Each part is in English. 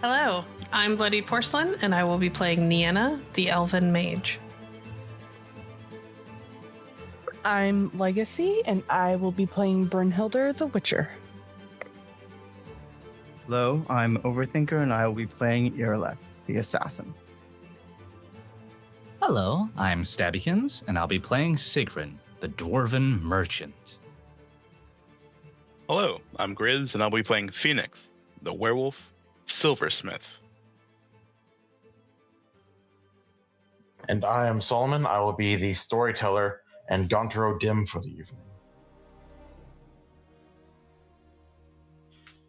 Hello, I'm Bloodied Porcelain, and I will be playing Nienna, the Elven Mage. I'm Legacy, and I will be playing Brynnhilder, the Witcher. Hello, I'm Overthinker, and I will be playing Irileth, the Assassin. Hello, I'm Stabbykinz, and I'll be playing Siegryn, the Dwarven Merchant. Hello, I'm Grizz, and I'll be playing Fenix, the Werewolf Silversmith. And I am Solomon. I will be the storyteller and Gauntero Dim for the evening.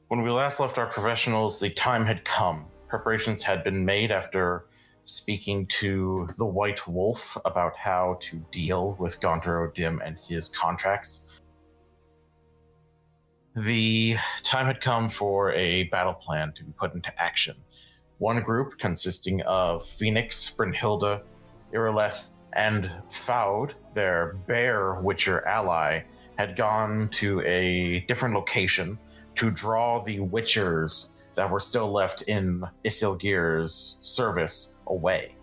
When we last left our professionals, the time had come. Preparations had been made after speaking to the White Wolf about how to deal with Gauntero Dim and his contracts. The time had come for a battle plan to be put into action. One group consisting of Fenix, Brynnhilder, Irileth, and Faud, their bear witcher ally, had gone to a different location to draw the witchers that were still left in Isildur's service away,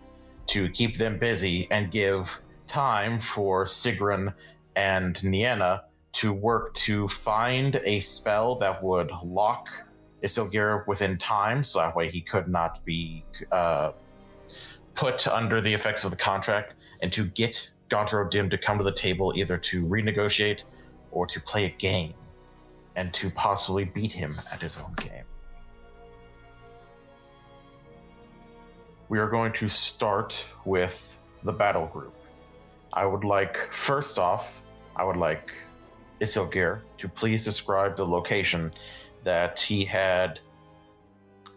to keep them busy and give time for Siegryn and Nienna to work to find a spell that would lock Isildur within time, so that way he could not be put under the effects of the contract, and to get Gauntero Dim to come to the table either to renegotiate or to play a game, and to possibly beat him at his own game. We are going to start with the battle group. First off, I would like Isildur to please describe the location that he had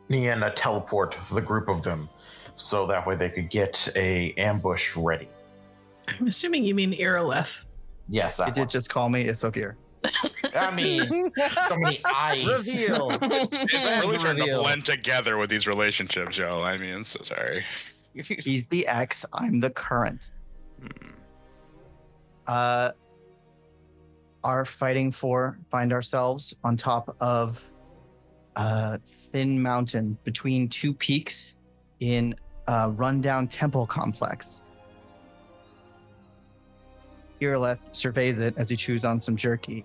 Nienna teleport the group of them, so that way they could get a ambush ready. I'm assuming you mean Irileth. Yes, that You did one. just call me Isildur. I mean, so many eyes. Reveal! It's really starting to Reveal. blend together with these relationships, yo. I mean, I'm so sorry. He's the ex, I'm the current. Our find ourselves on top of a thin mountain between two peaks in a rundown temple complex. Irileth surveys it as he chews on some jerky,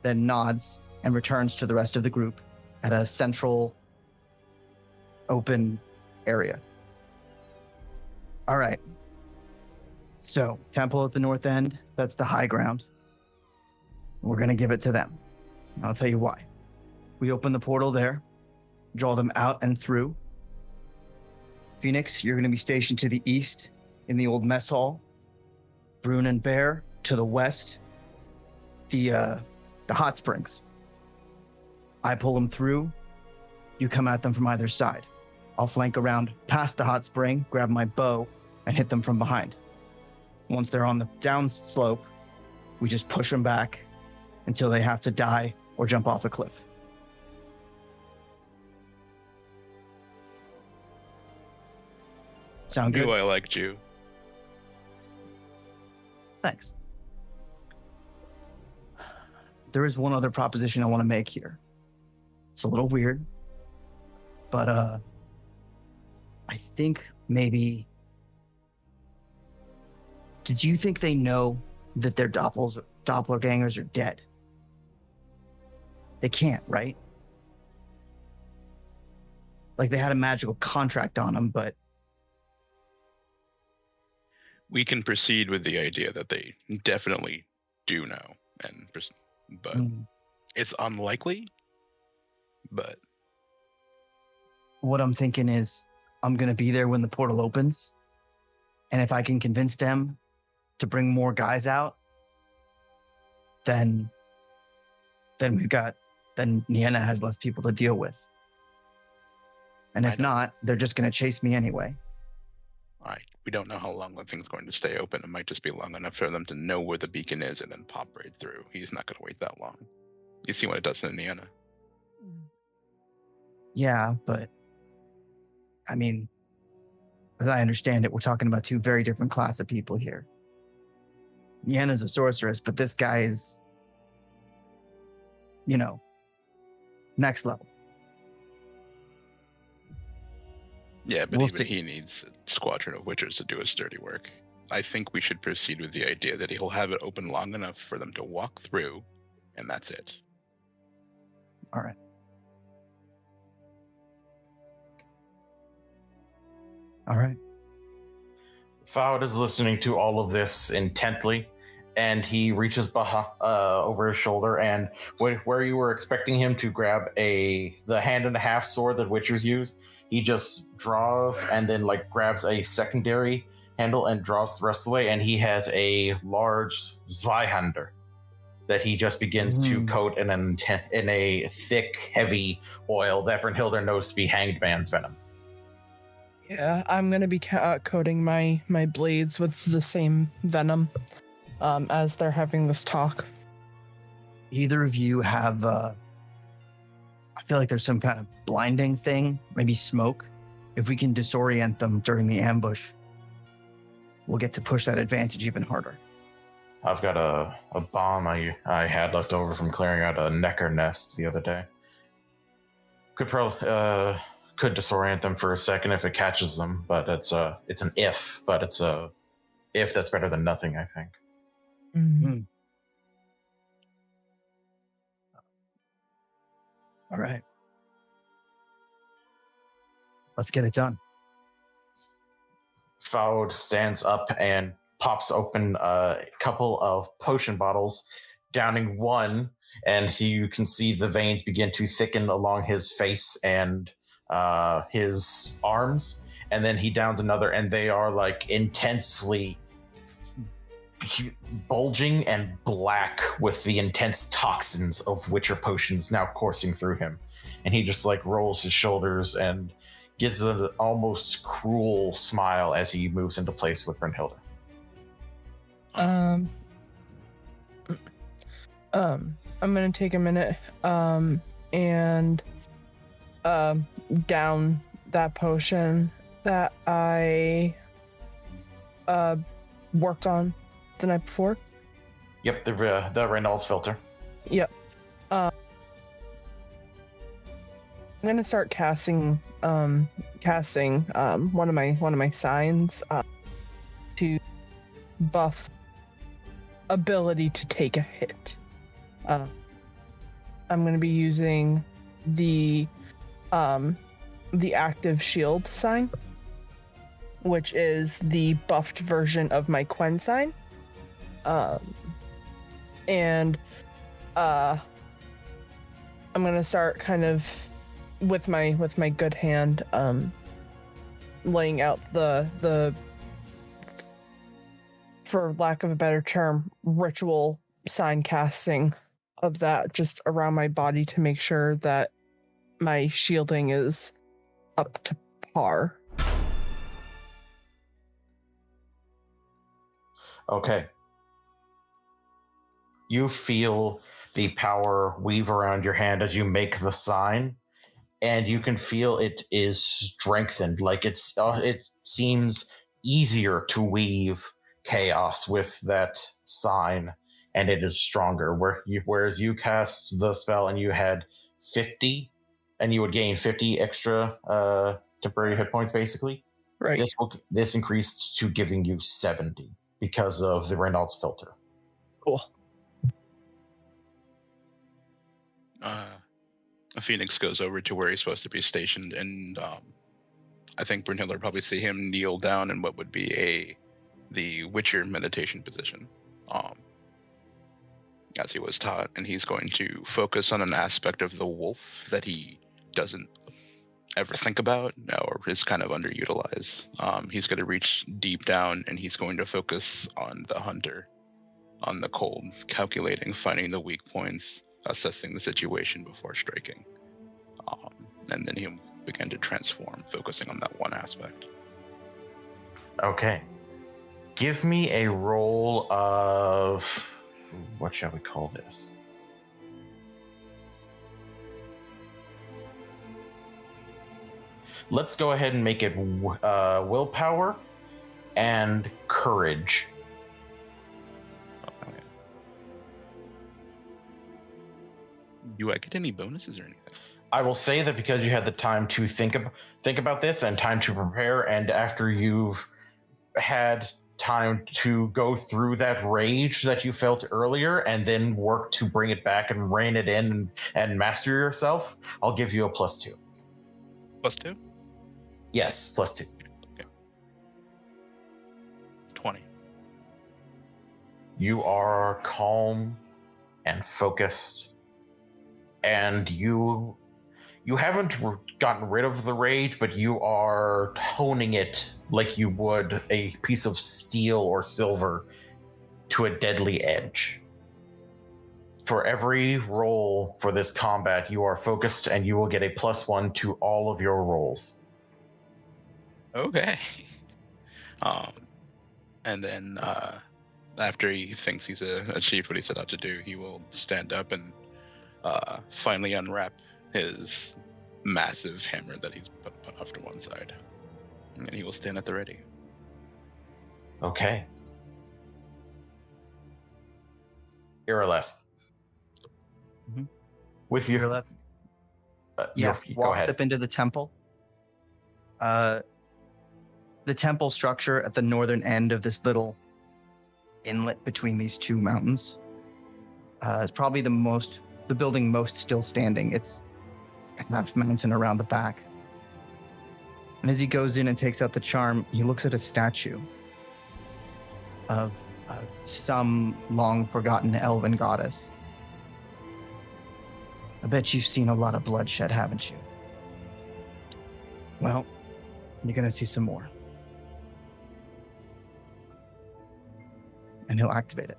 then nods and returns to the rest of the group at a central open area. All right. So, temple at the north end, that's the high ground. We're going to give it to them. And I'll tell you why. We open the portal there, draw them out and through. Fenix, you're going to be stationed to the east in the old mess hall. Brune and Bear to the west, the hot springs. I pull them through. You come at them from either side. I'll flank around past the hot spring, grab my bow, and hit them from behind. Once they're on the down slope, we just push them back until they have to die or jump off a cliff. Sound good? Knew I liked you. Thanks. There is one other proposition I want to make here. It's a little weird, but I think maybe... Did you think they know that their doppelgangers are dead? They can't, right? Like they had a magical contract on them, but... We can proceed with the idea that they definitely do know, but it's unlikely. But what I'm thinking is I'm going to be there when the portal opens. And if I can convince them to bring more guys out, then Nienna has less people to deal with. And if not, they're just going to chase me anyway. we don't know how long the thing's going to stay open. It might just be long enough for them to know where the beacon is and then pop right through. He's not going to wait that long. You see what it does to Nienna. Yeah, but I mean, as I understand it, we're talking about two very different class of people here. Nienna's a sorceress, but this guy is, next level. Yeah, but We'll even see. he needs a squadron of witchers to do his dirty work. I think we should proceed with the idea that he'll have it open long enough for them to walk through, and that's it. All right. All right. Fowd is listening to all of this intently, and he reaches over his shoulder, and where you were expecting him to grab the hand and a half sword that witchers use, he just draws and then grabs a secondary handle and draws the rest of the way, and he has a large Zweihander that he just begins to coat in a thick, heavy oil that Brynnhilder knows to be hanged man's venom. Yeah, I'm gonna be coating my blades with the same venom as they're having this talk. Either of you have, I feel like there's some kind of blinding thing, maybe smoke. If we can disorient them during the ambush, we'll get to push that advantage even harder. I've got a bomb I had left over from clearing out a necker nest the other day. Could disorient them for a second if it catches them, but it's an if. But it's a if that's better than nothing, I think. All right. Let's get it done. Fowd stands up and pops open a couple of potion bottles, downing one, and you can see the veins begin to thicken along his face and his arms, and then he downs another, and they are intensely bulging and black with the intense toxins of witcher potions now coursing through him. And he just rolls his shoulders and gives an almost cruel smile as he moves into place with Brynnhilder. I'm gonna take a minute and down that potion that I worked on the night before. Yep, the Reynolds filter. Yep. I'm gonna start casting one of my signs to buff ability to take a hit. I'm gonna be using the active shield sign, which is the buffed version of my Quen sign. And I'm gonna start kind of with my good hand laying out the for lack of a better term ritual sign casting of that just around my body to make sure that my shielding is up to par. Okay. You feel the power weave around your hand as you make the sign, and you can feel it is strengthened. It seems easier to weave chaos with that sign, and it is stronger. Whereas you cast the spell and you had 50, and you would gain 50 extra temporary hit points, basically. Right. This increased to giving you 70 because of the Reynolds filter. Cool. Fenix goes over to where he's supposed to be stationed, and I think Brynnhilder probably see him kneel down in what would be the Witcher meditation position, as he was taught, and he's going to focus on an aspect of the wolf that he doesn't ever think about or is kind of underutilized. He's going to reach deep down, and he's going to focus on the hunter, on the cold, calculating, finding the weak points, assessing the situation before striking. And then he'll begin to transform, focusing on that one aspect. Okay. Give me a roll of... what shall we call this? Let's go ahead and make it willpower and courage. Do I get any bonuses or anything? I will say that because you had the time to think about this and time to prepare, and after you've had time to go through that rage that you felt earlier and then work to bring it back and rein it in and master yourself, I'll give you a +2. +2? Yes, +2. Okay. 20. You are calm and focused, and you haven't gotten rid of the rage, but you are honing it like you would a piece of steel or silver to a deadly edge. For every roll for this combat, you are focused, and you will get a +1 to all of your rolls. Okay. And then after he thinks he's achieved what he set out to do, he will stand up and finally unwrap his massive hammer that he's put off to one side. And he will stand at the ready. Okay. Irileth. Mhm. With you. Irileth, Go walks ahead. up into the temple. The temple structure at the northern end of this little inlet between these two mountains is probably the building most still standing. It's half mountain around the back. And as he goes in and takes out the charm, he looks at a statue of some long forgotten elven goddess. I bet you've seen a lot of bloodshed, haven't you? Well, you're gonna see some more. And he'll activate it.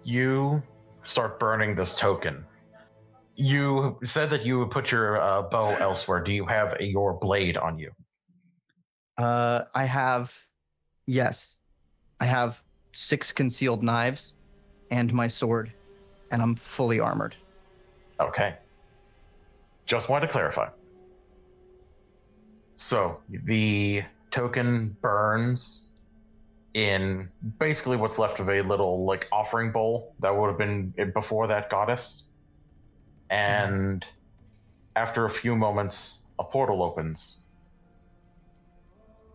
You start burning this token. You said that you would put your bow elsewhere. Do you have your blade on you? I have 6 concealed knives and my sword, and I'm fully armored. Okay. Just wanted to clarify. So the token burns in basically what's left of a little offering bowl that would have been before that goddess. And after a few moments, a portal opens.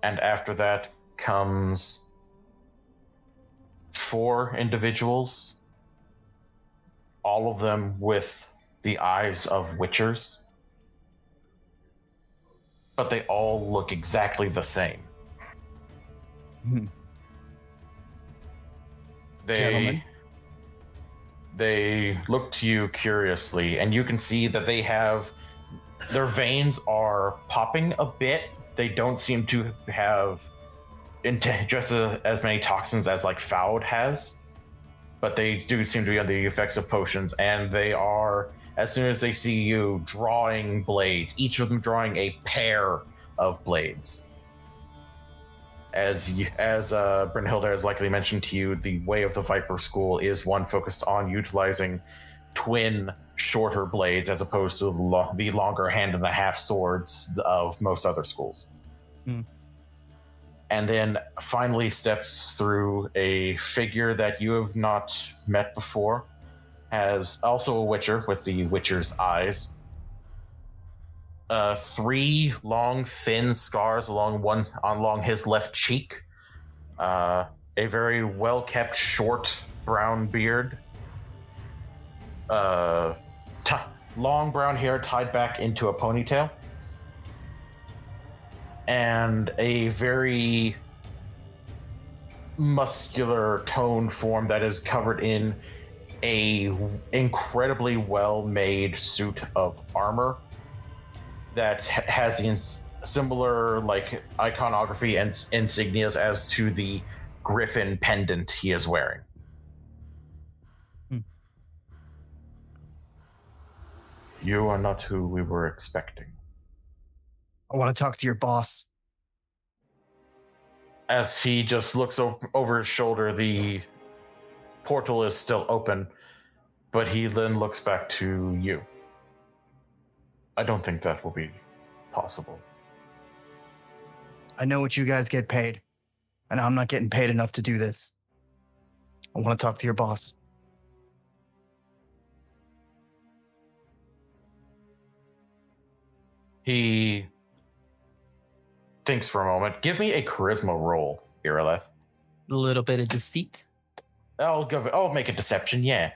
And after that comes 4 individuals, all of them with the eyes of witchers. But they all look exactly the same. Gentlemen. They look to you curiously, and you can see that their veins are popping a bit. They don't seem to have just as many toxins as Fowd has, but they do seem to be under the effects of potions, and they are, as soon as they see you, drawing blades, each of them drawing a pair of blades. As Brynnhilder has likely mentioned to you, the way of the Viper School is one focused on utilizing twin shorter blades as opposed to the longer hand-and-a-half swords of most other schools. And then finally steps through a figure that you have not met before, as also a witcher with the witcher's eyes. 3 long, thin scars along his left cheek. A very well-kept, short brown beard. Long brown hair tied back into a ponytail. And a very muscular toned form that is covered in a incredibly well-made suit of armor that has similar iconography and insignias as to the griffin pendant he is wearing. You are not who we were expecting. I want to talk to your boss. As he just looks over his shoulder, the portal is still open, but he then looks back to you. I don't think that will be possible. I know what you guys get paid, and I'm not getting paid enough to do this. I want to talk to your boss. He thinks for a moment. Give me a charisma roll, Irileth. A little bit of deceit. I'll make a deception, yeah.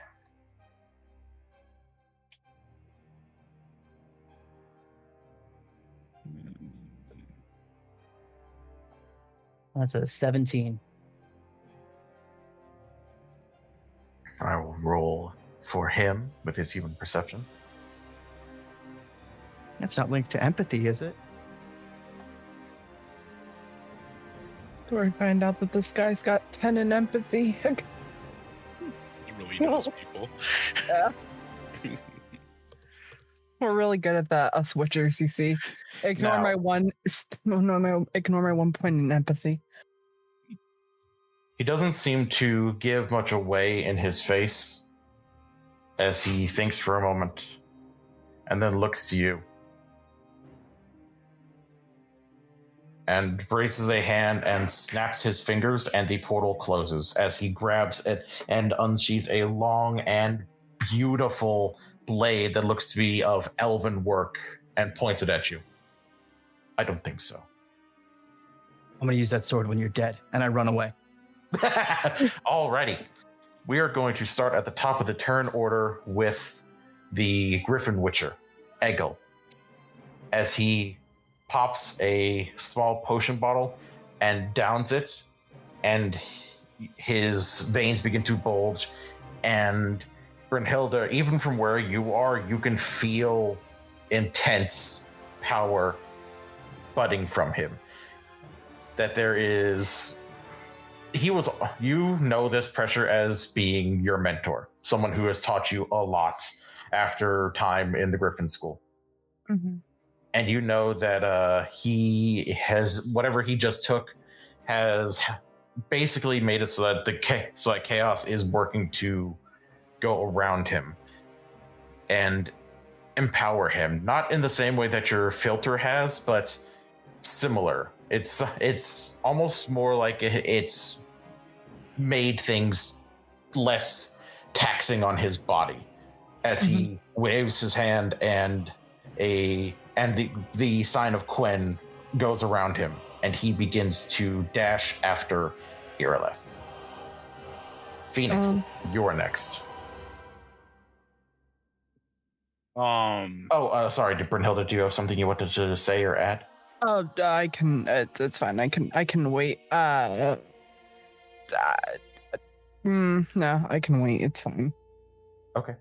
That's a 17. I will roll for him with his human perception. That's not linked to empathy, is it? So I find out that this guy's got 10 in empathy. He really knows people. Yeah. We're really good at that, us witchers, you see. Ignore my 1 point in empathy. He doesn't seem to give much away in his face as he thinks for a moment and then looks to you and raises a hand and snaps his fingers, and the portal closes as he grabs it and unsheathes a long and beautiful blade that looks to be of elven work and points it at you. I don't think so. I'm going to use that sword when you're dead, and I run away. Alrighty. We are going to start at the top of the turn order with the Griffin Witcher, Egil, as he pops a small potion bottle and downs it, and his veins begin to bulge, and Brynnhilder, even from where you are, you can feel intense power budding from him. That there is... you know this pressure as being your mentor, someone who has taught you a lot after time in the Griffin School. Mm-hmm. And you know that he has, whatever he just took, has basically made it so that chaos is working to go around him and empower him. Not in the same way that your filter has, but similar. It's almost more like it's made things less taxing on his body as he waves his hand, and the sign of Quen goes around him, and he begins to dash after Irileth. Fenix, you're next. Sorry, Brynnhilder, do you have something you wanted to say or add? Oh, I can. It's fine. I can wait. No, I can wait. It's fine. Okay.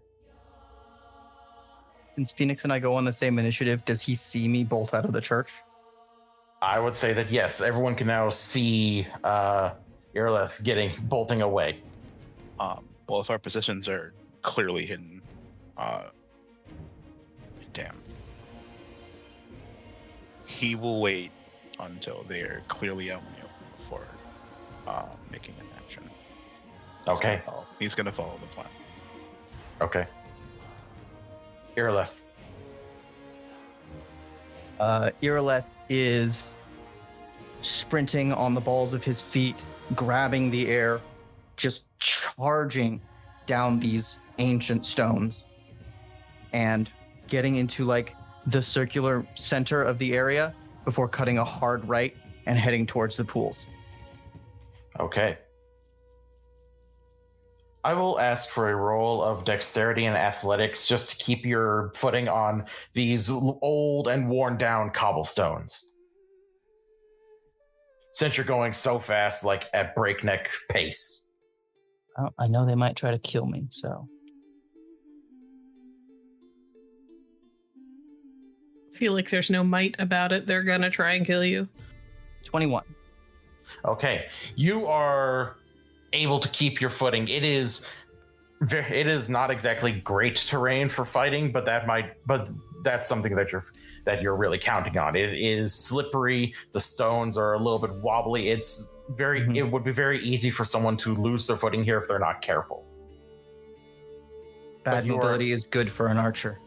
Since Phoenix and I go on the same initiative, does he see me bolt out of the church? I would say that yes, everyone can now see Irileth bolting away. Well, if our positions are clearly hidden, damn. He will wait until they're clearly out in the open before making an action. Okay. He's going to follow the plan. Okay. Irileth. Irileth is sprinting on the balls of his feet, grabbing the air, just charging down these ancient stones and getting into the circular center of the area before cutting a hard right and heading towards the pools. Okay. I will ask for a roll of dexterity and athletics just to keep your footing on these old and worn down cobblestones. Since you're going so fast, at breakneck pace. Oh, I know they might try to kill me, so... I feel like there's no might about it. They're gonna try and kill you. 21. Okay, you are able to keep your footing. It is not exactly great terrain for fighting, but that's something that you're really counting on. It is slippery. The stones are a little bit wobbly. It's it would be very easy for someone to lose their footing here if they're not careful. Bad mobility is good for an archer.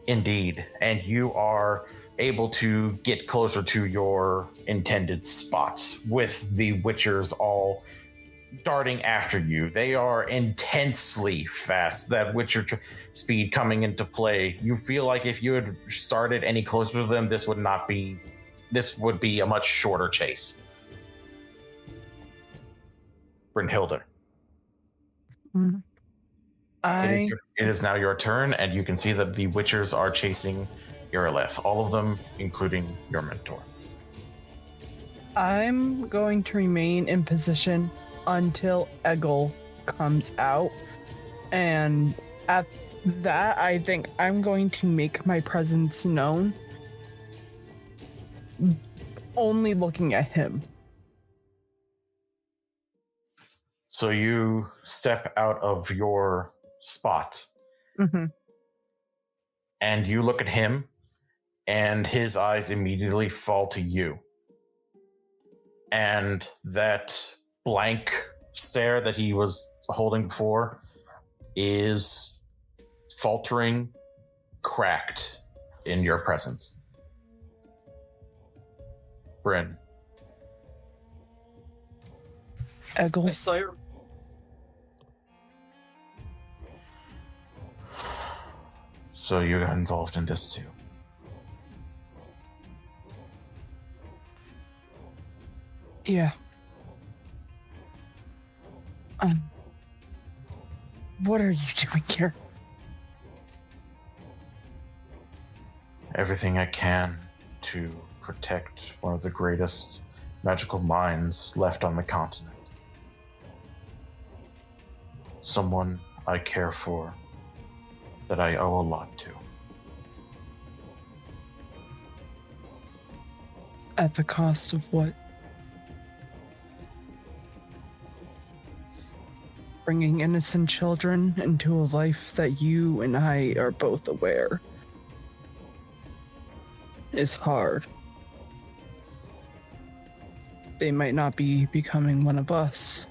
Indeed, and you are able to get closer to your intended spot with the Witchers all darting after you. They are intensely fast. That Witcher speed coming into play. You feel like if you had started any closer to them, this would be a much shorter chase. Brynnhilder. It is now your turn, and you can see that the Witchers are chasing Irileth. All of them, including your mentor. I'm going to remain in position until Eggle comes out. And at that, I think I'm going to make my presence known. Only looking at him. So you step out of your spot. Mm-hmm. And you look at him, and his eyes immediately fall to you. And that blank stare that he was holding before is faltering, cracked in your presence. Bryn. Eggle. I saw your... So you got involved in this too. Yeah. What are you doing here? Everything I can to protect one of the greatest magical minds left on the continent. Someone I care for, that I owe a lot to. At the cost of what? Bringing innocent children into a life that you and I are both aware is hard. They might not be becoming one of us.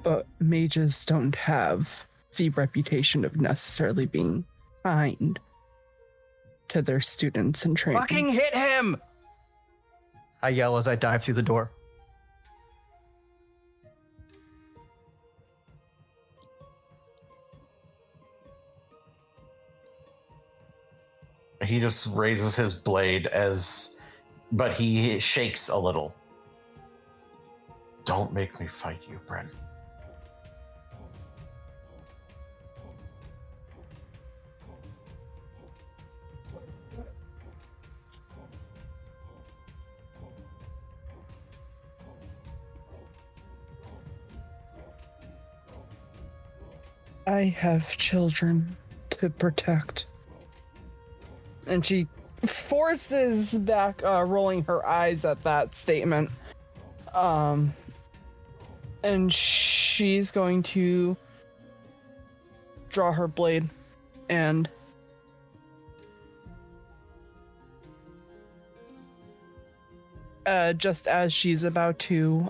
But mages don't have the reputation of necessarily being kind to their students and training. Fucking hit him! I yell as I dive through the door. He just raises his blade but he shakes a little. Don't make me fight you, Bryn. I have children to protect. And she forces back, rolling her eyes at that statement. And she's going to draw her blade and just as she's about to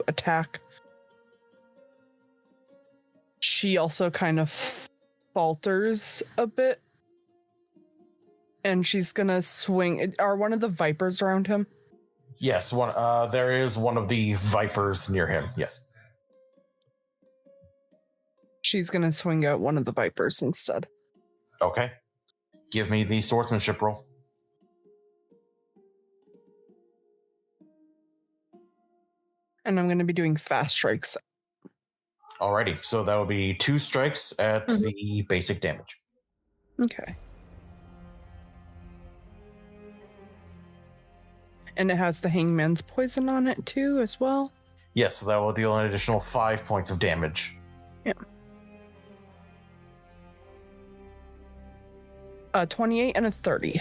attack, she also kind of falters a bit, and she's gonna swing. Are one of the vipers around him? Yes, there is one of the vipers near him. Yes. She's gonna swing at one of the vipers instead. Okay. Give me the swordsmanship roll. And I'm gonna be doing fast strikes. Alrighty, so that will be 2 strikes at the basic damage. Okay. And it has the hangman's poison on it too, as well. Yes, so that will deal an additional 5 points of damage. Yeah. 28 and a 30.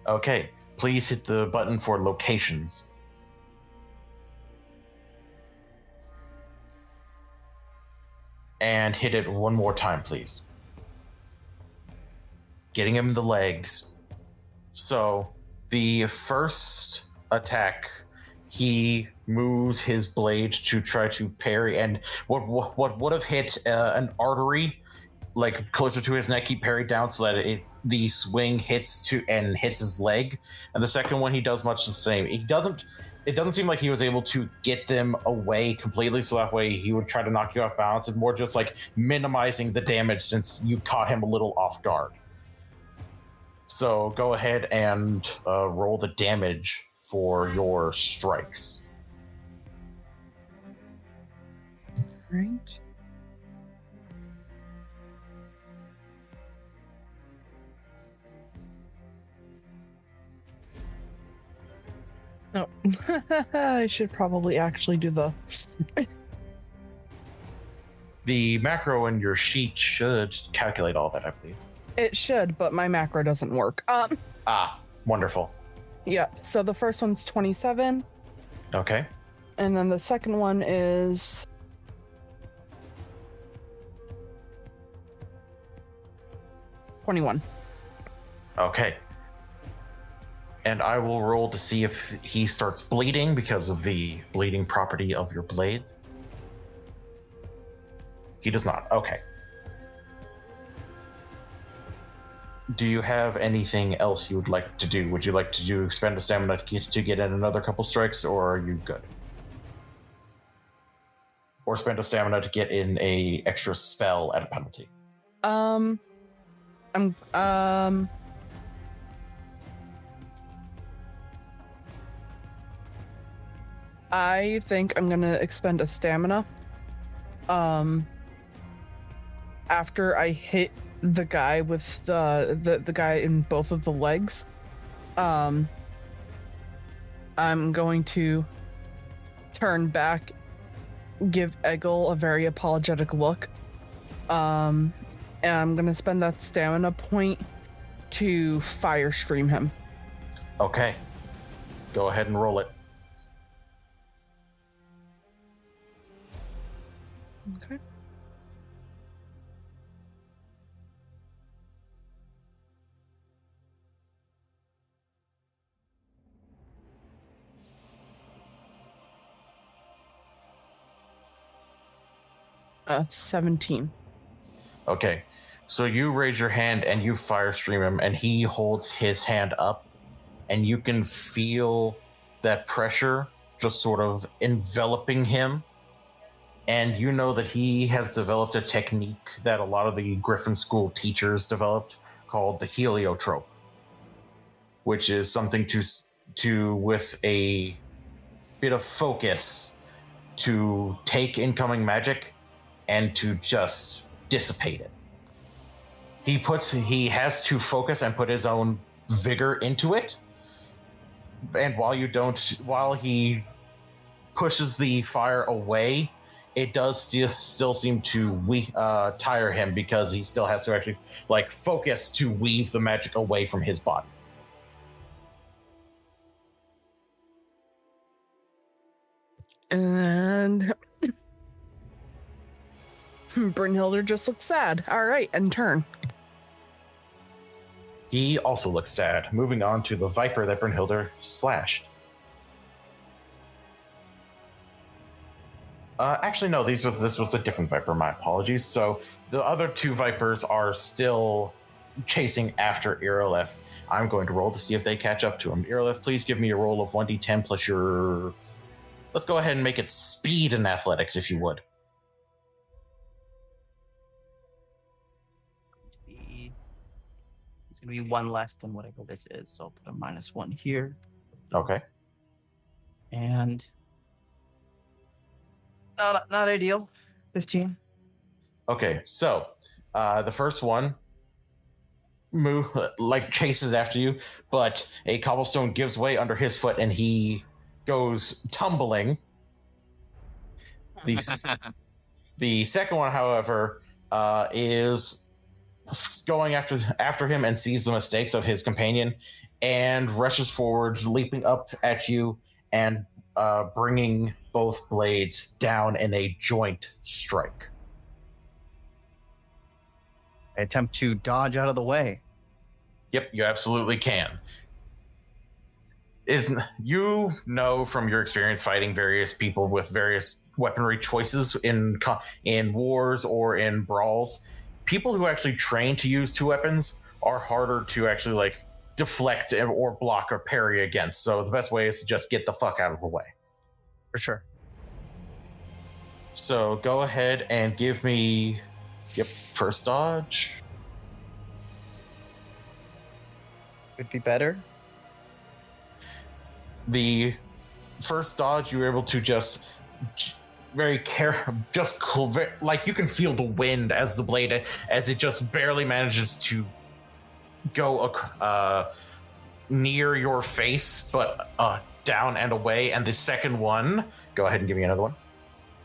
Okay, please hit the button for locations. And hit it one more time, please. Getting him in the legs. So, the first attack, he moves his blade to try to parry, and what would have hit an artery like closer to his neck, he parried down so that the swing hits his leg, and the second one he does much the same. It doesn't seem like he was able to get them away completely, so that way he would try to knock you off balance. It's more just like minimizing the damage since you caught him a little off guard. So go ahead and roll the damage for your strikes. Right. No. I should probably actually do the... The macro in your sheet should calculate all that, I believe. It should, but my macro doesn't work. Wonderful. Yeah, so the first one's 27, Okay. and then the second one is... 21. Okay. And I will roll to see if he starts bleeding because of the bleeding property of your blade. He does not. Okay. Do you have anything else you would like to do? Would you like to expend a stamina to get in another couple strikes, or are you good? Or spend a stamina to get in a extra spell at a penalty? I think I'm gonna expend a stamina. After I hit the guy with the guy in both of the legs, I'm going to turn back, give Eggle a very apologetic look, and I'm gonna spend that stamina point to fire stream him. Okay. Go ahead and roll it. Okay. Uh, 17. Okay. So you raise your hand and you fire stream him, and he holds his hand up, and you can feel that pressure just sort of enveloping him. And you know that he has developed a technique that a lot of the Griffin School teachers developed called the heliotrope, which is something to with a bit of focus to take incoming magic and to just dissipate it. He has to focus and put his own vigor into it. And while he pushes the fire away, it does still seem to tire him because he still has to actually focus to weave the magic away from his body. And Brynnhilder just looks sad. All right, and turn. He also looks sad. Moving on to the viper that Brynnhilder slashed. Actually, no, this was a different viper. My apologies. So the other two vipers are still chasing after Irileth. I'm going to roll to see if they catch up to him. Irileth, please give me a roll of 1d10 plus your... Let's go ahead and make it speed and athletics, if you would. It's going to be one less than whatever this is, so I'll put a -1 here. Okay. And... Not ideal. 15. Okay, so the first one chases after you, but a cobblestone gives way under his foot and he goes tumbling. The second one, however, is going after him and sees the mistakes of his companion and rushes forward, leaping up at you and bringing both blades down in a joint strike. I attempt to dodge out of the way. Yep, you absolutely can. You know from your experience fighting various people with various weaponry choices in wars or in brawls, people who actually train to use two weapons are harder to actually like deflect or block or parry against. So the best way is to just get the fuck out of the way. For sure. So go ahead and give me, first dodge. Could be better. The first dodge, you were able to just like you can feel the wind as the blade, as it just barely manages to go near your face, but down and away. And the second one, go ahead and give me another one.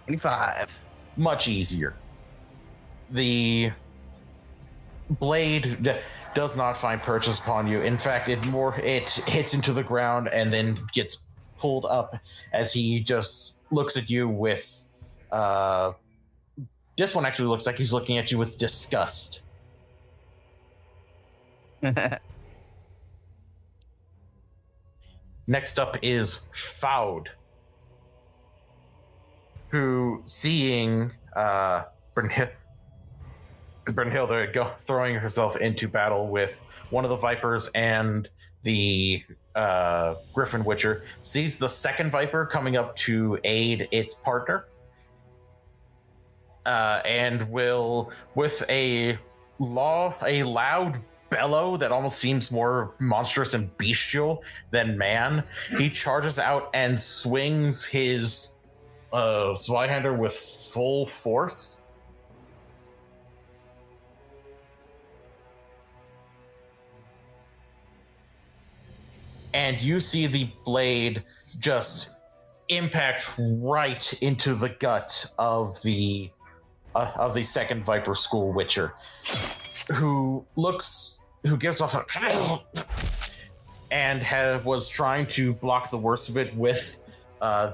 25. Much easier. The blade does not find purchase upon you. In fact, it hits into the ground and then gets pulled up as he just looks at you with this one actually looks like he's looking at you with disgust. Next up is Fowd, who, seeing Brynnhilder throwing herself into battle with one of the Vipers and the Griffin Witcher, sees the second Viper coming up to aid its partner, and will, with a loud bellow that almost seems more monstrous and bestial than man, he charges out and swings his Zweihander with full force. And you see the blade just impact right into the gut of the second Viper School Witcher, who gives off a and was trying to block the worst of it with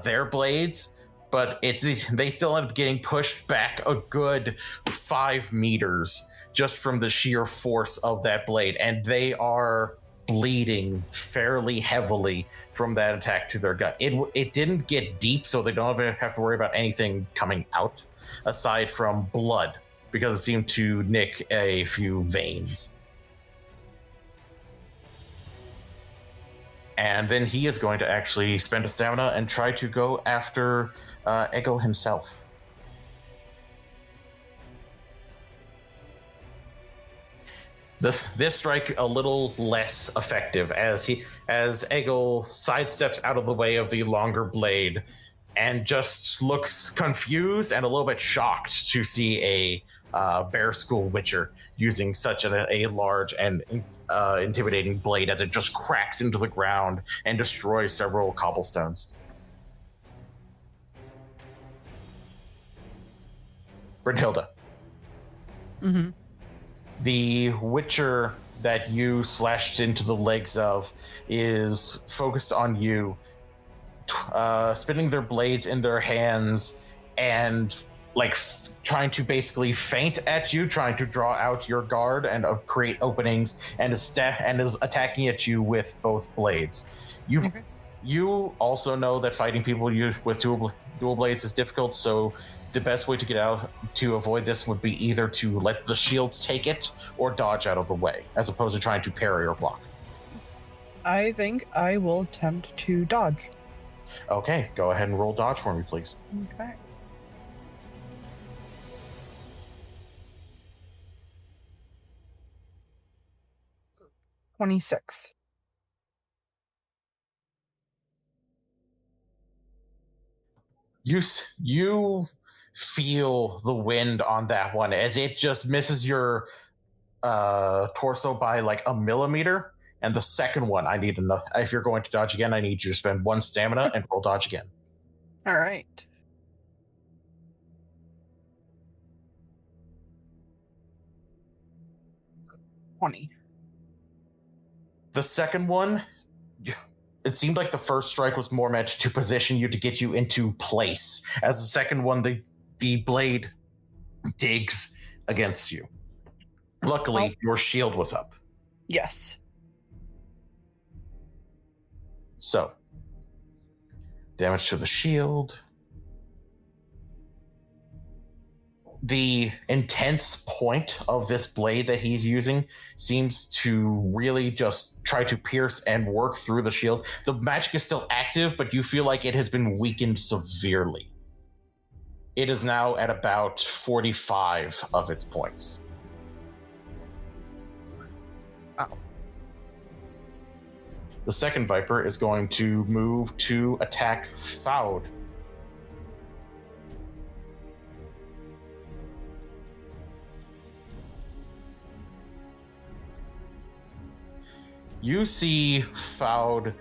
their blades, but they still end up getting pushed back a good 5 meters just from the sheer force of that blade, and they are bleeding fairly heavily from that attack to their gut. It didn't get deep, so they don't have to worry about anything coming out aside from blood, because it seemed to nick a few veins. And then he is going to actually spend a stamina and try to go after Egil himself. This strike a little less effective as Egil sidesteps out of the way of the longer blade and just looks confused and a little bit shocked to see a Bear School Witcher using such a large and intimidating blade as it just cracks into the ground and destroys several cobblestones. Brynnhilder. Mm-hmm. The Witcher that you slashed into the legs of is focused on you, spinning their blades in their hands and trying to basically feint at you, trying to draw out your guard and create openings, and is attacking at you with both blades. You also know that fighting people with dual blades is difficult, so the best way to get out to avoid this would be either to let the shields take it or dodge out of the way, as opposed to trying to parry or block. I think I will attempt to dodge. Okay, go ahead and roll dodge for me, please. Okay. $26. You feel the wind on that one as it just misses your torso by like a millimeter. And the second one, I need to know if you're going to dodge again. I need you to spend 1 stamina and roll dodge again. All right. $20. The second one, it seemed like the first strike was more meant to position you to get you into place. As the second one, the blade digs against you. Luckily, your shield was up. Yes. So, damage to the shield. the intense point of this blade that he's using seems to really just try to pierce and work through the shield. The magic is still active, but you feel like it has been weakened severely. It is now at about 45 of its points. Wow. The second Viper is going to move to attack Foud. You see Foud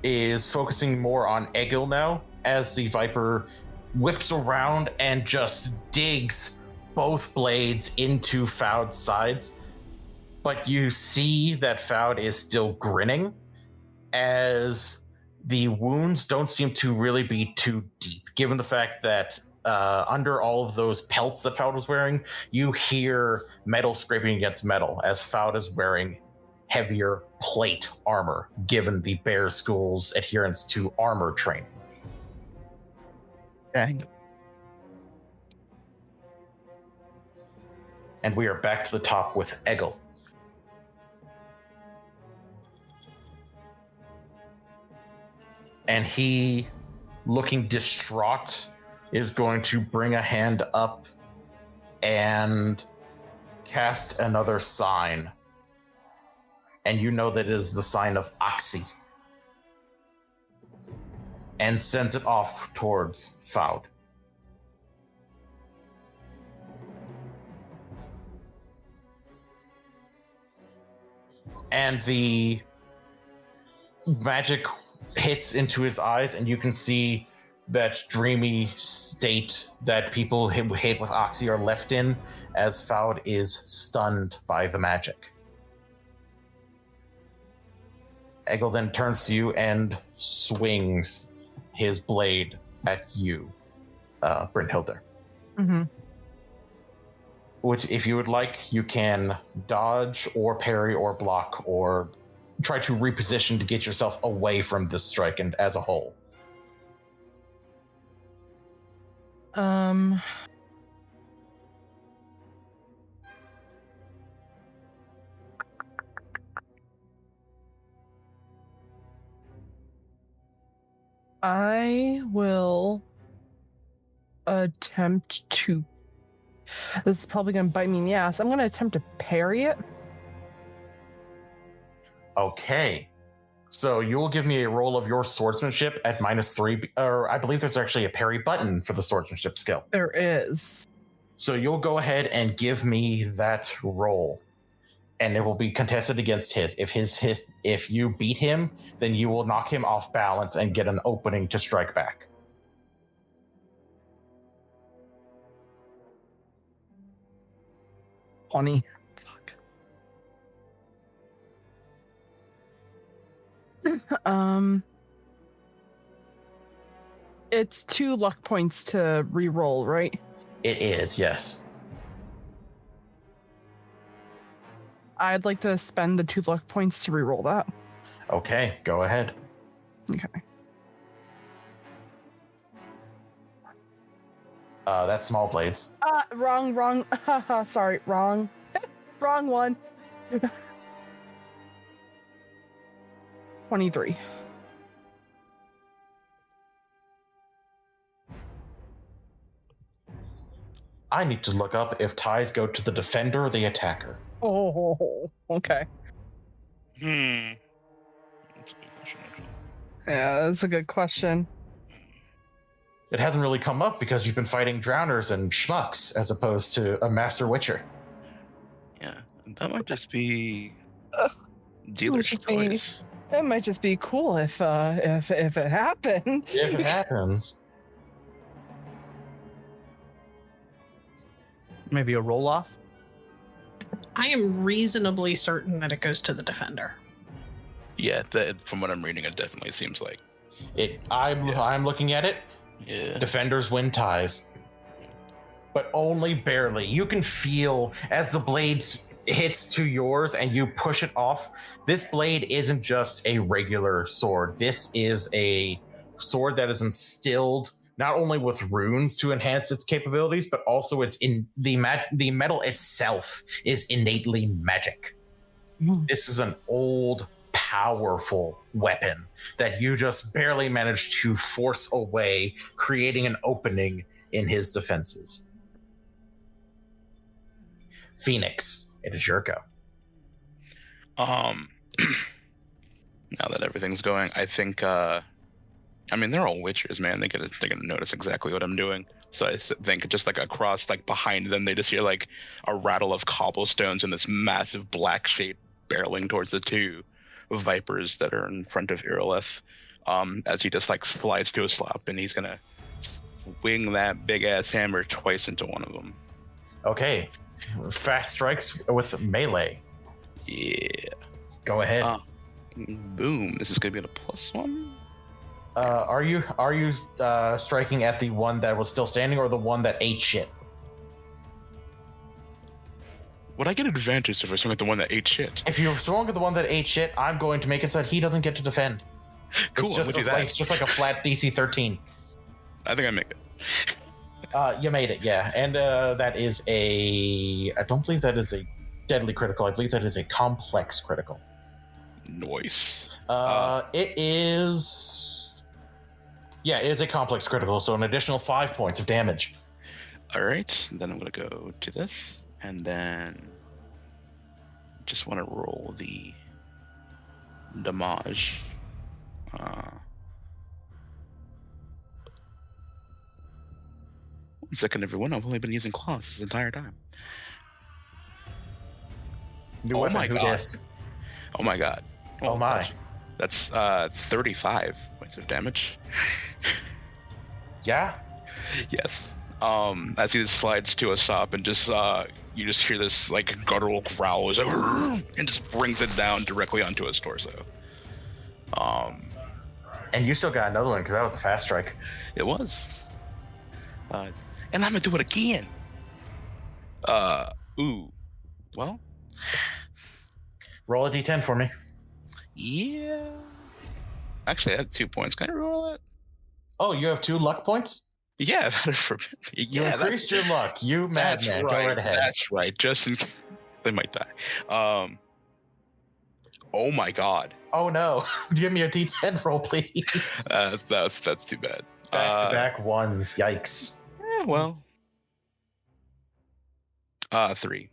is focusing more on Egil now as the Viper whips around and just digs both blades into Foud's sides. But you see that Foud is still grinning as the wounds don't seem to really be too deep, given the fact that under all of those pelts that Foud was wearing, you hear metal scraping against metal as Foud is wearing heavier plate armor, given the Bear School's adherence to armor training. Dang. And we are back to the top with Egil. And he, looking distraught, is going to bring a hand up and cast another sign. And you know that it is the sign of Oxy. And sends it off towards Foud. And the magic hits into his eyes, and you can see that dreamy state that people who hate with Oxy are left in as Foud is stunned by the magic. Egil then turns to you and swings his blade at you, Brynnhilder. Mm-hmm. Which, if you would like, you can dodge or parry or block or try to reposition to get yourself away from this strike and as a whole. I will attempt to. This is probably going to bite me in the ass. I'm going to attempt to parry it. Okay. So you will give me a roll of your swordsmanship at -3, or I believe there's actually a parry button for the swordsmanship skill. There is. So you'll go ahead and give me that roll, and it will be contested against his. If you beat him, then you will knock him off balance and get an opening to strike back. Funny. Fuck. It's 2 luck points to re-roll, right? It is, yes. I'd like to spend the 2 luck points to re-roll that. Okay, go ahead. Okay. That's small blades. Wrong. Sorry, wrong. Wrong one. 23. I need to look up if ties go to the defender or the attacker. Oh, okay. That's a good question, actually. Yeah, that's a good question. It hasn't really come up because you've been fighting drowners and schmucks as opposed to a master witcher. Yeah, that might just be It dealer's just be- choice. It might just be cool if it happened. If it happens. Maybe a roll off. I am reasonably certain that it goes to the defender. Yeah, from what I'm reading, it definitely seems like. I'm looking at it. Yeah. Defenders win ties. But only barely. You can feel as the blade hits to yours and you push it off. This blade isn't just a regular sword. This is a sword that is instilled not only with runes to enhance its capabilities, but also it's in the metal itself is innately magic. This is an old, powerful weapon that you just barely managed to force away, creating an opening in his defenses. Fenix, it is your go. Now that everything's going, I think, I mean, they're all witchers, man. They're gonna notice exactly what I'm doing. So I think just like across, like behind them, they just hear like a rattle of cobblestones and this massive black shape barreling towards the two vipers that are in front of Irileth. As he just like slides to a slop, and he's gonna wing that big ass hammer twice into one of them. Okay, fast strikes with melee. Yeah. Go ahead. Boom. This is gonna be on a +1. Are you striking at the one that was still standing or the one that ate shit? Would I get advantage if I swing at the one that ate shit? If you swung at the one that ate shit, I'm going to make it so that he doesn't get to defend. Cool, It's just, it's just like a flat DC 13. I think I make it. You made it, yeah. And that is I don't believe that is a deadly critical. I believe that is a complex critical. Nice. It is... Yeah, it is a complex critical, so an additional 5 points of damage. All right, then I'm gonna go to this, and then just want to roll the damage. 1 second, everyone. I've only been using claws this entire time. Oh my god! Oh my god! Oh my! Gosh. That's 35 points of damage. Yeah. Yes. As he just slides to a stop and just you just hear this like guttural growl as and just brings it down directly onto his torso. And you still got another one because that was a fast strike. It was. And I'm gonna do it again. Ooh. Well. Roll a d10 for me. Yeah. Actually, I had 2 points. Can I roll that? Oh, you have 2 luck points? Yeah, You increased your luck. You madman. Go right ahead. That's right. Just in case they might die. Oh my god. Oh no. Give me a d10 roll, please. That's too bad. Back-to-back ones. Yikes. Well. 3.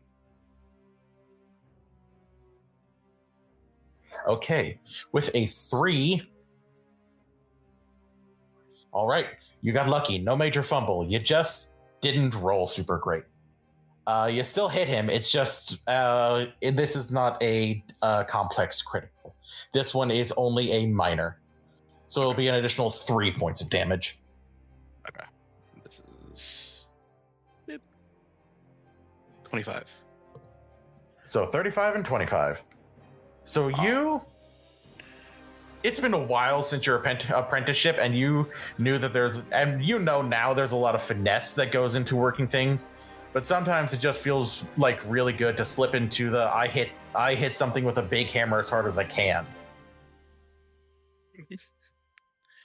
Okay. With a 3. All right. You got lucky. No major fumble. You just didn't roll super great. You still hit him. It's just this is not a complex critical. This one is only a minor. So it'll be an additional 3 points of damage. Okay. This is 25. So 35 and 25. So it's been a while since your apprenticeship, and you knew that there's a lot of finesse that goes into working things, but sometimes it just feels like really good to slip into the I hit something with a big hammer as hard as I can.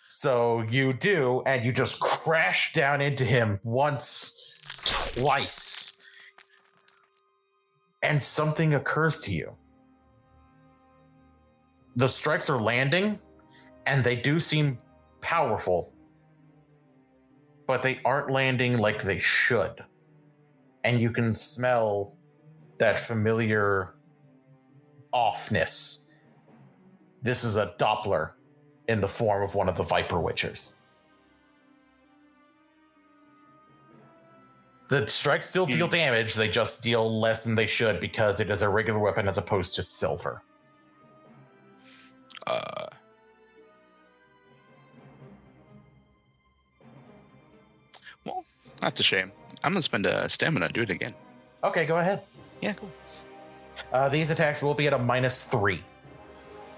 So you do, and you just crash down into him once, twice, and something occurs to you. The strikes are landing, and they do seem powerful, but they aren't landing like they should. And you can smell that familiar offness. This is a Doppler in the form of one of the Viper Witchers. The strikes still deal damage, they just deal less than they should because it is a regular weapon as opposed to silver. Well, that's a shame. I'm gonna spend a stamina and do it again. Okay, go ahead. Yeah, cool. These attacks will be at a -3.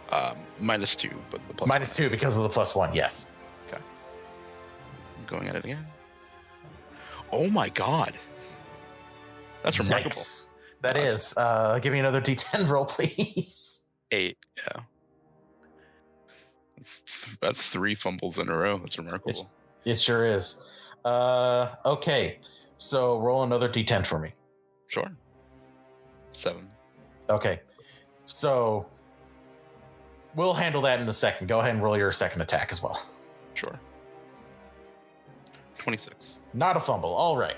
-2, but the plus -2 because of the +1, yes. Okay. Going at it again. Oh my god. That's remarkable. Yikes. That is. Give me another D10 roll, please. 8, yeah. That's 3 fumbles in a row. That's remarkable. It sure is. Okay, so roll another d10 for me. Sure. 7. Okay, so we'll handle that in a second. Go ahead and roll your second attack as well. Sure. 26. Not a fumble. All right.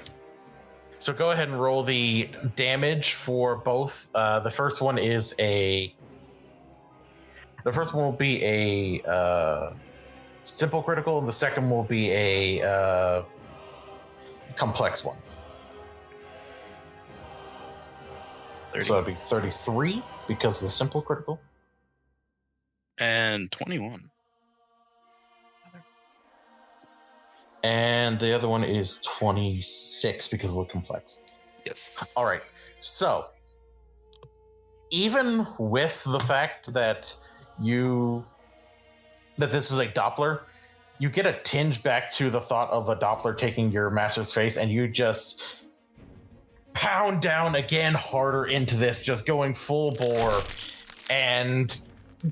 So go ahead and roll the damage for both. The first one will be a simple critical, and the second will be a complex one. 30. So it'd be 33 because of the simple critical. And 21. And the other one is 26 because of the complex. Yes. All right. So even with the fact that this is a Doppler, you get a tinge back to the thought of a Doppler taking your master's face, and you just pound down again harder into this, just going full bore. And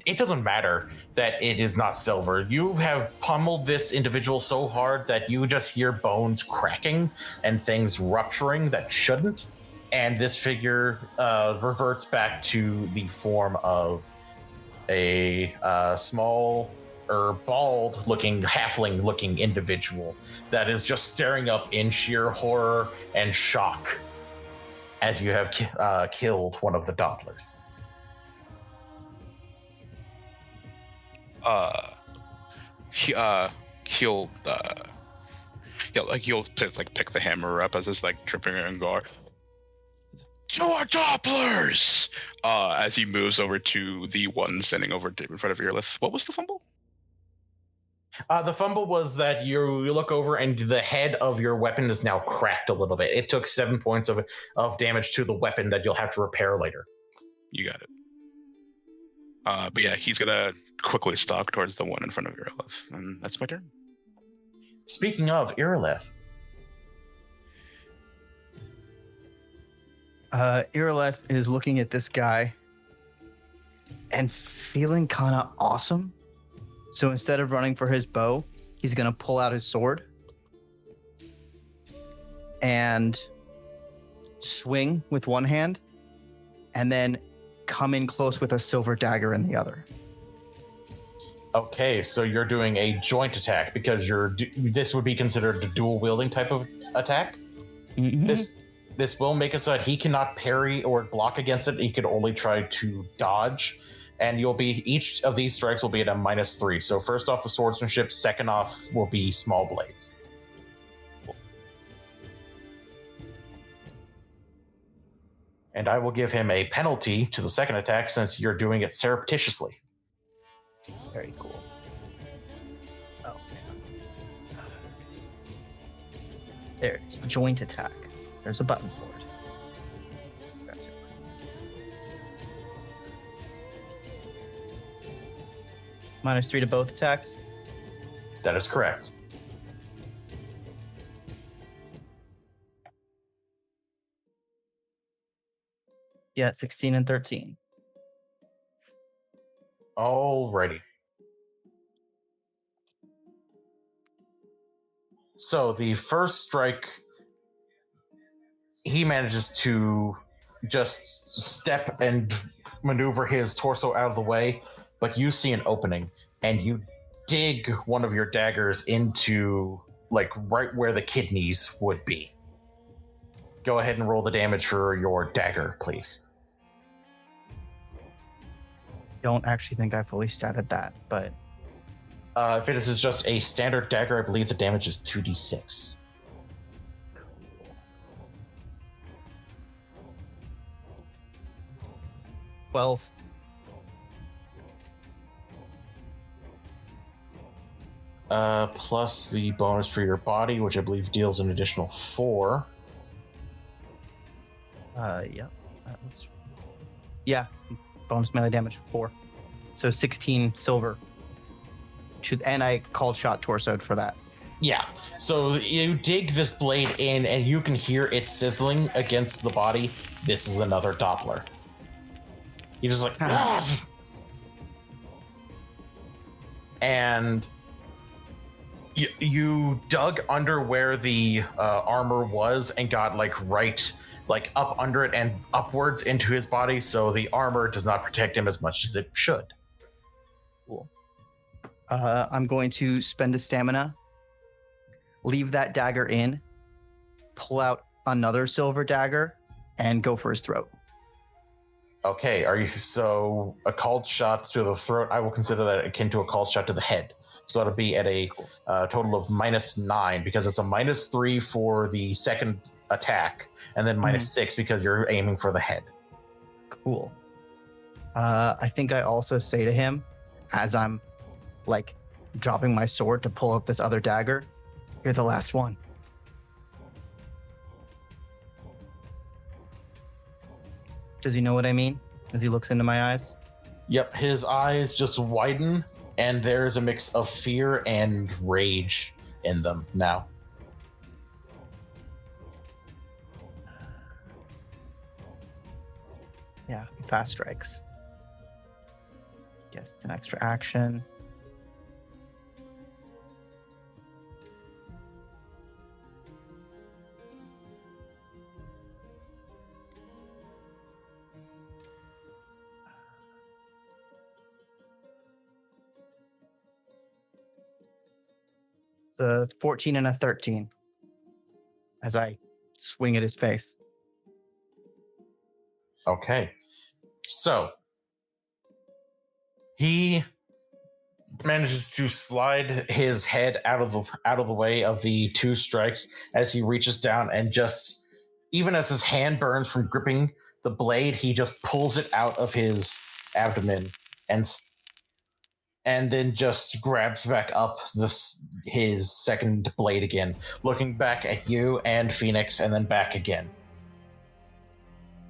it doesn't matter that it is not silver. You have pummeled this individual so hard that you just hear bones cracking and things rupturing that shouldn't. And this figure reverts back to the form of a small or bald-looking, halfling-looking individual that is just staring up in sheer horror and shock as you have killed one of the Dopplers. He'll pick the hammer up as it's like tripping and go, "Your Dopplers!" As he moves over to the one standing over in front of Irileth. What was the fumble? The fumble was that you look over and the head of your weapon is now cracked a little bit. It took 7 points of damage to the weapon that you'll have to repair later. You got it. But yeah, he's gonna quickly stalk towards the one in front of Irileth, and that's my turn. Speaking of Irileth, Irileth is looking at this guy and feeling kind of awesome. So instead of running for his bow, he's going to pull out his sword and swing with one hand and then come in close with a silver dagger in the other. okay, so you're doing a joint attack because this would be considered a dual wielding type of attack. Mm-hmm. This will make it so that he cannot parry or block against it. He can only try to dodge. And each of these strikes will be at a -3. So first off the swordsmanship, second off will be small blades. And I will give him a penalty to the second attack since you're doing it surreptitiously. Very cool. Oh, man. There it is. Joint attack. There's a button for it. That's it. -3 to both attacks. That is correct. Yeah, 16 and 13. Alrighty. So the first strike, he manages to just step and maneuver his torso out of the way, but you see an opening and you dig one of your daggers into like right where the kidneys would be. Go ahead and roll the damage for your dagger, please. Don't actually think I fully statted that, but If it is just a standard dagger, I believe the damage is 2d6. 12. Plus the bonus for your body, which I believe deals an additional 4. Yeah. That was... Yeah. Bonus melee damage 4. So 16 silver. And I called shot torsoed for that. Yeah. So you dig this blade in, and you can hear it sizzling against the body. This is another Doppler. You're just like, and You dug under where the armor was and got up under it and upwards into his body, so the armor does not protect him as much as it should. Cool. I'm going to spend a stamina, leave that dagger in, pull out another silver dagger, and go for his throat. Okay, so a called shot to the throat, I will consider that akin to a called shot to the head. So that'll be at a total of -9 because it's a -3 for the second attack, and then -6 because you're aiming for the head. Cool. I think I also say to him, as I'm dropping my sword to pull out this other dagger, "You're the last one." Does he know what I mean as he looks into my eyes? Yep, his eyes just widen, and there's a mix of fear and rage in them now. Yeah, fast strikes. Guess it's an extra action. It's a 14 and a 13 as I swing at his face. Okay. So he manages to slide his head out of the way of the two strikes as he reaches down and just, even as his hand burns from gripping the blade, he just pulls it out of his abdomen and then just grabs back up his second blade again, looking back at you and Fenix and then back again.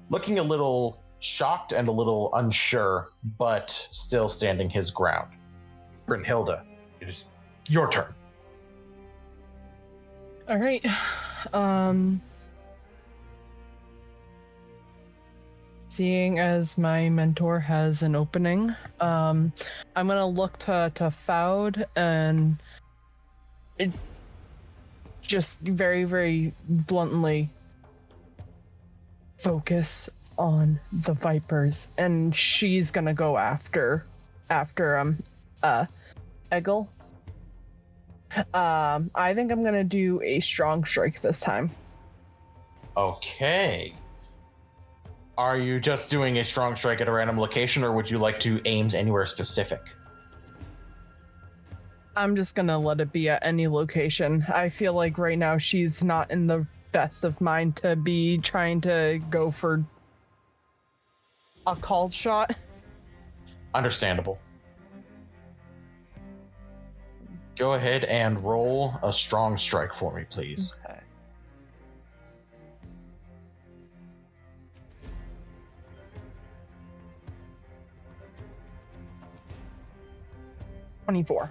Looking a little shocked and a little unsure, but still standing his ground. Brynnhilder, it is your turn. All right. Seeing as my mentor has an opening, I'm gonna look to Fowd and just very, very bluntly focus on the vipers, and she's gonna go after Eggle. I think I'm gonna do a strong strike this time. Okay. Are you just doing a strong strike at a random location, or would you like to aim anywhere specific? I'm just gonna let it be at any location. I feel like right now she's not in the best of mind to be trying to go for a called shot. Understandable. Go ahead and roll a strong strike for me, please. Okay. 24.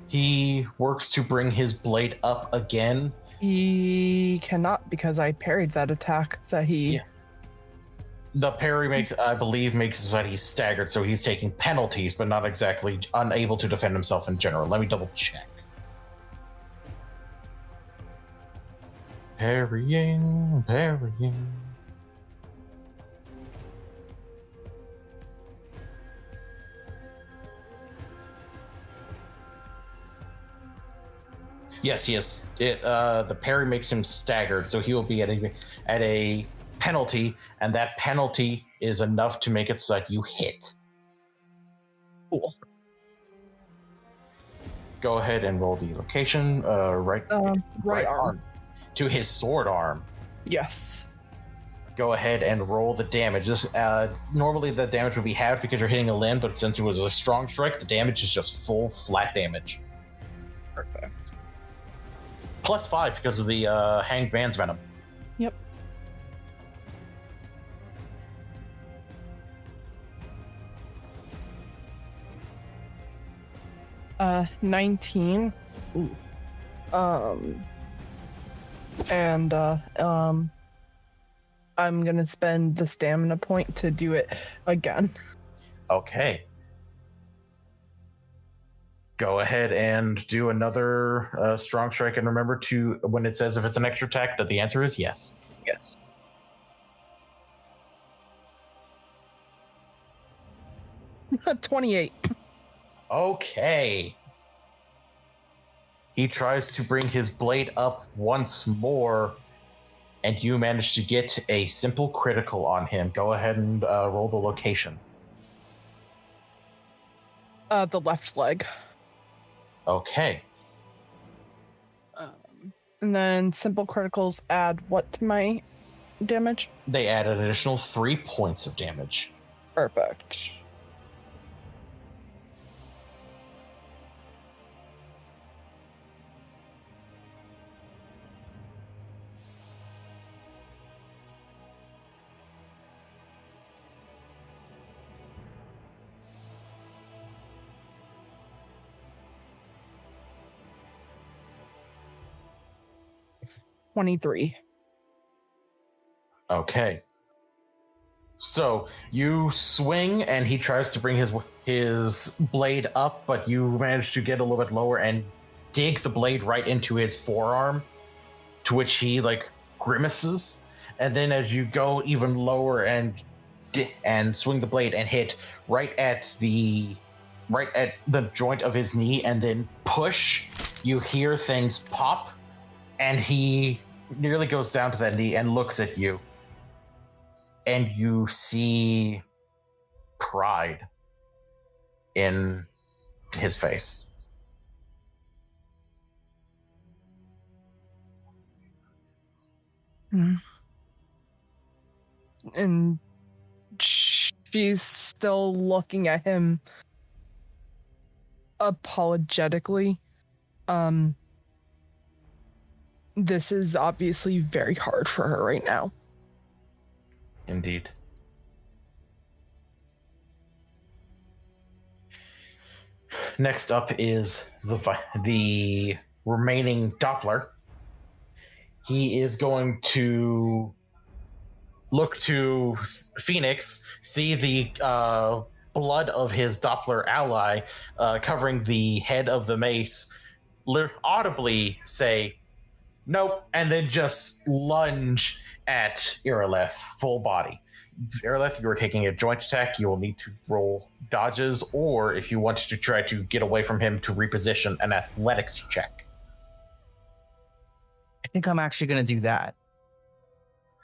He works to bring his blade up again. He cannot because I parried that attack that he... Yeah. The parry makes so that he's staggered, so he's taking penalties, but not exactly unable to defend himself in general. Let me double check. Parrying. Yes, he is. The parry makes him staggered, so he will be at a penalty, and that penalty is enough to make it so that you hit. Cool. Go ahead and roll the location. Right arm to his sword arm. Yes. Go ahead and roll the damage. This normally the damage would be halved because you're hitting a limb, but since it was a strong strike, the damage is just full flat damage. Perfect. +5 because of the Hanged Man's Venom. Yep. Uh, 19. Ooh. And I'm gonna spend the stamina point to do it again. Okay. Go ahead and do another strong strike, and remember to, when it says if it's an extra attack, that the answer is yes. Yes. $28. Okay. He tries to bring his blade up once more, and you manage to get a simple critical on him. Go ahead and roll the location. The left leg. Okay. And then simple criticals add what to my damage? They add an additional 3 points of damage. Perfect. $23. Okay. So you swing, and he tries to bring his blade up, but you manage to get a little bit lower and dig the blade right into his forearm, to which he grimaces. And then as you go even lower and swing the blade and hit right at the joint of his knee, and then push, you hear things pop, and he nearly goes down to that knee and looks at you. And you see pride in his face. And she's still looking at him apologetically. This is obviously very hard for her right now. Indeed. Next up is the remaining Doppler. He is going to look to Fenix, see the blood of his Doppler ally covering the head of the mace, audibly say, nope, and then just lunge at Irileth, full body. Irileth, you are taking a joint attack. You will need to roll dodges, or if you want to try to get away from him, to reposition, an athletics check. I think I'm actually going to do that.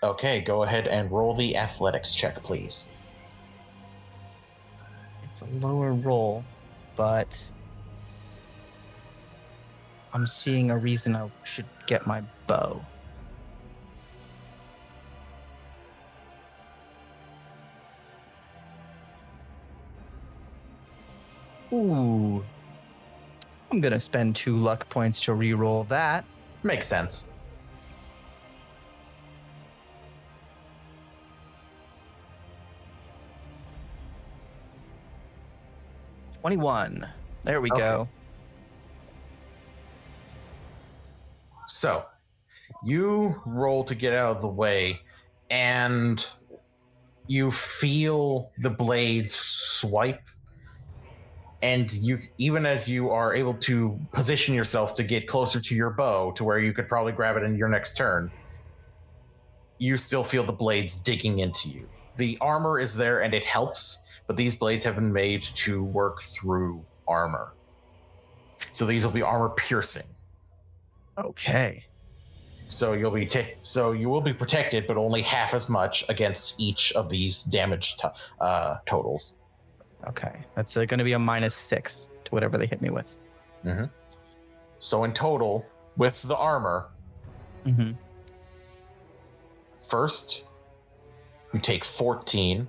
Okay, go ahead and roll the athletics check, please. It's a lower roll, but I'm seeing a reason I should get my bow. Ooh. I'm going to spend 2 luck points to re-roll that. Makes sense. $21. There we go. So, you roll to get out of the way, and you feel the blades swipe, and you, even as you are able to position yourself to get closer to your bow, to where you could probably grab it in your next turn, you still feel the blades digging into you. The armor is there, and it helps, but these blades have been made to work through armor. So these will be armor piercing. Okay. So you will be protected, but only half as much against each of these damage totals. Okay. That's going to be a -6 to whatever they hit me with. Mm-hmm. So in total, with the armor, first, you take 14.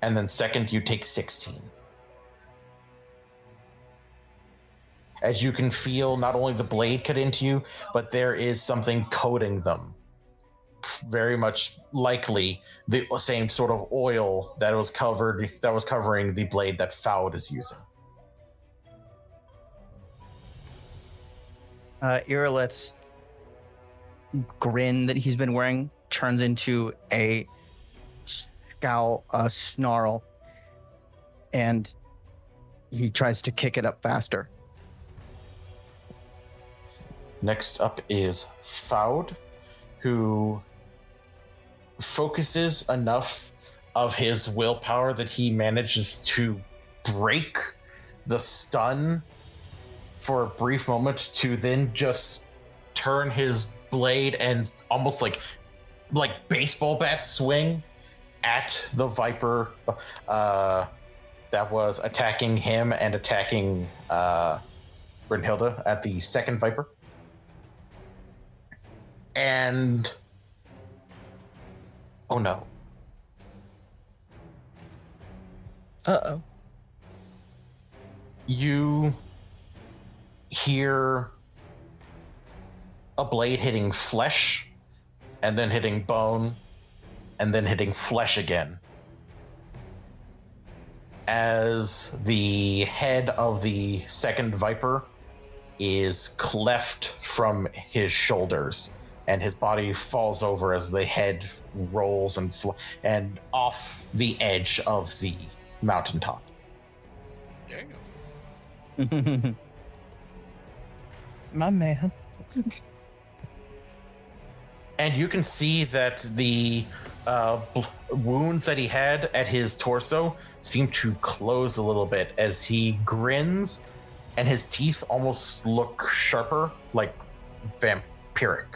And then second, you take 16. As you can feel not only the blade cut into you, but there is something coating them. Very much likely the same sort of oil that was covering the blade that Fowd is using. Irileth's grin that he's been wearing turns into a scowl, snarl, and he tries to kick it up faster. Next up is Foud, who focuses enough of his willpower that he manages to break the stun for a brief moment to then just turn his blade and almost like baseball bat swing at the Viper that was attacking him and attacking Brynnhilder at the second Viper. And oh no. Uh-oh. You hear a blade hitting flesh and then hitting bone and then hitting flesh again as the head of the second Viper is cleft from his shoulders and his body falls over as the head rolls and off the edge of the mountaintop. Damn. My man. And you can see that the wounds that he had at his torso seem to close a little bit as he grins, and his teeth almost look sharper, like vampiric.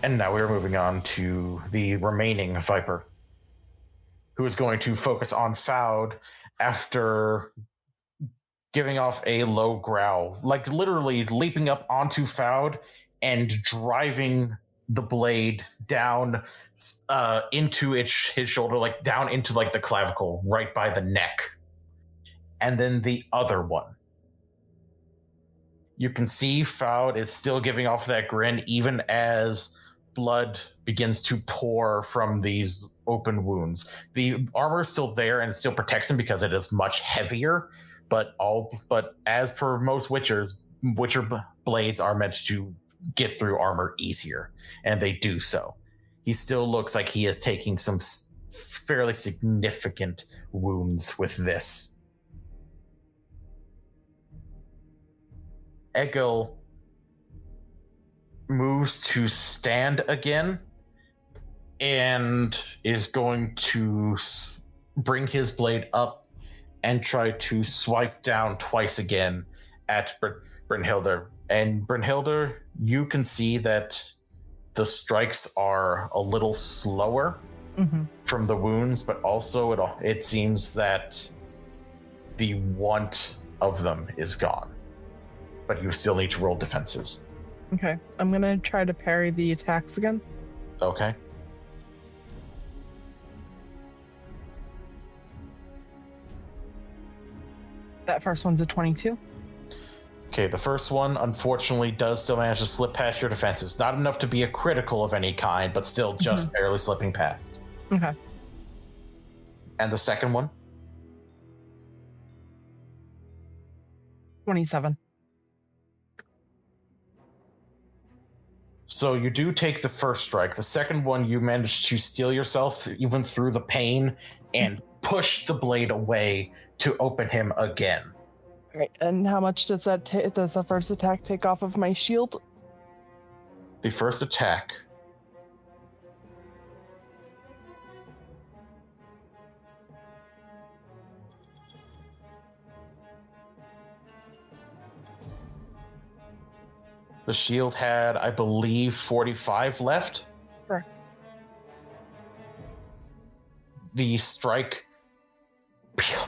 And now we're moving on to the remaining Viper, who is going to focus on Foud after giving off a low growl, like literally leaping up onto Foud and driving the blade down into his shoulder, like down into like the clavicle, right by the neck. And then the other one. You can see Foud is still giving off that grin, even as blood begins to pour from these open wounds. The armor is still there and still protects him because it is much heavier. But as per most Witcher blades are meant to get through armor easier, and they do so. He still looks like he is taking some fairly significant wounds with this. Egil moves to stand again and is going to bring his blade up and try to swipe down twice again at Brynnhilder. And Brynnhilder, you can see that the strikes are a little slower from the wounds, but also it seems that the want of them is gone. But you still need to roll defenses. Okay, I'm gonna try to parry the attacks again. Okay. That first one's a 22. Okay, the first one unfortunately does still manage to slip past your defenses. Not enough to be a critical of any kind, but still just barely slipping past. Okay. And the second one? 27. So you do take the first strike. The second one, you manage to steel yourself even through the pain and push the blade away to open him again. All right, and how much does that does the first attack take off of my shield? The first attack. The shield had, I believe, 45 left. Correct. The strike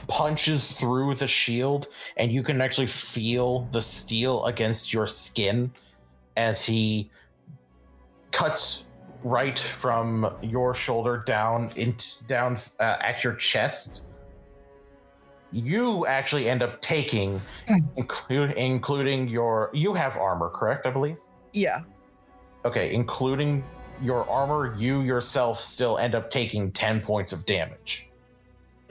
punches through the shield, and you can actually feel the steel against your skin as he cuts right from your shoulder down at your chest. You actually end up taking, including you have armor, correct? I believe. Yeah. Okay, including your armor, you yourself still end up taking 10 points of damage.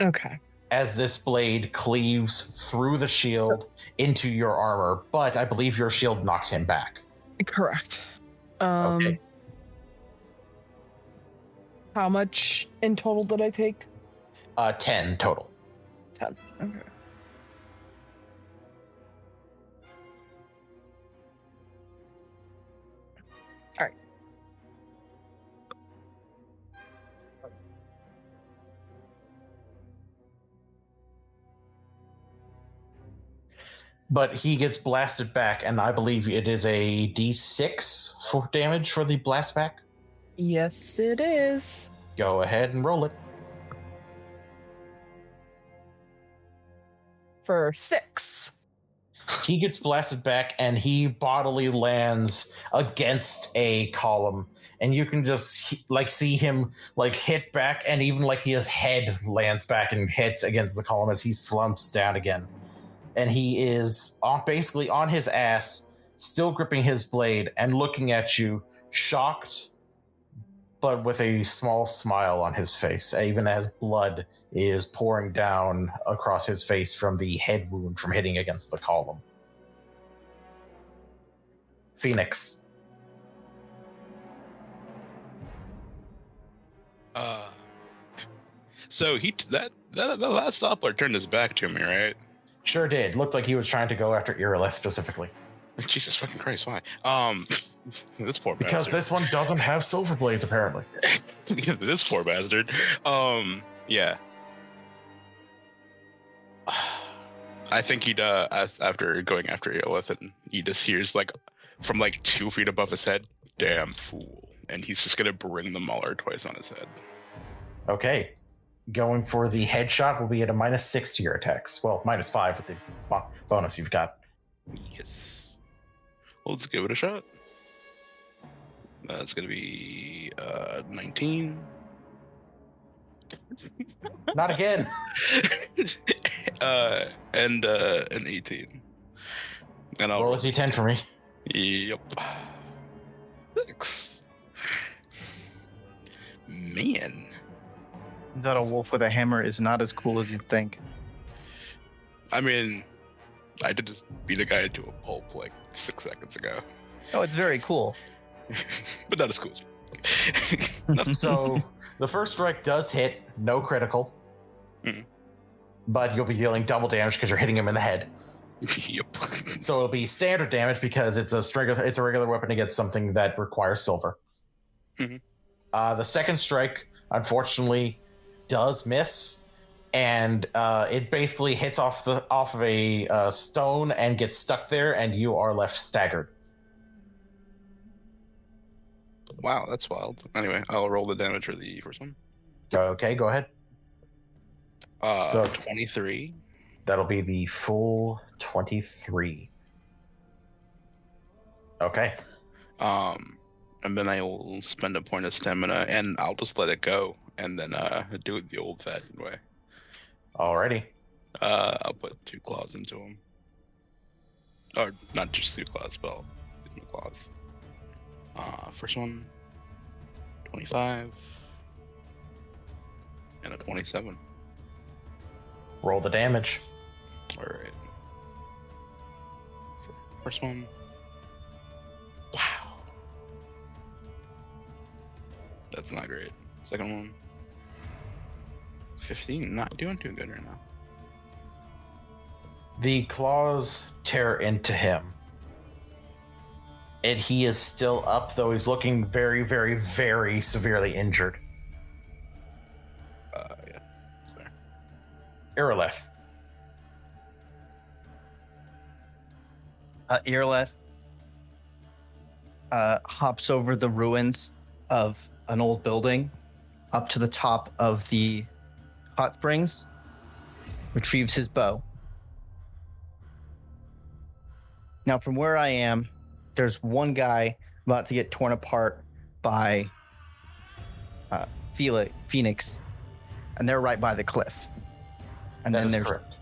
Okay. As this blade cleaves through the shield into your armor, but I believe your shield knocks him back. Correct. Okay. How much in total did I take? 10 total. 10. Okay. All right. But he gets blasted back, and I believe it is a D6 for damage for the blast back. Yes, it is. Go ahead and roll it. For 6. He gets blasted back, and he bodily lands against a column, and you can just see him hit back, and even his head lands back and hits against the column as he slumps down again. And he is basically on his ass, still gripping his blade and looking at you, shocked, but with a small smile on his face, even as blood is pouring down across his face from the head wound from hitting against the column. Fenix. So that last Doppler turned his back to me, right? Sure did. Looked like he was trying to go after Irileth specifically. Jesus fucking Christ, why? This poor bastard. Because this one doesn't have silver blades, apparently. This poor bastard. Yeah. I think he'd after going after Irileth, and he just hears from 2 feet above his head, "Damn fool," and he's just gonna bring the mauler twice on his head. Okay. Going for the headshot will be at a -6 to your attacks. Well, -5 with the bonus you've got. Yes. Well, let's give it a shot. That's going to be 19. Not again. And an 18. And I'll roll a D10 for me. Yep. 6. Man. That a wolf with a hammer is not as cool as you'd think. I mean, I did just beat a guy into a pulp 6 seconds ago. Oh, it's very cool. But not as cool. So the first strike does hit, no critical. Mm-hmm. But you'll be dealing double damage because you're hitting him in the head. Yep. So it'll be standard damage because it's a regular weapon against something that requires silver. Mm-hmm. The second strike, unfortunately, does miss, and it basically hits off of a stone and gets stuck there, and you are left staggered. Wow, that's wild. Anyway, I'll roll the damage for the first one. Okay, go ahead. So 23. That'll be the full 23. Okay. And then I will spend a point of stamina, and I'll just let it go, and then do it the old-fashioned way. Alrighty. I'll put 2 claws into him. Or not just 2 claws, but I'll do 2 claws. First one, 25, and a 27. Roll the damage. Alright. First one. Wow. That's not great. Second one. 15. Not doing too good right now. The claws tear into him. And he is still up, though he's looking very, very, very severely injured. Yeah. That's fair. Irileth. Irileth hops over the ruins of an old building up to the top of the hot springs, retrieves his bow. Now, from where I am, there's one guy about to get torn apart by Fenix, and they're right by the cliff. And That then is correct.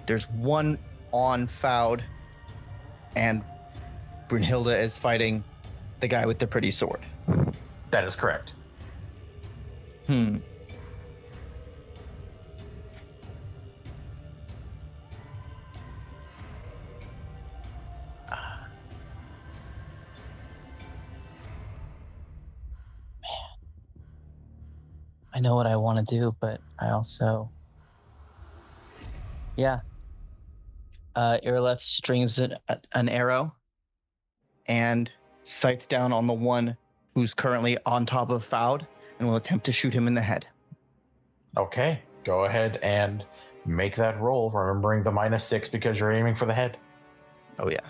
there's one on Foud, and Brynnhilder is fighting the guy with the pretty sword. That is correct. I know what I want to do, but I also... Yeah. Irileth strings an arrow and sights down on the one who's currently on top of Foud and will attempt to shoot him in the head. Okay, go ahead and make that roll, remembering the -6 because you're aiming for the head. Oh, yeah.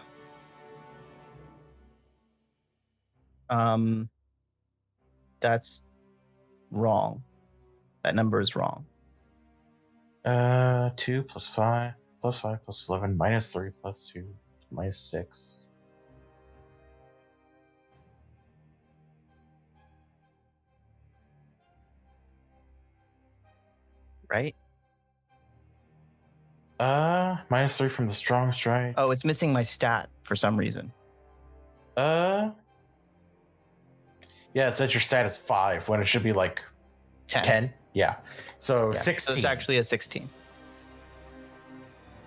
That's wrong. That number is wrong. 2 plus 5 plus 5 plus 11 -3 plus 2 -6. Right? -3 from the strong strike. Oh, it's missing my stat for some reason. Yeah, it says your stat is 5 when it should be like 10. Yeah. So Yeah, 16. so it's actually a 16.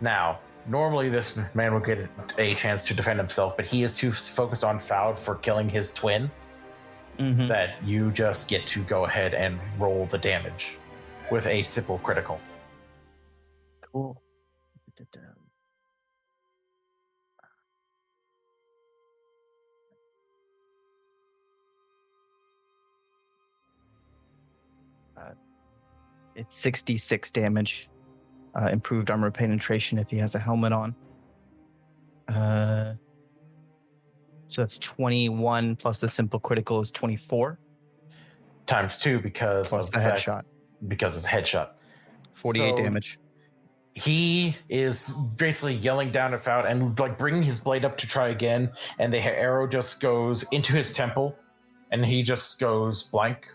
Now, normally this man would get a chance to defend himself, but he is too focused on Foud for killing his twin Mm-hmm. that you just get to go ahead and roll the damage with a simple critical. Cool. It's 66 damage. Improved armor penetration if he has a helmet on. So that's 21 plus the simple critical is 24. Times 2 because Plus of the headshot. Because it's a headshot. 48 So- damage. He is basically yelling down at Foud and like bringing his blade up to try again, and the arrow just goes into his temple, and he just goes blank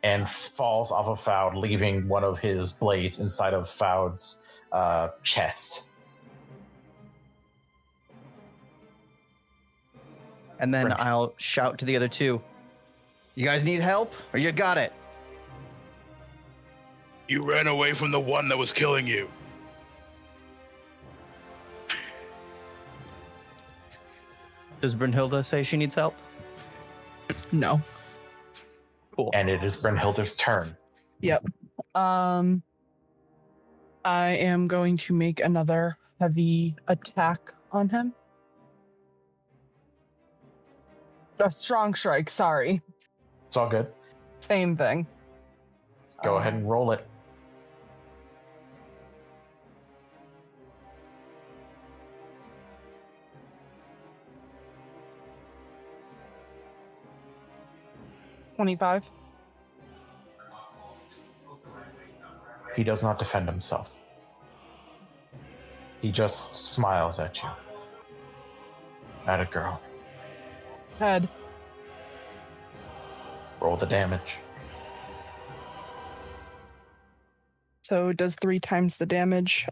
and falls off of Foud, leaving one of his blades inside of Foud's chest. And then Right. I'll shout to the other two. You guys need help or you got it? You ran away from the one that was killing you. Does Brynnhilder say she needs help? No. Cool. And it is Brynnhilder's turn. I am going to make another heavy attack on him. A strong strike, sorry. It's all good. Same thing. Go ahead and roll it. $25. He does not defend himself. He just smiles at you. Atta girl. Head. Roll the damage. So it does 3 times the damage.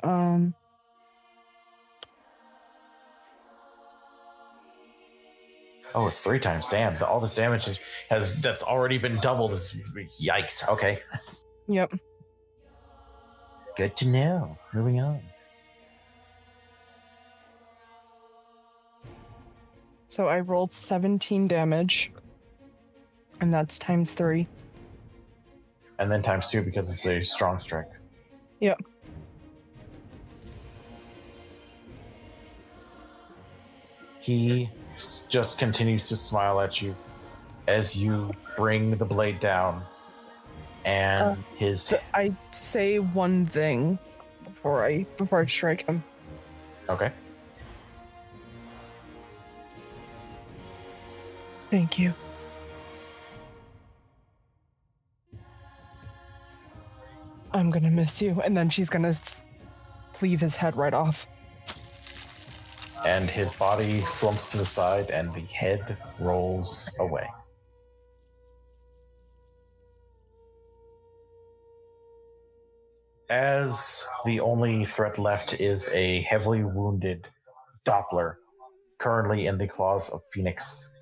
Oh, it's 3 times. Damn, all this damage that's already been doubled is yikes. Okay. Yep. Good to know. Moving on. So I rolled 17 damage. And that's times 3. And then times 2 because it's a strong strike. Yep. He just continues to smile at you as you bring the blade down. And his... So I say one thing before I strike him. Okay. Thank you. I'm gonna miss you. And then she's gonna cleave his head right off. And his body slumps to the side and the head rolls away. As the only threat left is a heavily wounded Doppler, currently in the claws of Fenix,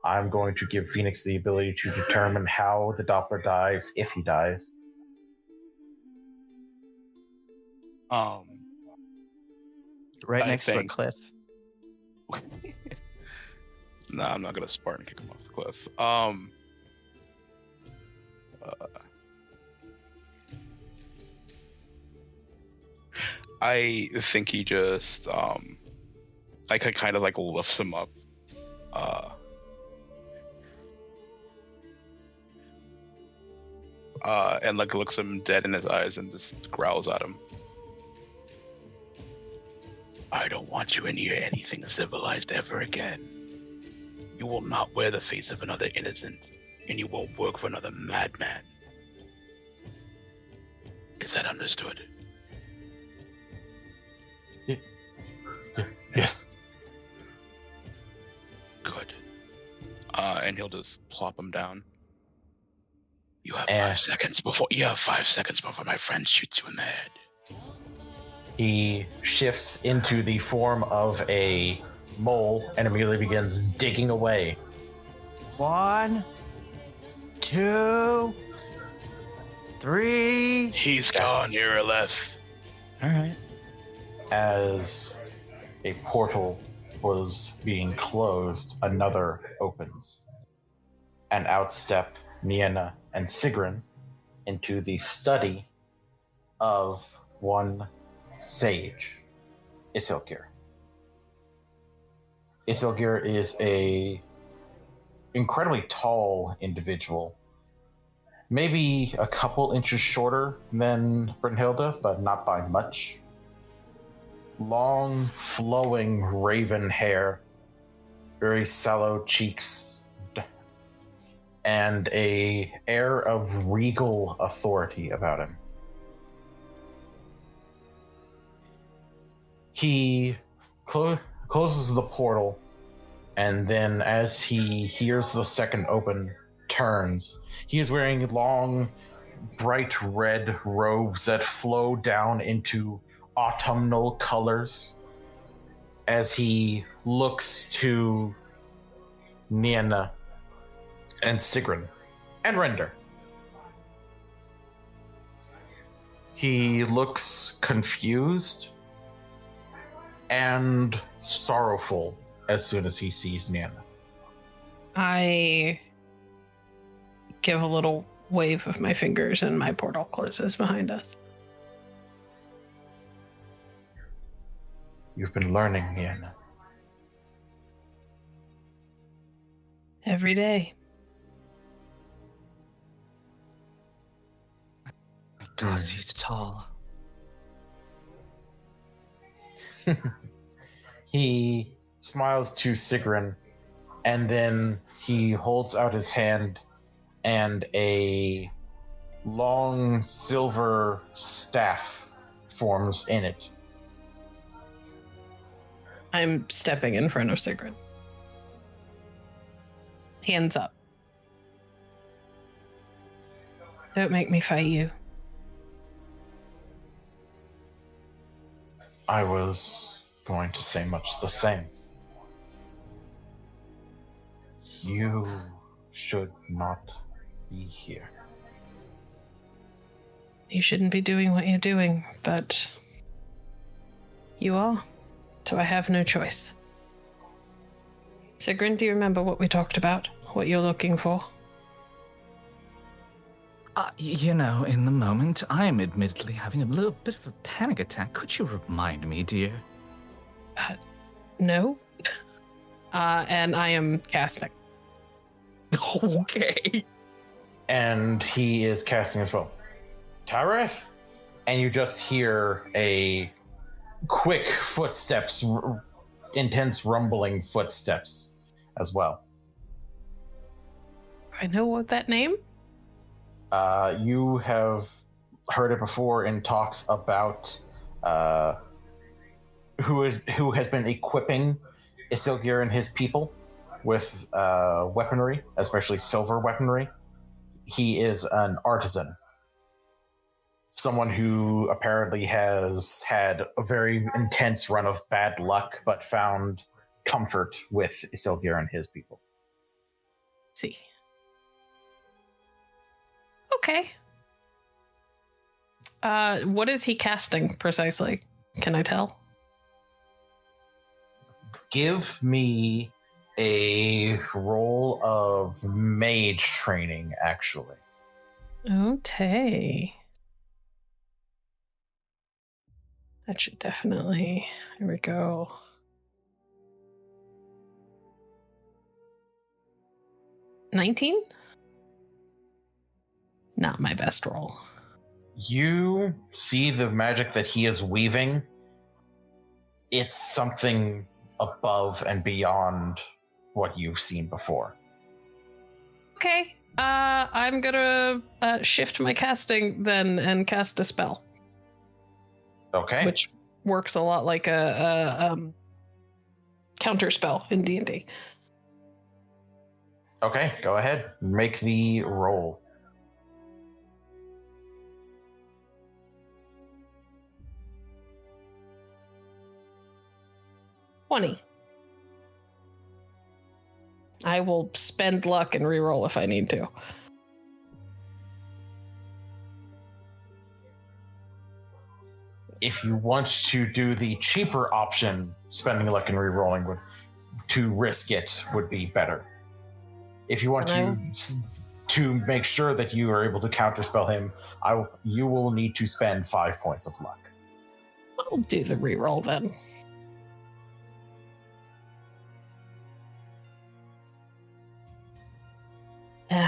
I'm going to give Fenix the ability to determine how the Doppler dies, if he dies. Right I next to a think- cliff. No, I'm not gonna Spartan kick him off the cliff. I think he just like kind of like lifts him up. And like looks him dead in his eyes and just growls at him. I don't want you near anything civilized ever again. You will not wear the face of another innocent, and you won't work for another madman. Is that understood? Yes. Good. And he'll just plop him down. You have 5 seconds before my friend shoots you in the head. He shifts into the form of a mole and immediately begins digging away. 1, 2, 3. He's gone, Irileth. All right. As a portal was being closed, another opens. And out step Nienna and Siegryn into the study of one sage, Isilgir. Isilgir is a incredibly tall individual, maybe a couple inches shorter than Brynnhilder, but not by much. Long, flowing raven hair, very sallow cheeks, and a air of regal authority about him. He closes the portal, and then as he hears the second open, turns. He is wearing long, bright red robes that flow down into autumnal colors as he looks to Nienna and Siegryn and Render. He looks confused and sorrowful as soon as he sees Nienna. I give a little wave of my fingers and my portal closes behind us. You've been learning, Nienna. Every day. God, he's tall. He smiles to Siegryn, and then he holds out his hand, and a long silver staff forms in it. I'm stepping in front of Siegryn. Hands up. Don't make me fight you. I was going to say much the same. You should not be here. You shouldn't be doing what you're doing, but you are, so I have no choice. Siegryn, do you remember what we talked about? What you're looking for? In the moment, I am admittedly having a little bit of a panic attack. Could you remind me, dear? No. And I am casting. Okay. And he is casting as well. Tareth? And you just hear a quick footsteps, intense rumbling footsteps as well. I know what that name? You have heard it before in talks about who has been equipping Isilgir and his people with weaponry, especially silver weaponry. He is an artisan. Someone who apparently has had a very intense run of bad luck, but found comfort with Isilgir and his people. See. Okay. What is he casting precisely? Can I tell? Give me a roll of mage training, actually. Okay. That should definitely. Here we go. $19? Not my best roll. You see the magic that he is weaving. It's something above and beyond what you've seen before. Okay. I'm gonna shift my casting then and cast a spell. Okay. Which works a lot like a counter spell in D&D. Okay, go ahead. Make the roll. $20. I will spend luck and reroll if I need to. If you want to do the cheaper option, spending luck and rerolling to risk it would be better. If you want to make sure that you are able to counterspell him, you will need to spend 5 points of luck. I'll do the reroll then.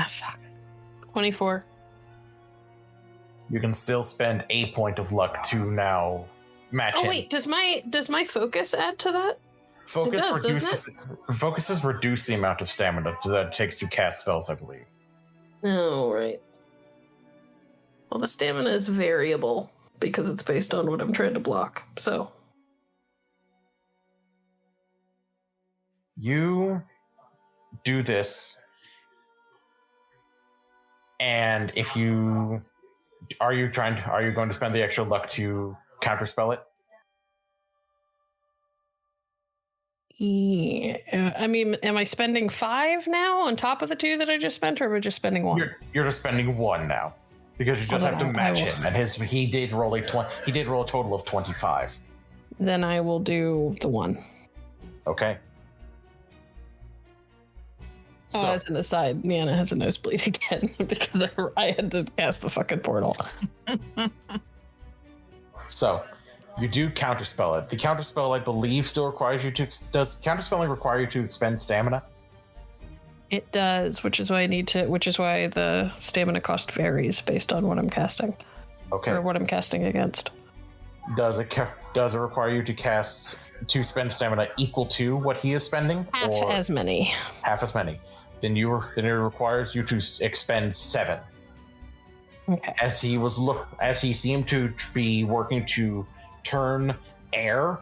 Fuck. 24. You can still spend a point of luck to now match him. Oh wait, does my focus add to that? Focuses reduce the amount of stamina that it takes to cast spells, I believe. Oh, right. Well, the stamina is variable because it's based on what I'm trying to block. So you do this, and if you are you going to spend the extra luck to counterspell it? Yeah, I mean, am I spending 5 now on top of the 2 that I just spent, or am I just spending 1? You're just spending 1 now because you just have to match him, and he did roll a total of 25. Then I will do the 1. Okay. So, as an aside, Nienna has a nosebleed again because I had to cast the fucking portal. So, you do counterspell it. The counterspell, I believe, still requires you to... Does counterspelling require you to expend stamina? It does, which is why the stamina cost varies based on what I'm casting. Okay. Or what I'm casting against. Does it require you to spend stamina equal to what he is spending? Half as many. Half as many. Then it requires you to expend 7. Okay. As he seemed to be working to turn air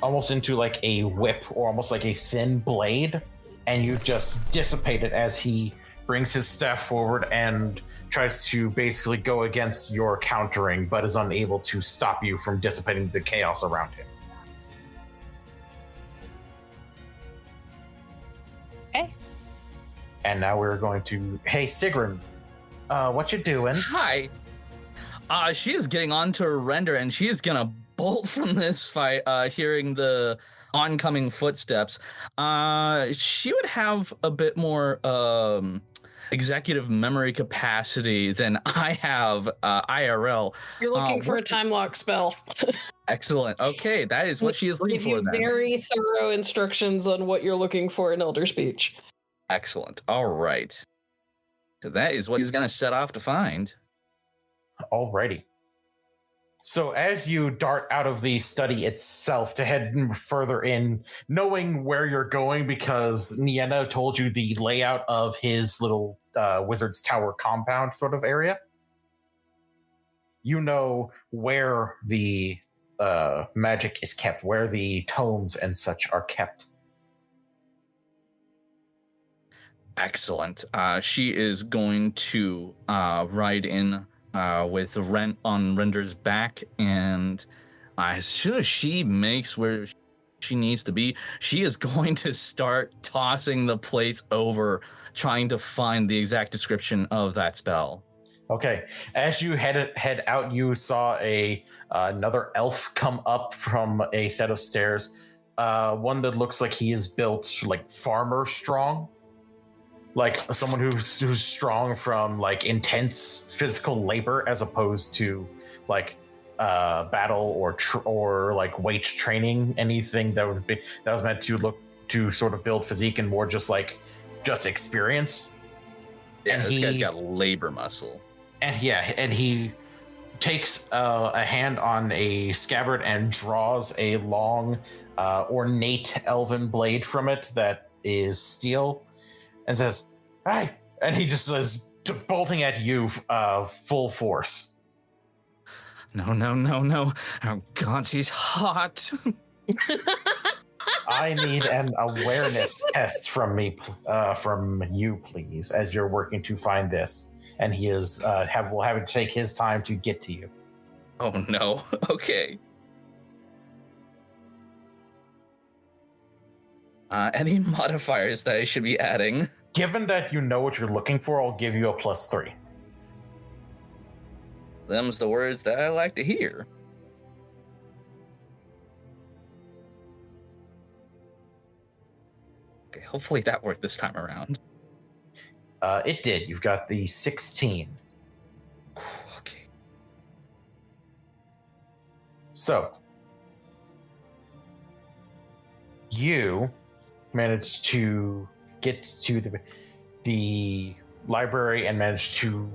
almost into like a whip or almost like a thin blade, and you just dissipate it as he brings his staff forward and tries to basically go against your countering, but is unable to stop you from dissipating the chaos around him. Okay. And now we're going to... Hey, Siegryn, what you doing? Hi. She is getting onto her render, and she is gonna bolt from this fight, hearing the oncoming footsteps. She would have a bit more executive memory capacity than I have IRL. You're looking for a time lock spell. Excellent. Okay, that is what she is looking for. Give you very thorough instructions on what you're looking for in Elder Speech. Excellent. All right. So that is what he's going to set off to find. Alrighty. So as you dart out of the study itself to head further in, knowing where you're going because Nienna told you the layout of his little Wizard's Tower compound sort of area, you know where the magic is kept, where the tomes and such are kept. Excellent. She is going to ride in with Rent on Render's back, and as soon as she makes where she needs to be, she is going to start tossing the place over, trying to find the exact description of that spell. Okay. As you head out, you saw another elf come up from a set of stairs. One that looks like he is built like farmer strong. Like someone who's strong from like intense physical labor as opposed to like battle or like weight training, anything that was meant to look to sort of build physique and more just experience. Yeah, and this guy's got labor muscle. And he takes a hand on a scabbard and draws a long, ornate elven blade from it that is steel, and says, "Hey!" And he just says, bolting at you, full force. No. Oh God, he's hot. I need an awareness test from you, please, as you're working to find this. And he is will have to take his time to get to you. Oh no. Okay. Any modifiers that I should be adding? Given that you know what you're looking for, I'll give you a +3. Them's the words that I like to hear. Okay, hopefully that worked this time around. It did. You've got the 16. Okay. So, you managed to get to the library and managed to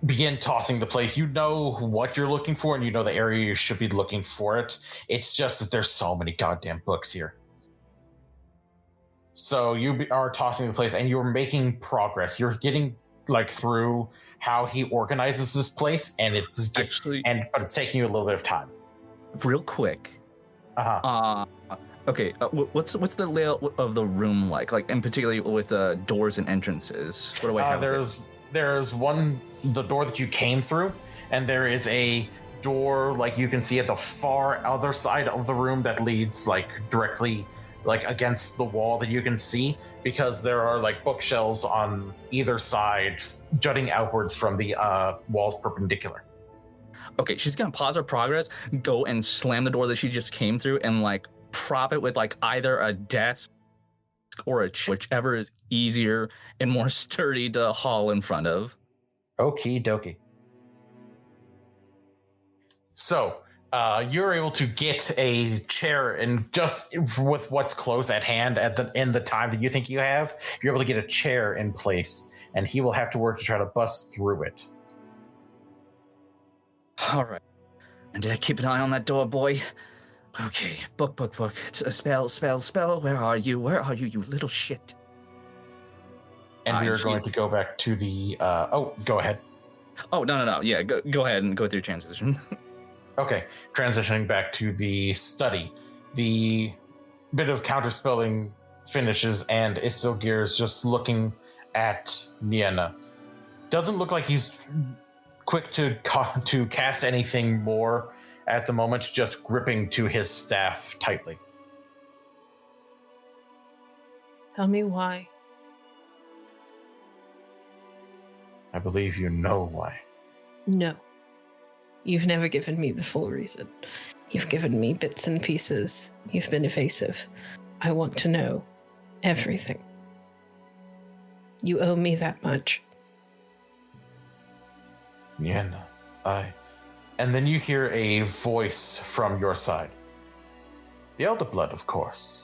begin tossing the place. You know what you're looking for, and you know the area you should be looking for it. It's just that there's so many goddamn books here. So you are tossing the place, and you're making progress. You're getting through how he organizes this place, and but it's taking you a little bit of time. Real quick. Okay. What's the layout of the room like? And particularly with doors and entrances. What do I have? There's the door that you came through, and there is a door you can see at the far other side of the room that leads directly against the wall that you can see, because there are bookshelves on either side jutting outwards from the walls perpendicular. Okay, she's gonna pause her progress, go and slam the door that she just came through, and prop it with either a desk or a chair, whichever is easier and more sturdy to haul in front of. Okie dokie. So you're able to get a chair, and just with what's close at hand in the time that you think you have, you're able to get a chair in place, and he will have to work to try to bust through it. All right. And keep an eye on that door, boy. Okay, book. Spell. Where are you, you little shit? And we're going to go back to the... go ahead. Oh, no. Yeah, go ahead and go through transition. Okay, transitioning back to the study. The bit of counterspelling finishes, and Isogir is just looking at Nienna. Doesn't look like he's quick to cast anything more at the moment, just gripping to his staff tightly. Tell me why. I believe you know why. No. You've never given me the full reason. You've given me bits and pieces. You've been evasive. I want to know everything. You owe me that much. Nienna, And then you hear a voice from your side. The Elder Blood, of course.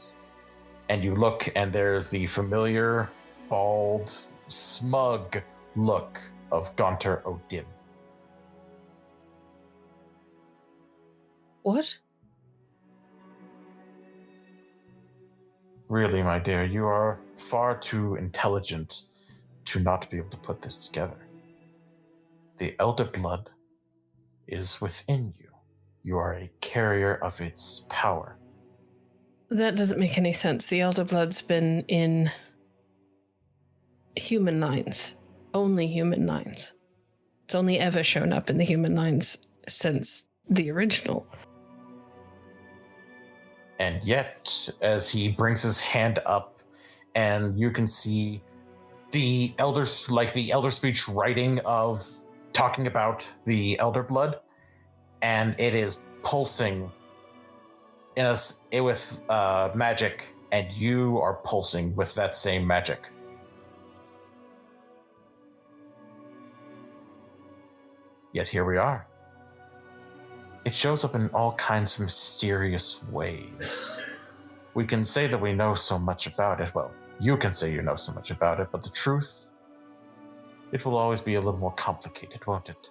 And you look, and there's the familiar, bald, smug look of Gaunter O'Dim. What? Really, my dear, you are far too intelligent to not be able to put this together. The Elder Blood is within you. You are a carrier of its power. That doesn't make any sense. The Elder Blood's been in human lines. Only human lines. It's only ever shown up in the human lines since the original. And yet, as he brings his hand up, and you can see the elder speech writing of talking about the Elder Blood, and it is pulsing with magic, and you are pulsing with that same magic. Yet here we are. It shows up in all kinds of mysterious ways. We can say that we know so much about it. Well, you can say you know so much about it, but the truth, it will always be a little more complicated, won't it?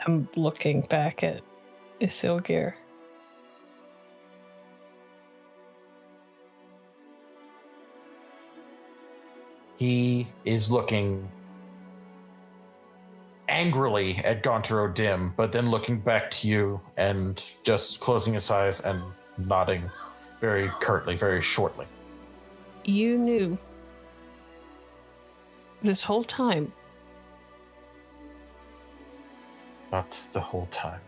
I'm looking back at Isilgir. He is looking angrily at Gontaro Dim, but then looking back to you and just closing his eyes and nodding very curtly, very shortly. You knew this whole time. Not the whole time.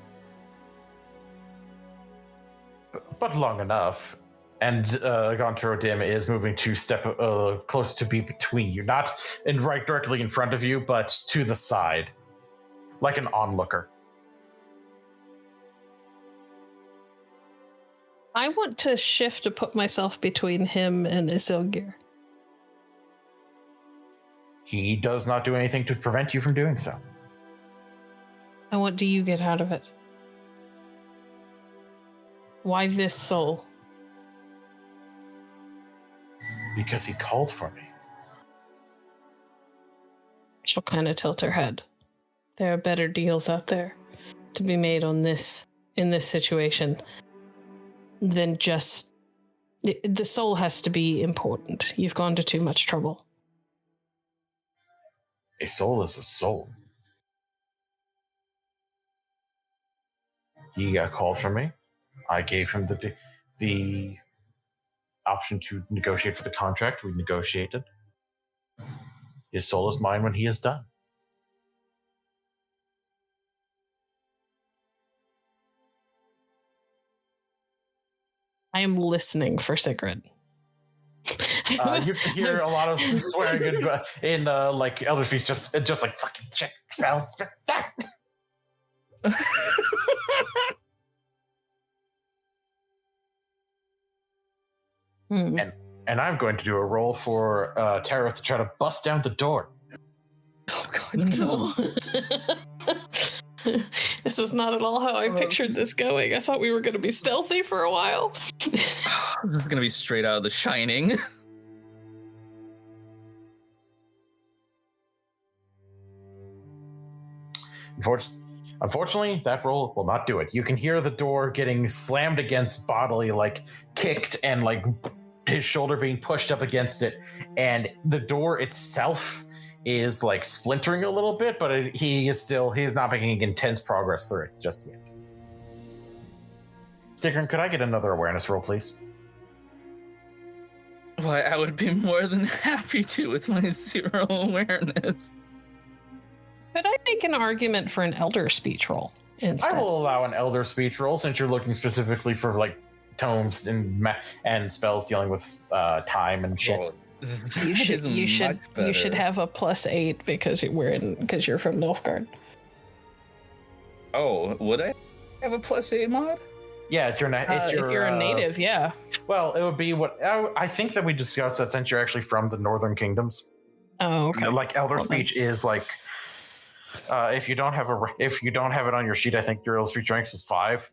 But long enough. And Gontaro Dim is moving to step close to be between you. Not right directly in front of you, but to the side. Like an onlooker. I want to shift to put myself between him and Isilgir. He does not do anything to prevent you from doing so. And what do you get out of it? Why this soul? Because he called for me. She'll kind of tilt her head. There are better deals out there to be made on this, in this situation, than just... The soul has to be important. You've gone to too much trouble. A soul is a soul. He got called for me. I gave him the option to negotiate for the contract. We negotiated. His soul is mine when he is done. I am listening for Siegryn. You can hear a lot of swearing in like elder speech, just like fucking check spells. And I'm going to do a roll for Tara to try to bust down the door. Oh god, no. This was not at all how I pictured this going. I thought we were going to be stealthy for a while. This is going to be straight out of The Shining. Unfortunately, that roll will not do it. You can hear the door getting slammed against bodily, like kicked, and like his shoulder being pushed up against it. And the door itself is like splintering a little bit, but he is not making intense progress through it just yet. Siegryn, could I get another awareness roll, please? Why, I would be more than happy to with my 0 awareness. Could I make an argument for an elder speech roll instead? I will allow an elder speech roll since you're looking specifically for like tomes and spells dealing with time and shit. You should have a +8 because you're from Nilfgaard. Oh, would I have a +8 mod? Yeah, it's your. If you're a native, yeah. Well, it would be what I think that we discussed that since you're actually from the Northern Kingdoms. Oh, okay. Like elder speech is like. If you don't have it on your sheet, I think your elder speech ranks is 5.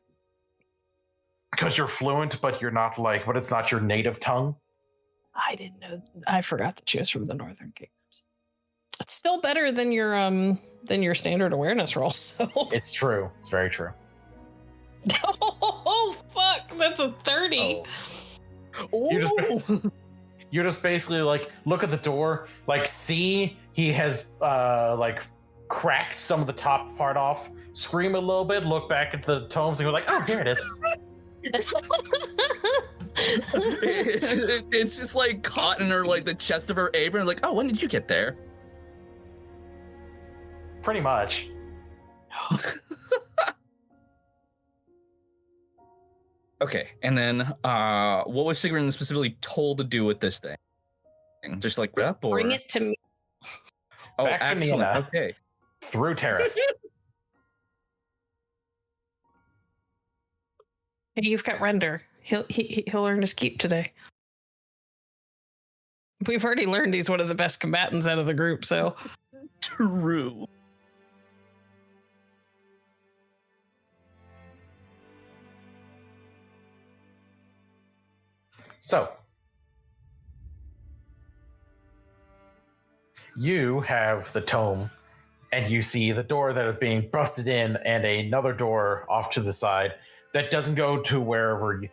Because you're fluent, but you're not like, but it's not your native tongue. I didn't know. I forgot that she was from the Northern Kingdoms. It's still better than your standard awareness roll. So it's true. It's very true. Oh fuck! That's a 30. Oh. You just basically like look at the door, like see he has like cracked some of the top part off, scream a little bit, look back at the tomes, and go like, "Oh, here it is." It's just like caught in her like the chest of her apron. Like, oh, when did you get there? Pretty much. Okay, and then what was Siegryn specifically told to do with this thing? Just like up or bring it to me. Oh, back to excellent. Nienna. Okay. Through Tariff. Hey, you've got Render. He'll earn his keep today. We've already learned he's one of the best combatants out of the group, so True. So, you have the tome, and you see the door that is being busted in, and another door off to the side that doesn't go to wherever you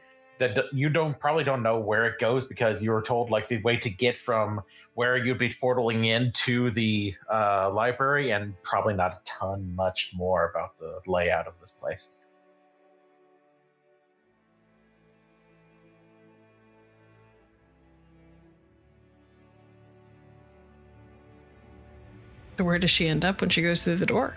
probably don't know where it goes, because you were told like the way to get from where you'd be portaling into the library, and probably not a ton much more about the layout of this place. So where does she end up when she goes through the door?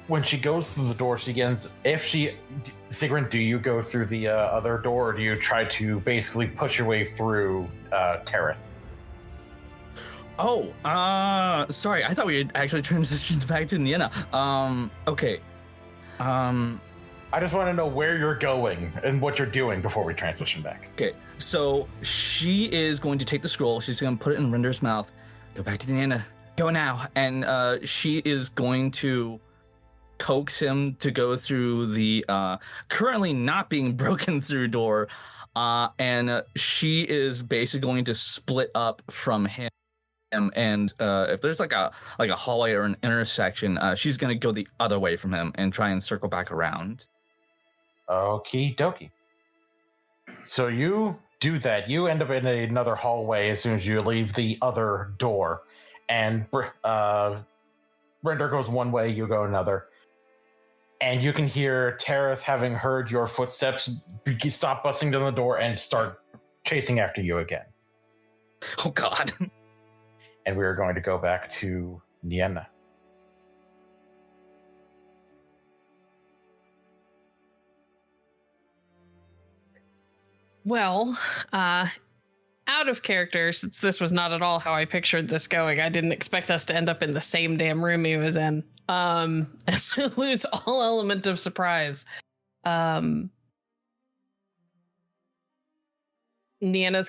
When she goes through the door, Siegryn, do you go through the other door, or do you try to basically push your way through Tereth? Oh, sorry. I thought we had actually transitioned back to Nienna. Okay. I just want to know where you're going and what you're doing before we transition back. Okay, so she is going to take the scroll. She's going to put it in Render's mouth. Go back to Nienna. Go now. And she is going to coax him to go through the currently not being broken through door. And she is basically going to split up from him. And if there's like a hallway or an intersection, she's going to go the other way from him and try and circle back around. Okie dokie. So you do that. You end up in another hallway as soon as you leave the other door. And Render goes one way, you go another. And you can hear Tereth, having heard your footsteps, stop busting down the door and start chasing after you again. Oh, God. And we are going to go back to Nienna. Well, out of character, since this was not at all how I pictured this going, I didn't expect us to end up in the same damn room he was in. And to lose all element of surprise. Nienna's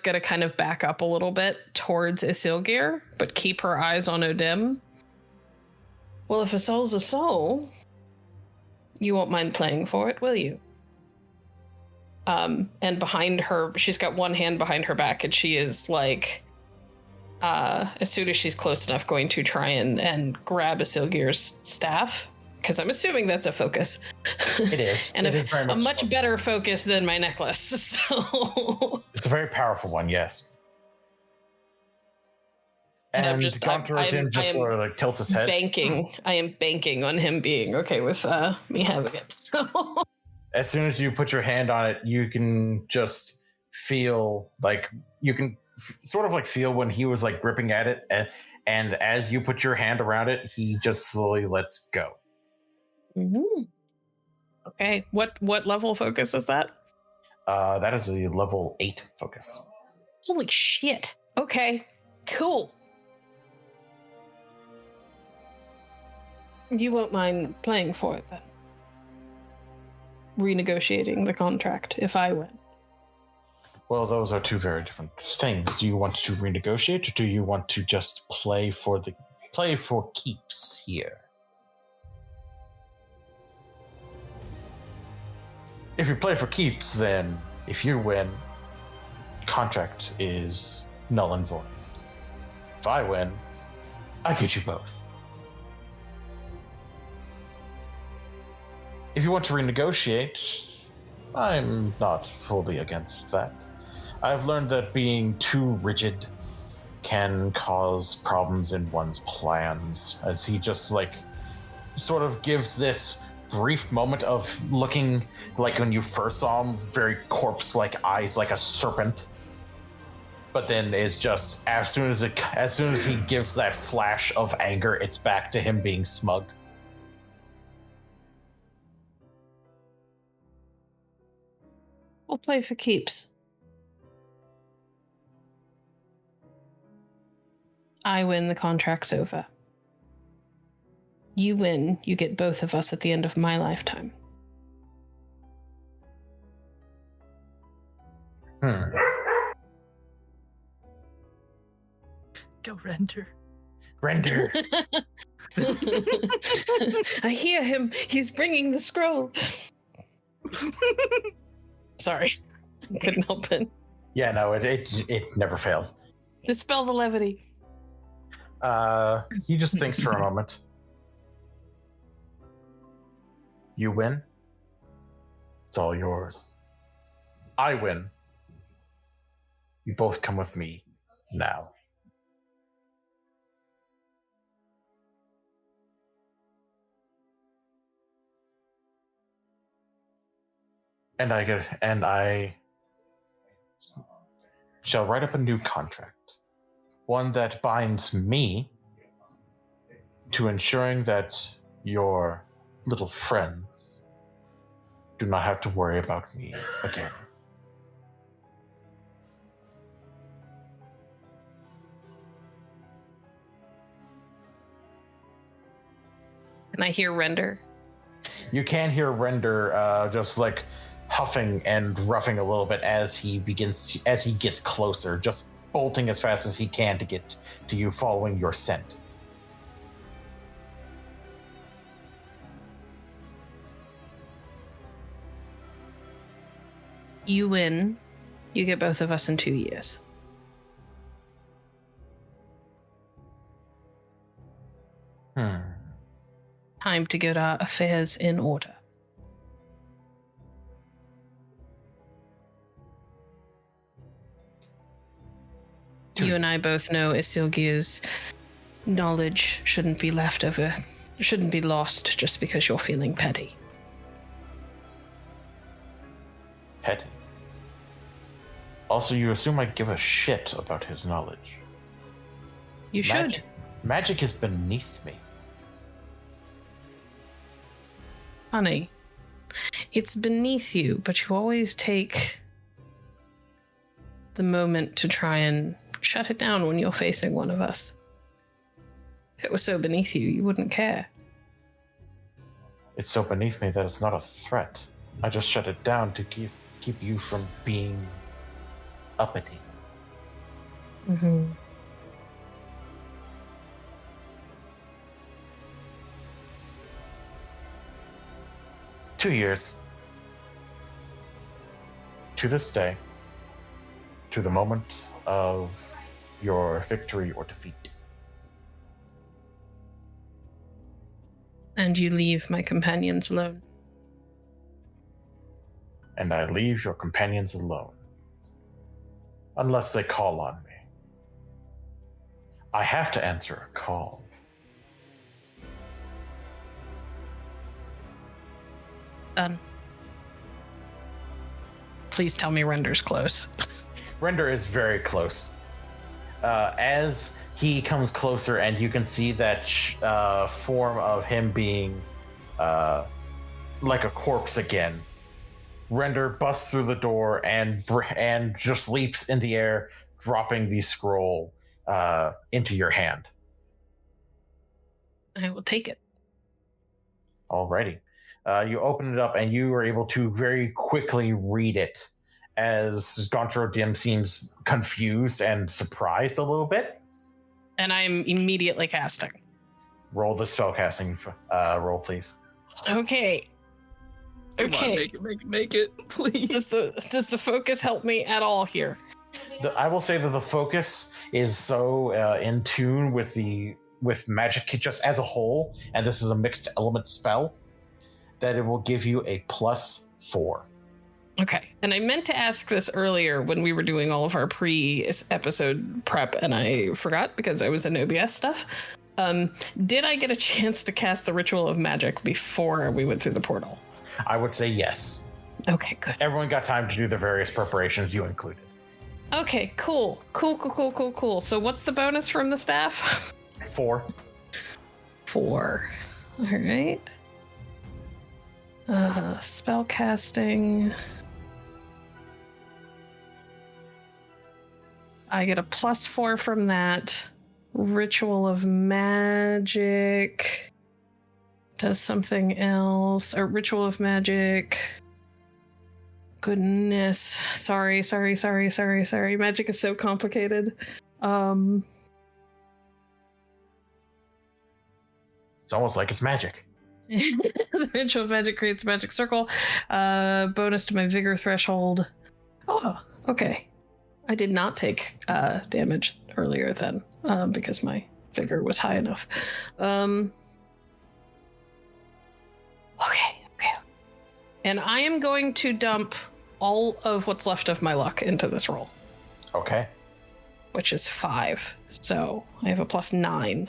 gonna kind of back up a little bit towards Isilgir, but keep her eyes on Odim. Well, if a soul's a soul, you won't mind playing for it, will you? And behind her, she's got one hand behind her back, and she is like, as soon as she's close enough, going to try and grab Isilgir's staff, because I'm assuming that's a focus. It is. And it is very much a much better focus than my necklace. So it's a very powerful one, yes. And I'm just sort of like tilts his head. I am banking on him being okay with me having it. So as soon as you put your hand on it, you can just feel like sort of like feel when he was like gripping at it, and as you put your hand around it, he just slowly lets go. Mm-hmm. Okay, what level focus is that? That is a level 8 focus. Holy shit! Okay, cool. You won't mind playing for it then? Renegotiating the contract if I win. Well, those are two very different things. Do you want to renegotiate, or do you want to just play for keeps here? If you play for keeps, then if you win, contract is null and void. If I win, I get you both. If you want to renegotiate, I'm not fully against that. I've learned that being too rigid can cause problems in one's plans, as he just sort of gives this brief moment of looking like when you first saw him, very corpse-like eyes, like a serpent. But then it's just as soon as he gives that flash of anger, it's back to him being smug. We'll play for keeps. I win, the contract's over. You win, you get both of us at the end of my lifetime. Go, Render. Render. I hear him. He's bringing the scroll. Sorry. Couldn't help it. Yeah, no, it never fails. Dispel the levity. He just thinks for a moment. You win. It's all yours. I win. You both come with me now. And I shall write up a new contract. One that binds me to ensuring that your little friends do not have to worry about me again. Can I hear Render? You can hear Render just like huffing and roughing a little bit as he gets closer, just bolting as fast as he can to get to you, following your scent. You win. You get both of us in 2 years. Time to get our affairs in order. You and I both know Isilgir's knowledge shouldn't be lost just because you're feeling petty. Petty. Also, you assume I give a shit about his knowledge. You should. Magic is beneath me. Honey, it's beneath you, but you always take the moment to try and shut it down when you're facing one of us. If it was so beneath you, you wouldn't care. It's so beneath me that it's not a threat. I just shut it down to keep you from being uppity. Mm-hmm. Two years. To this day. To the moment of your victory or defeat. And you leave my companions alone. And I leave your companions alone. Unless they call on me. I have to answer a call. Done. Please tell me Render's close. Render is very close. As he comes closer, and you can see that form of him being like a corpse again. Render busts through the door and just leaps in the air, dropping the scroll into your hand. I will take it. Alrighty. You open it up, and you are able to very quickly read it, as Gontro Dim seems confused and surprised a little bit. And I'm immediately casting. Roll the spellcasting roll, please. Okay. Come on, make it, please. Does the focus help me at all here? I will say that the focus is so in tune with magic just as a whole, and this is a mixed element spell, that it will give you a +4. Okay. And I meant to ask this earlier when we were doing all of our pre-episode prep, and I forgot because I was in OBS stuff. Did I get a chance to cast the Ritual of Magic before we went through the portal? I would say yes. Okay, good. Everyone got time to do the various preparations, you included. Okay, cool. So what's the bonus from the staff? 4. 4. All right. Spell casting. I get a +4 from that. Ritual of Magic does something else. Or Ritual of Magic. Goodness. Sorry. Magic is so complicated. It's almost like it's magic. The Ritual of Magic creates a magic circle. Bonus to my vigor threshold. Oh, okay. I did not take damage earlier then because my vigor was high enough. Okay. And I am going to dump all of what's left of my luck into this roll. Okay. Which is 5. So I have a +9.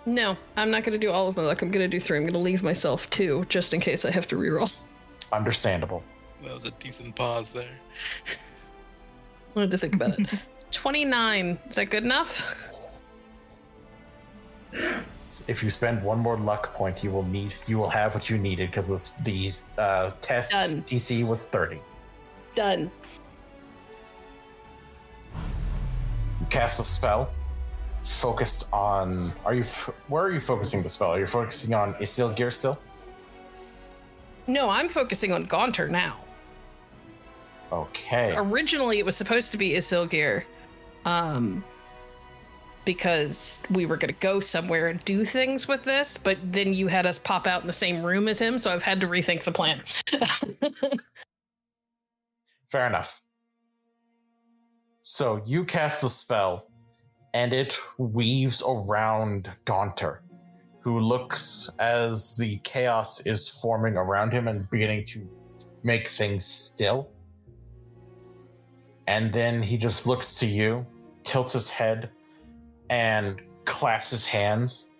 No, I'm not going to do all of my luck. I'm going to do 3. I'm going to leave myself 2 just in case I have to reroll. Understandable. That was a decent pause there. I had to think about it. 29. Is that good enough? If you spend one more luck point, you will have what you needed because the test Done. DC was 30. Done. You cast a spell focused on. Where are you focusing the spell? Are you focusing on Isilgeir still? No, I'm focusing on Gaunter now. Okay. Originally, it was supposed to be Isilgeir, because we were going to go somewhere and do things with this, but then you had us pop out in the same room as him, so I've had to rethink the plan. Fair enough. So you cast the spell, and it weaves around Gaunter, who looks as the chaos is forming around him and beginning to make things still. And then he just looks to you, tilts his head, and claps his hands.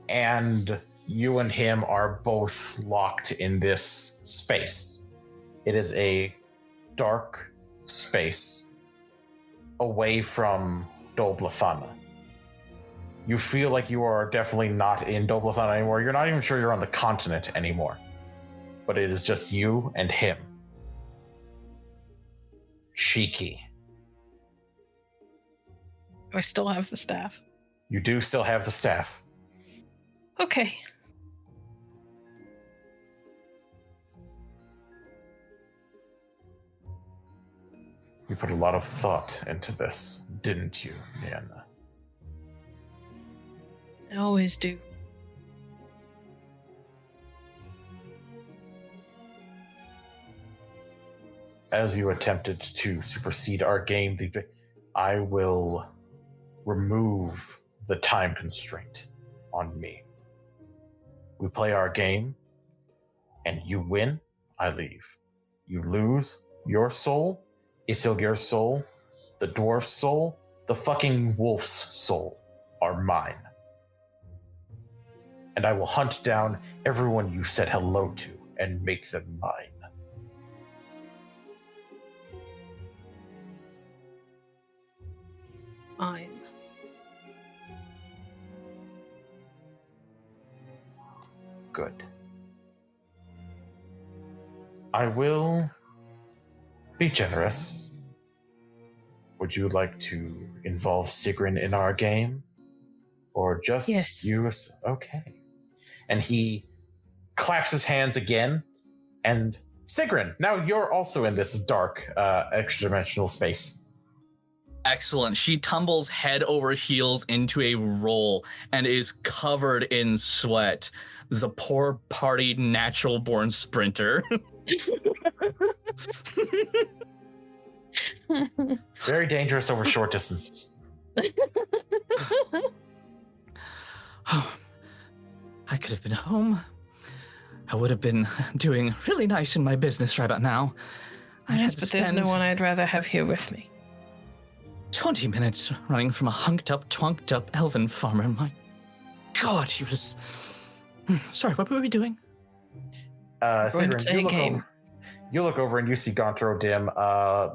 And you and him are both locked in this space. It is a dark space away from Dol Blathana. You feel like you are definitely not in Dol Blathana anymore. You're not even sure you're on the continent anymore. But it is just you and him. Shiki. I still have the staff. You do still have the staff. Okay. You put a lot of thought into this, didn't you, Nienna? I always do. As you attempted to supersede our game, I will remove the time constraint on me. We play our game, and you win, I leave. You lose, your soul, Isilgeir's soul, the dwarf's soul, the fucking wolf's soul are mine. And I will hunt down everyone you said hello to and make them mine. Fine. Good. I will be generous. Would you like to involve Siegryn in our game? Or just Yes. you? Okay. And he claps his hands again. And Siegryn, now you're also in this dark, extra-dimensional space. Excellent. She tumbles head over heels into a roll and is covered in sweat. The poor party natural-born sprinter. Very dangerous over short distances. I could have been home. I would have been doing really nice in my business right about now. Yes, but there's no one I'd rather have here with me. 20 minutes running from a hunked-up, twonked-up elven farmer. My God, he was... Sorry, what were we doing? Siegryn, you look over and you see Gaunter Dim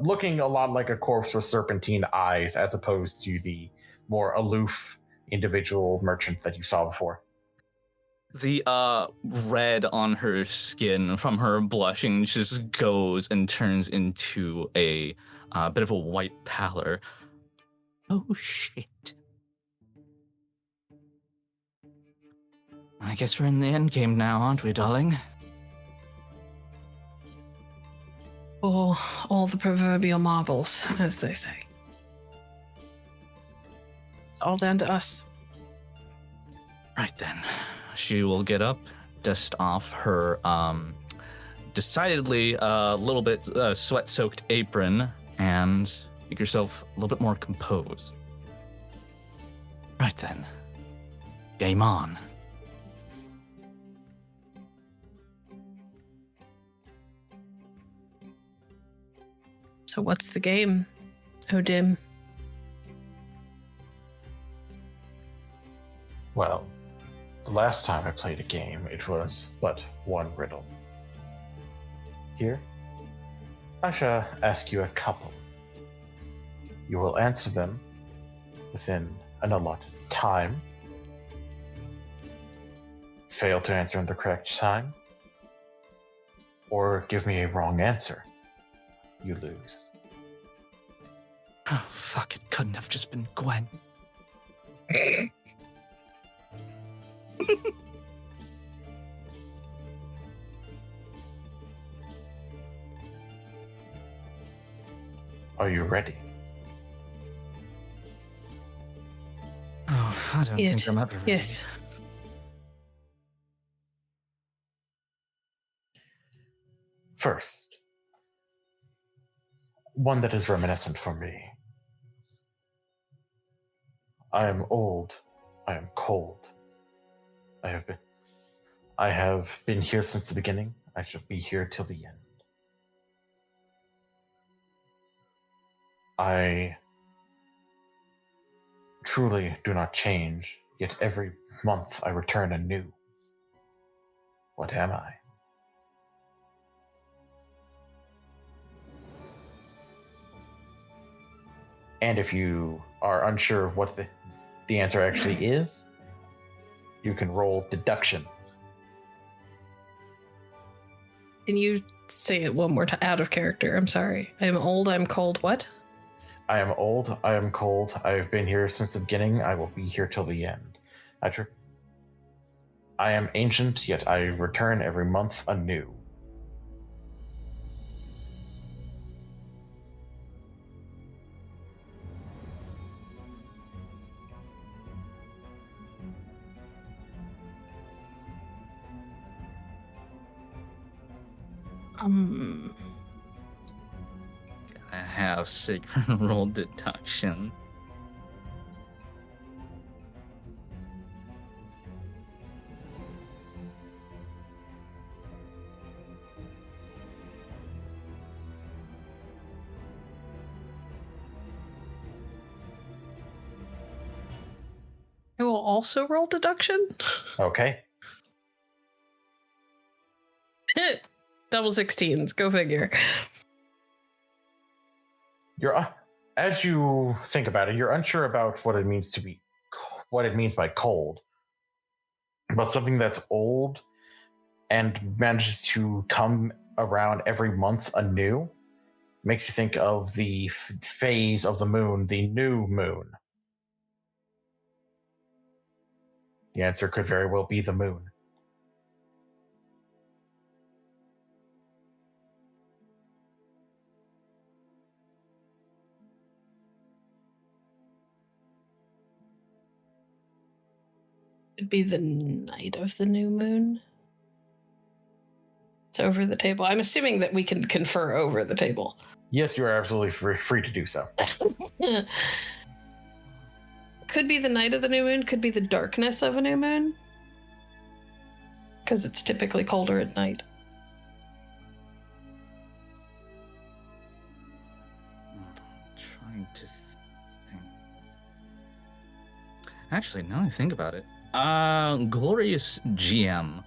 looking a lot like a corpse with serpentine eyes as opposed to the more aloof individual merchant that you saw before. The red on her skin from her blushing just goes and turns into a bit of a white pallor. Oh, shit. I guess we're in the end game now, aren't we, darling? Or all the proverbial marbles, as they say. all down to us. Right then. She will get up, dust off her decidedly a little bit sweat-soaked apron, and make yourself a little bit more composed. Right then. Game on. So what's the game, Odim? Well, the last time I played a game, it was but one riddle. Here, I shall ask you a couple. You will answer them within an allotted time. Fail to answer in the correct time, or give me a wrong answer. You lose. Oh, fuck, it couldn't have just been Gwen. Are you ready? Oh, I don't think I'm ever ready. Yes. First, one that is reminiscent for me. I am old. I am cold. I have been here since the beginning. I shall be here till the end. I truly do not change, yet every month I return anew. What am I? And if you are unsure of what the answer actually is, you can roll deduction. Can you say it one more time out of character? I'm sorry. I'm old, I'm cold. What? I am old, I am cold, I have been here since the beginning, I will be here till the end. I am ancient, yet I return every month anew. I have Siegryn roll deduction. I will also roll deduction. Okay. Double 16s. Go figure. As you think about it, you're unsure about what it means by cold. But something that's old and manages to come around every month anew makes you think of the phase of the moon, the new moon. The answer could very well be the moon. It'd be the night of the new moon. It's over the table. I'm assuming that we can confer over the table. Yes, you are absolutely free to do so. Could be the night of the new moon, could be the darkness of a new moon. Because it's typically colder at night. Trying to think. Actually, now I think about it. Glorious GM.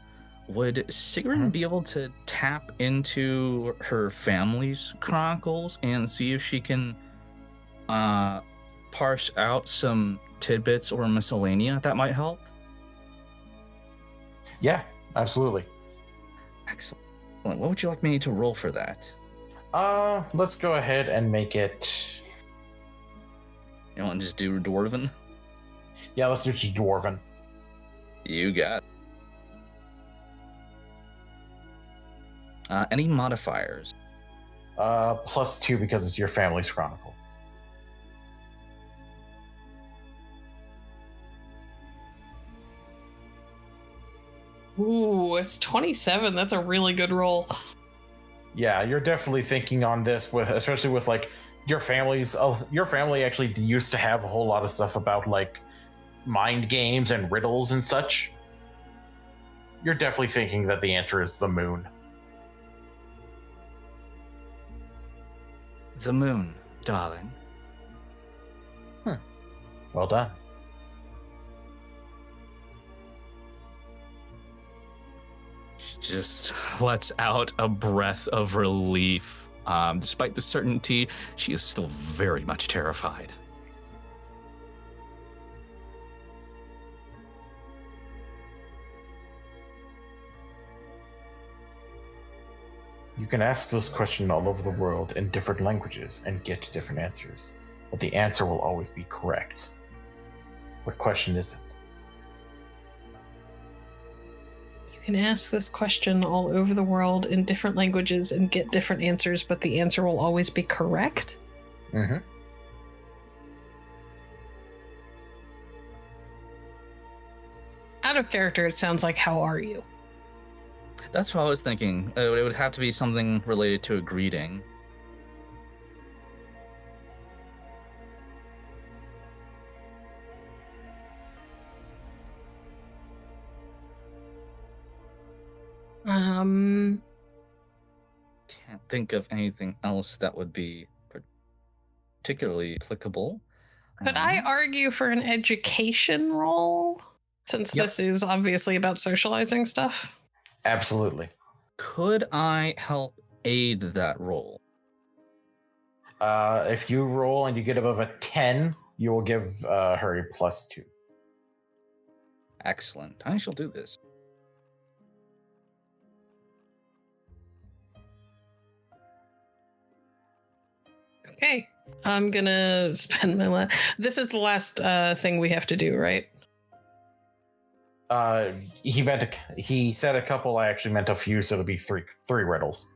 Would Siegryn be able to tap into her family's chronicles and see if she can parse out some tidbits or miscellanea that might help? Yeah, absolutely. Excellent. What would you like me to roll for that? Let's go ahead and make it... You want to just do Dwarven? Yeah, let's do just Dwarven. You got it. Any modifiers? +2 because it's your family's chronicle. Ooh, it's 27. That's a really good roll. Yeah, you're definitely thinking on this with, especially with like your family actually used to have a whole lot of stuff about like mind games and riddles and such. You're definitely thinking that the answer is the moon. The moon, darling. Well done. She just lets out a breath of relief. Despite the certainty, she is still very much terrified. You can ask this question all over the world in different languages and get different answers, but the answer will always be correct. What question is it? You can ask this question all over the world in different languages and get different answers, but the answer will always be correct? Mm-hmm. Out of character, it sounds like, how are you? That's what I was thinking. It would have to be something related to a greeting. Can't think of anything else that would be particularly applicable. Could I argue for an education role? Since Yep. this is obviously about socializing stuff. Absolutely. Could I help aid that role? If you roll and you get above a 10, you will give her a +2. Excellent. I shall do this. Okay. I'm gonna spend my This is the last thing we have to do, right? He said a couple. I actually meant a few, so it'll be three riddles.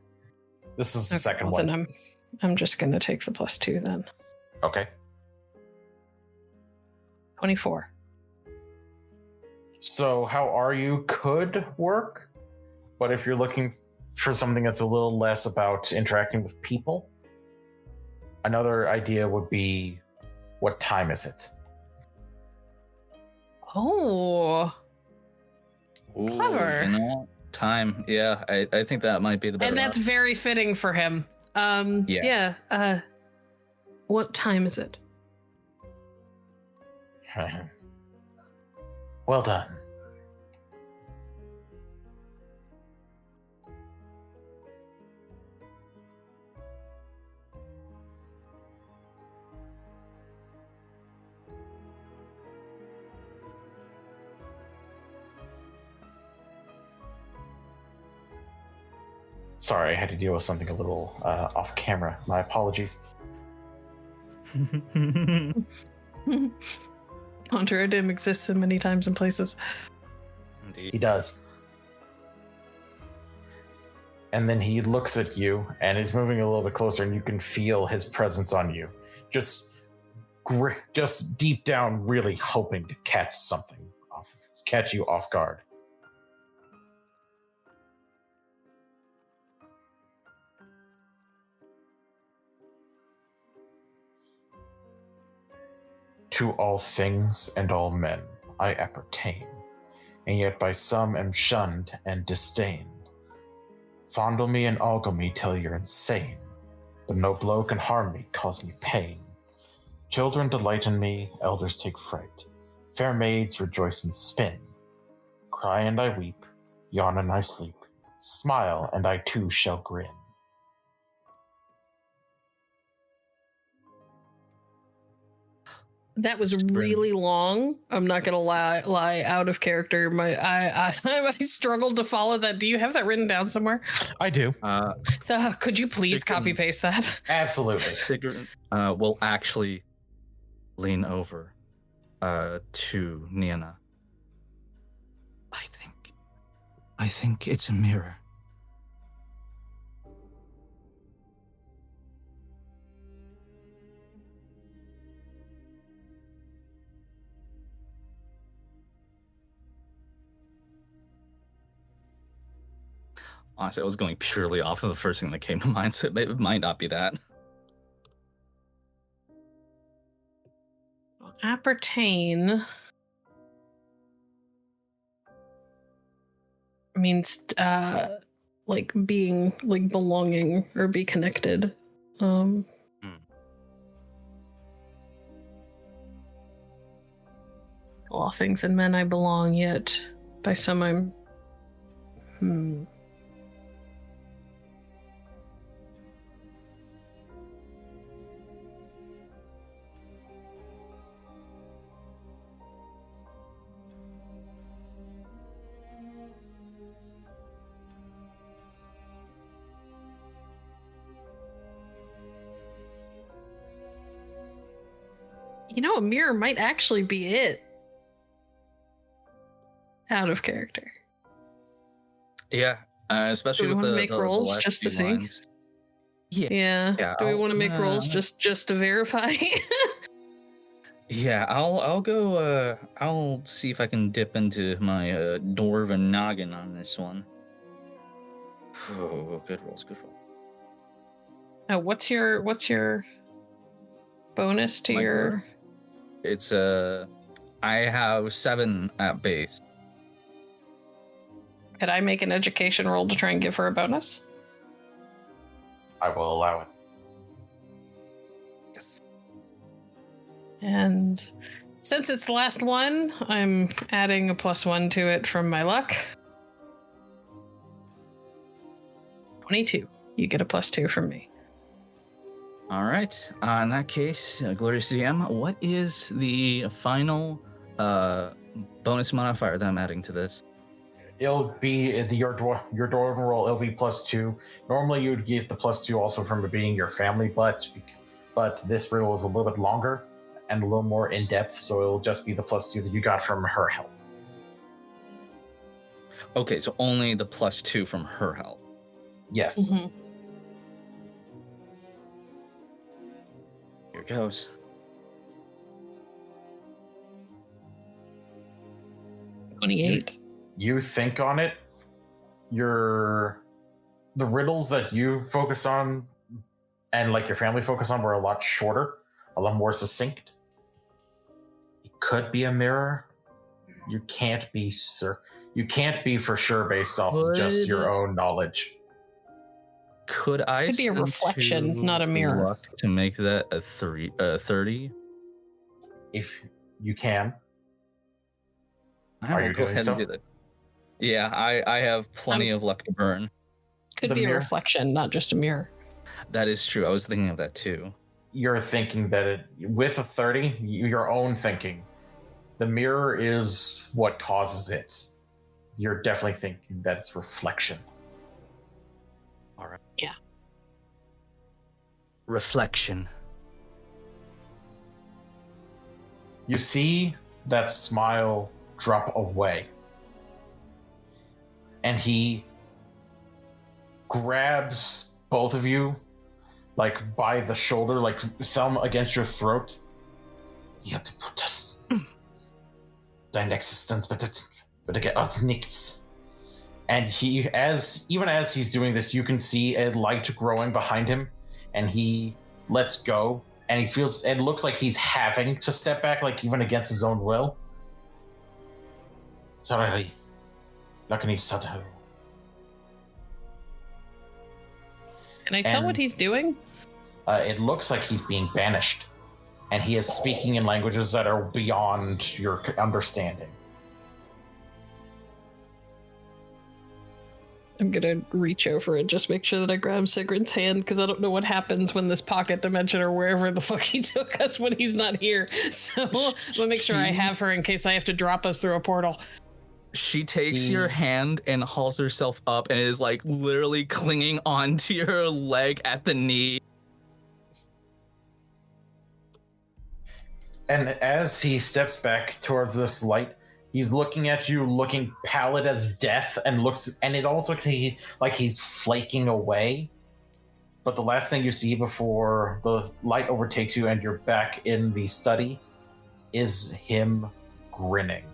This is the second one. Then I'm just gonna take the +2 then. Okay. 24. So how are you could work, but if you're looking for something that's a little less about interacting with people, another idea would be, what time is it? Oh. Ooh, Clever. You know, time. Yeah, I think that might be the better And that's route. very fitting for him. Yeah. What time is it? Well done. Sorry, I had to deal with something a little off camera. My apologies. Conjuradin exists in many times and places. Indeed. He does. And then he looks at you and is moving a little bit closer, and you can feel his presence on you. Just deep down, really hoping to catch you off guard. To all things and all men I appertain, and yet by some am shunned and disdained. Fondle me and ogle me till you're insane, but no blow can harm me, cause me pain. Children delight in me, elders take fright. Fair maids rejoice and spin. Cry and I weep, yawn and I sleep. Smile and I too shall grin. That was really long. I'm not gonna lie out of character. I struggled to follow that. Do you have that written down somewhere? I do. Could you please Siegryn- copy paste that? Absolutely. Siegryn will actually lean over to Nienna. I think it's a mirror. Honestly, I was going purely off of the first thing that came to mind, so it might not be that. Appertain means like being, like belonging or be connected. All things in men I belong, yet by some I'm a mirror might actually be it. Out of character. Yeah, especially Do we with want to make rolls last just to few see? lines. Yeah. Do we want to make rolls just to verify? Yeah, I'll go. I'll see if I can dip into my dwarven noggin on this one. Oh, good rolls, good roll. Now, what's your bonus to your? It's I have 7 at base. Could I make an education roll to try and give her a bonus? I will allow it. Yes. And since it's the last one, I'm adding a +1 to it from my luck. 22. You get a +2 from me. All right. In that case, Glorious DM, what is the final bonus modifier that I'm adding to this? It'll be your dwarven roll. It'll be +2. Normally, you would get the +2 also from it being your family, but this riddle is a little bit longer and a little more in depth, so it'll just be the +2 that you got from her help. Okay, so only the +2 from her help. Yes. Mm-hmm. Here goes. You think on it. The riddles that you focus on and like your family focus on were a lot shorter, a lot more succinct. It could be a mirror. You can't be for sure based off of just your own knowledge. Could I Could be a spend reflection, 2 not a mirror. luck to make that a 30? If you can. Are you doing ahead so? and do that. Yeah, I have plenty of luck to burn. Could The be mirror? a reflection, not just a mirror. That is true. I was thinking of that too. You're thinking that with a 30, your own thinking, the mirror is what causes it. You're definitely thinking that it's reflection. All right. Yeah. Reflection. You see that smile drop away. And he grabs both of you, like by the shoulder, like thumb against your throat. You have to put us. Dein Existenz bitte get nichts. And even as he's doing this, you can see a light growing behind him, and he lets go, and it looks like he's having to step back, like even against his own will. Sorry. Can I tell what he's doing? It looks like he's being banished, and he is speaking in languages that are beyond your understanding. I'm gonna reach over and just make sure that I grab Siegryn's hand, because I don't know what happens when this pocket dimension or wherever the fuck he took us when he's not here. So I'm gonna make sure I have her in case I have to drop us through a portal. She takes your hand and hauls herself up and is like literally clinging onto your leg at the knee. And as he steps back towards this light, he's looking at you, looking pallid as death, and it also like he's flaking away. But the last thing you see before the light overtakes you and you're back in the study is him grinning.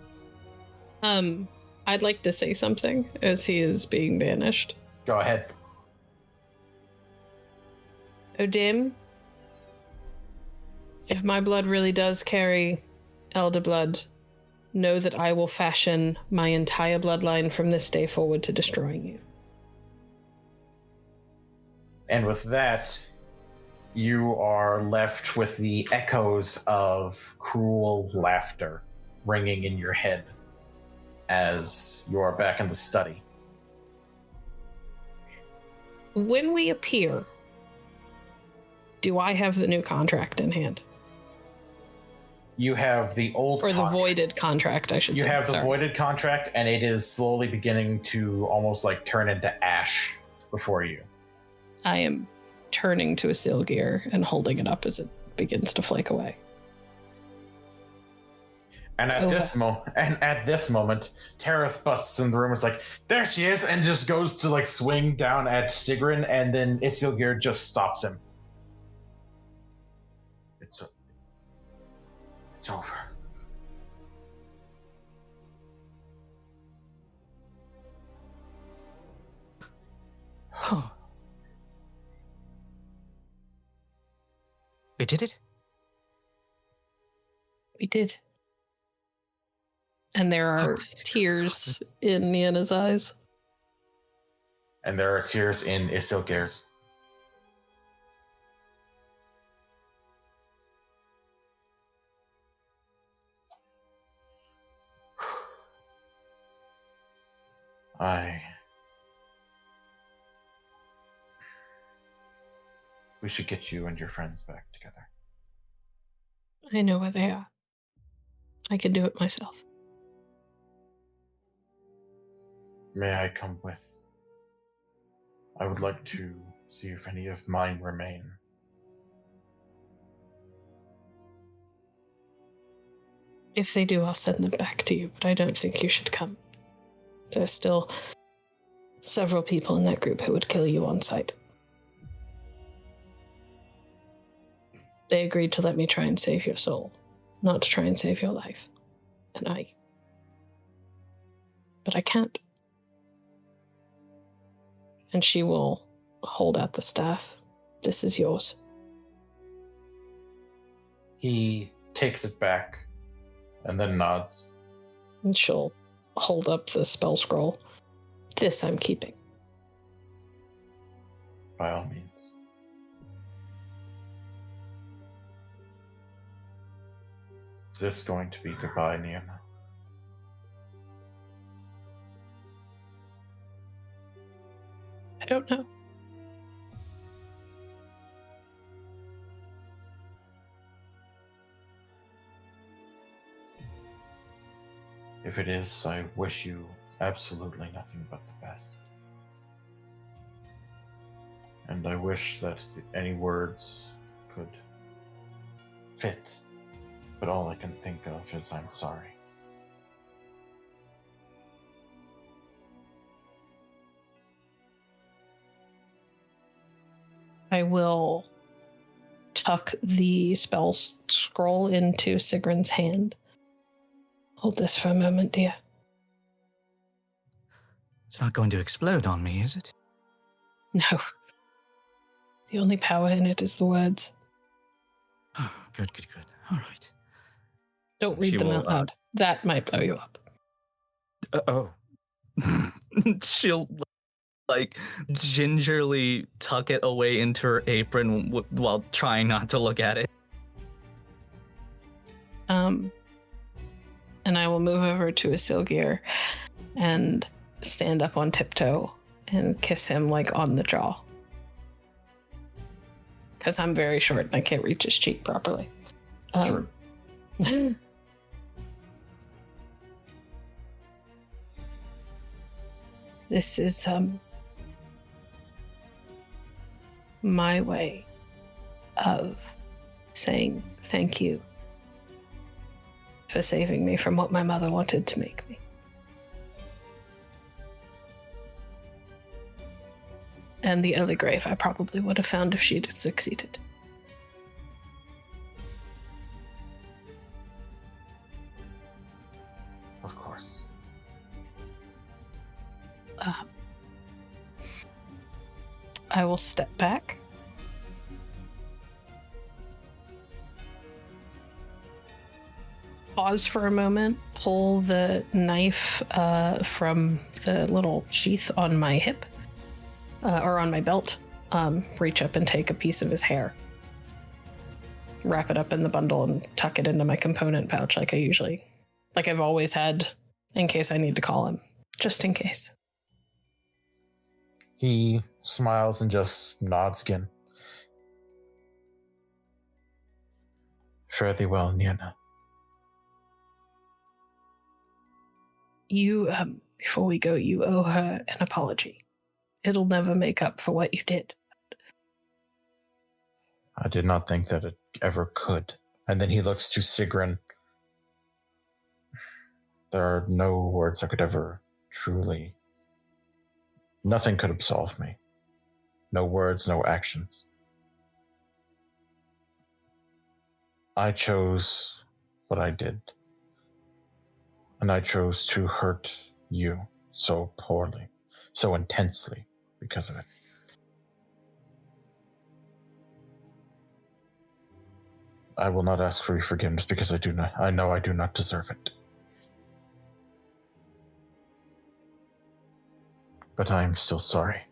I'd like to say something as he is being banished. Go ahead. Odim, if my blood really does carry elder blood, know that I will fashion my entire bloodline from this day forward to destroying you. And with that, you are left with the echoes of cruel laughter ringing in your head as you are back in the study. When we appear, do I have the new contract in hand? You have the old Or the voided contract, I should say. You have the Sorry. voided contract, and it is slowly beginning to almost like turn into ash before you. I am turning to a Siegryn and holding it up as it begins to flake away. And at this moment, Tareth busts in the room. It's like, there she is, and just goes to like swing down at Siegryn, and then Isilgir just stops him. It's over. We did it? We did. And there are tears in Nienna's eyes. And there are tears in Isilgir's. We should get you and your friends back together. I know where they are. I can do it myself. May I come with? I would like to see if any of mine remain. If they do, I'll send them back to you, but I don't think you should come. There's still several people in that group who would kill you on sight. They agreed to let me try and save your soul, not to try and save your life. But I can't. And she will hold out the staff. This is yours. He takes it back and then nods. And she'll hold up the spell scroll. This I'm keeping. By all means. Is this going to be goodbye, Nienna? I don't know. If it is, I wish you absolutely nothing but the best. And I wish that any words could fit, but all I can think of is I'm sorry. I will tuck the spell scroll into Sigryn's hand. Hold this for a moment, dear. It's not going to explode on me, is it? No. The only power in it is the words. Oh, good. All right. Don't read them out loud. That might blow you up. She'll like gingerly tuck it away into her apron while trying not to look at it. And I will move over to Isilgir and stand up on tiptoe and kiss him like on the jaw. Because I'm very short and I can't reach his cheek properly. Sure. This is my way of saying thank you for saving me from what my mother wanted to make me. And the early grave I probably would have found if she'd succeeded. Of course. I will step back. Pause for a moment, pull the knife from the little sheath on my hip, or on my belt, reach up and take a piece of his hair, wrap it up in the bundle and tuck it into my component pouch like I've always had, in case I need to call him, just in case. He smiles and just nods again. Fare thee well, Nienna. You, before we go, you owe her an apology. It'll never make up for what you did. I did not think that it ever could. And then he looks to Siegryn. There are no words that could ever truly... Nothing could absolve me. No words, no actions. I chose what I did. And I chose to hurt you so poorly, so intensely because of it. I will not ask for your forgiveness because I know I do not deserve it. But I am still sorry.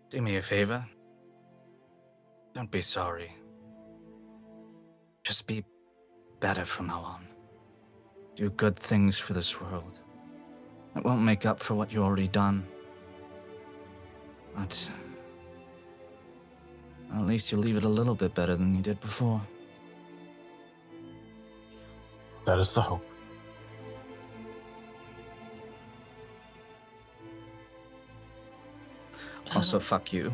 Do me a favor. Don't be sorry. Just be better from now on. Do good things for this world. It won't make up for what you already done. But at least you'll leave it a little bit better than you did before. That is the hope. Also, fuck you.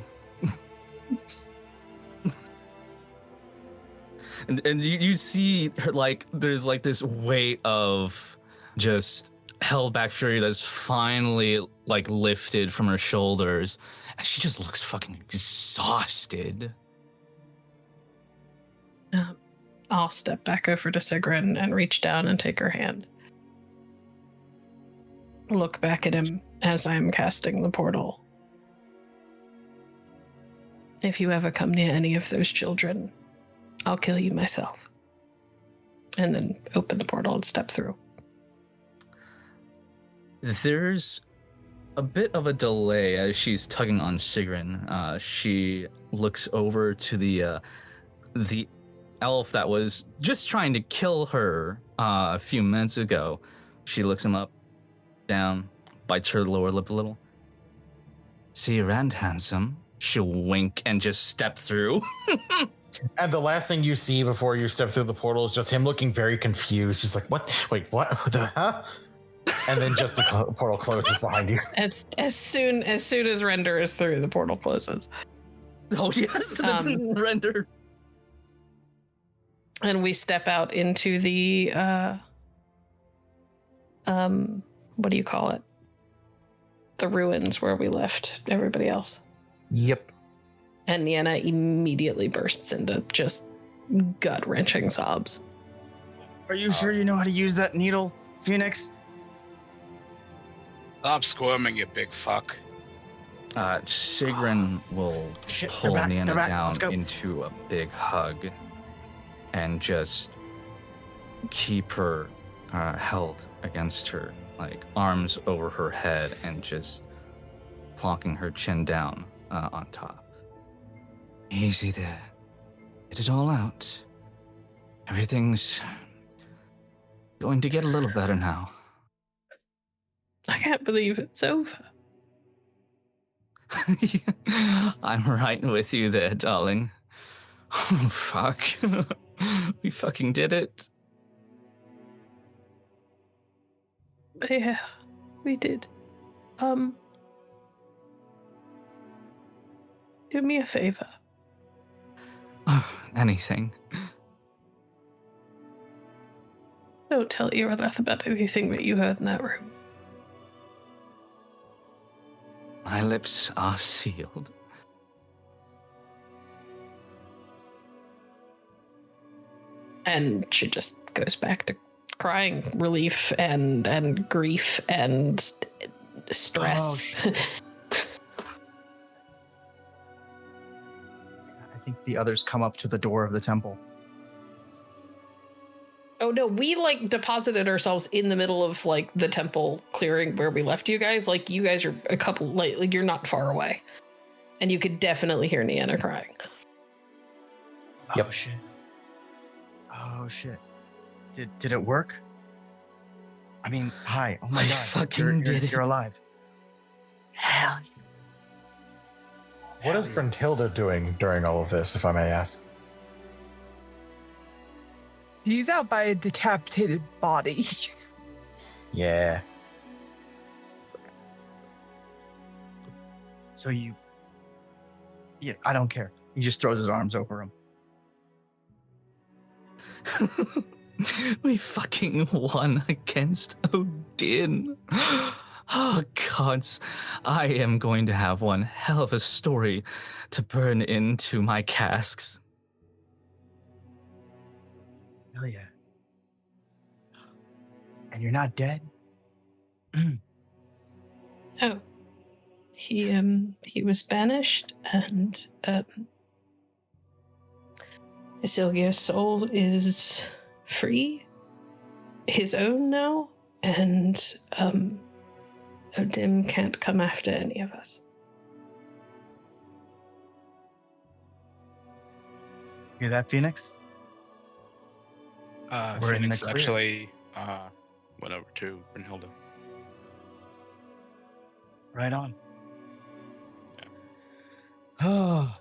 and you see her, like, there's like this weight of just held back fury that's finally like lifted from her shoulders, and she just looks fucking exhausted. I'll step back over to Siegryn and reach down and take her hand. Look back at him as I'm casting the portal. If you ever come near any of those children, I'll kill you myself. And then open the portal and step through. There's a bit of a delay as she's tugging on Siegryn. She looks over to the elf that was just trying to kill her a few minutes ago. She looks him up, down, bites her lower lip a little. See you around, handsome. She'll wink and just step through. And the last thing you see before you step through the portal is just him looking very confused. He's like, what? Wait, what? The huh? And then just the portal closes behind you. As soon as Render is through, the portal closes. Oh, yes, the Render. And we step out into the, what do you call it? The ruins where we left everybody else. Yep. And Nienna immediately bursts into just gut-wrenching sobs. Are you sure you know how to use that needle, Fenix? Stop squirming, you big fuck. Siegryn will pull Nienna down into a big hug and just keep her held against her, like arms over her head and just plonking her chin down on top. Easy there. Get it all out. Everything's going to get a little better now. I can't believe it's over. I'm right with you there, darling. Oh, fuck. We fucking did it. Yeah, we did. Do me a favor. Anything. Don't tell Irileth about anything that you heard in that room. My lips are sealed. And she just goes back to crying relief and grief and stress. Oh, I think the others come up to the door of the temple. Oh no, we like deposited ourselves in the middle of like the temple clearing where we left you guys. Like you guys are a couple, like you're not far away, and you could definitely hear Nienna crying. Yep. Oh shit. Oh shit. Did it work? I mean, hi. Oh my I god. fucking did it. You're alive. Hell. What is Brynnhilder doing during all of this, if I may ask? He's out by a decapitated body. Yeah. So yeah, I don't care. He just throws his arms over him. We fucking won against Odin. Oh, gods. I am going to have one hell of a story to burn into my casks. Hell yeah. And you're not dead? Oh, he was banished, and Isilgia's soul is free, his own now, and Odin can't come after any of us. Hear that, Fenix? We're in the Fenix clear. actually went over to Brynnhilder. Right on. Oh.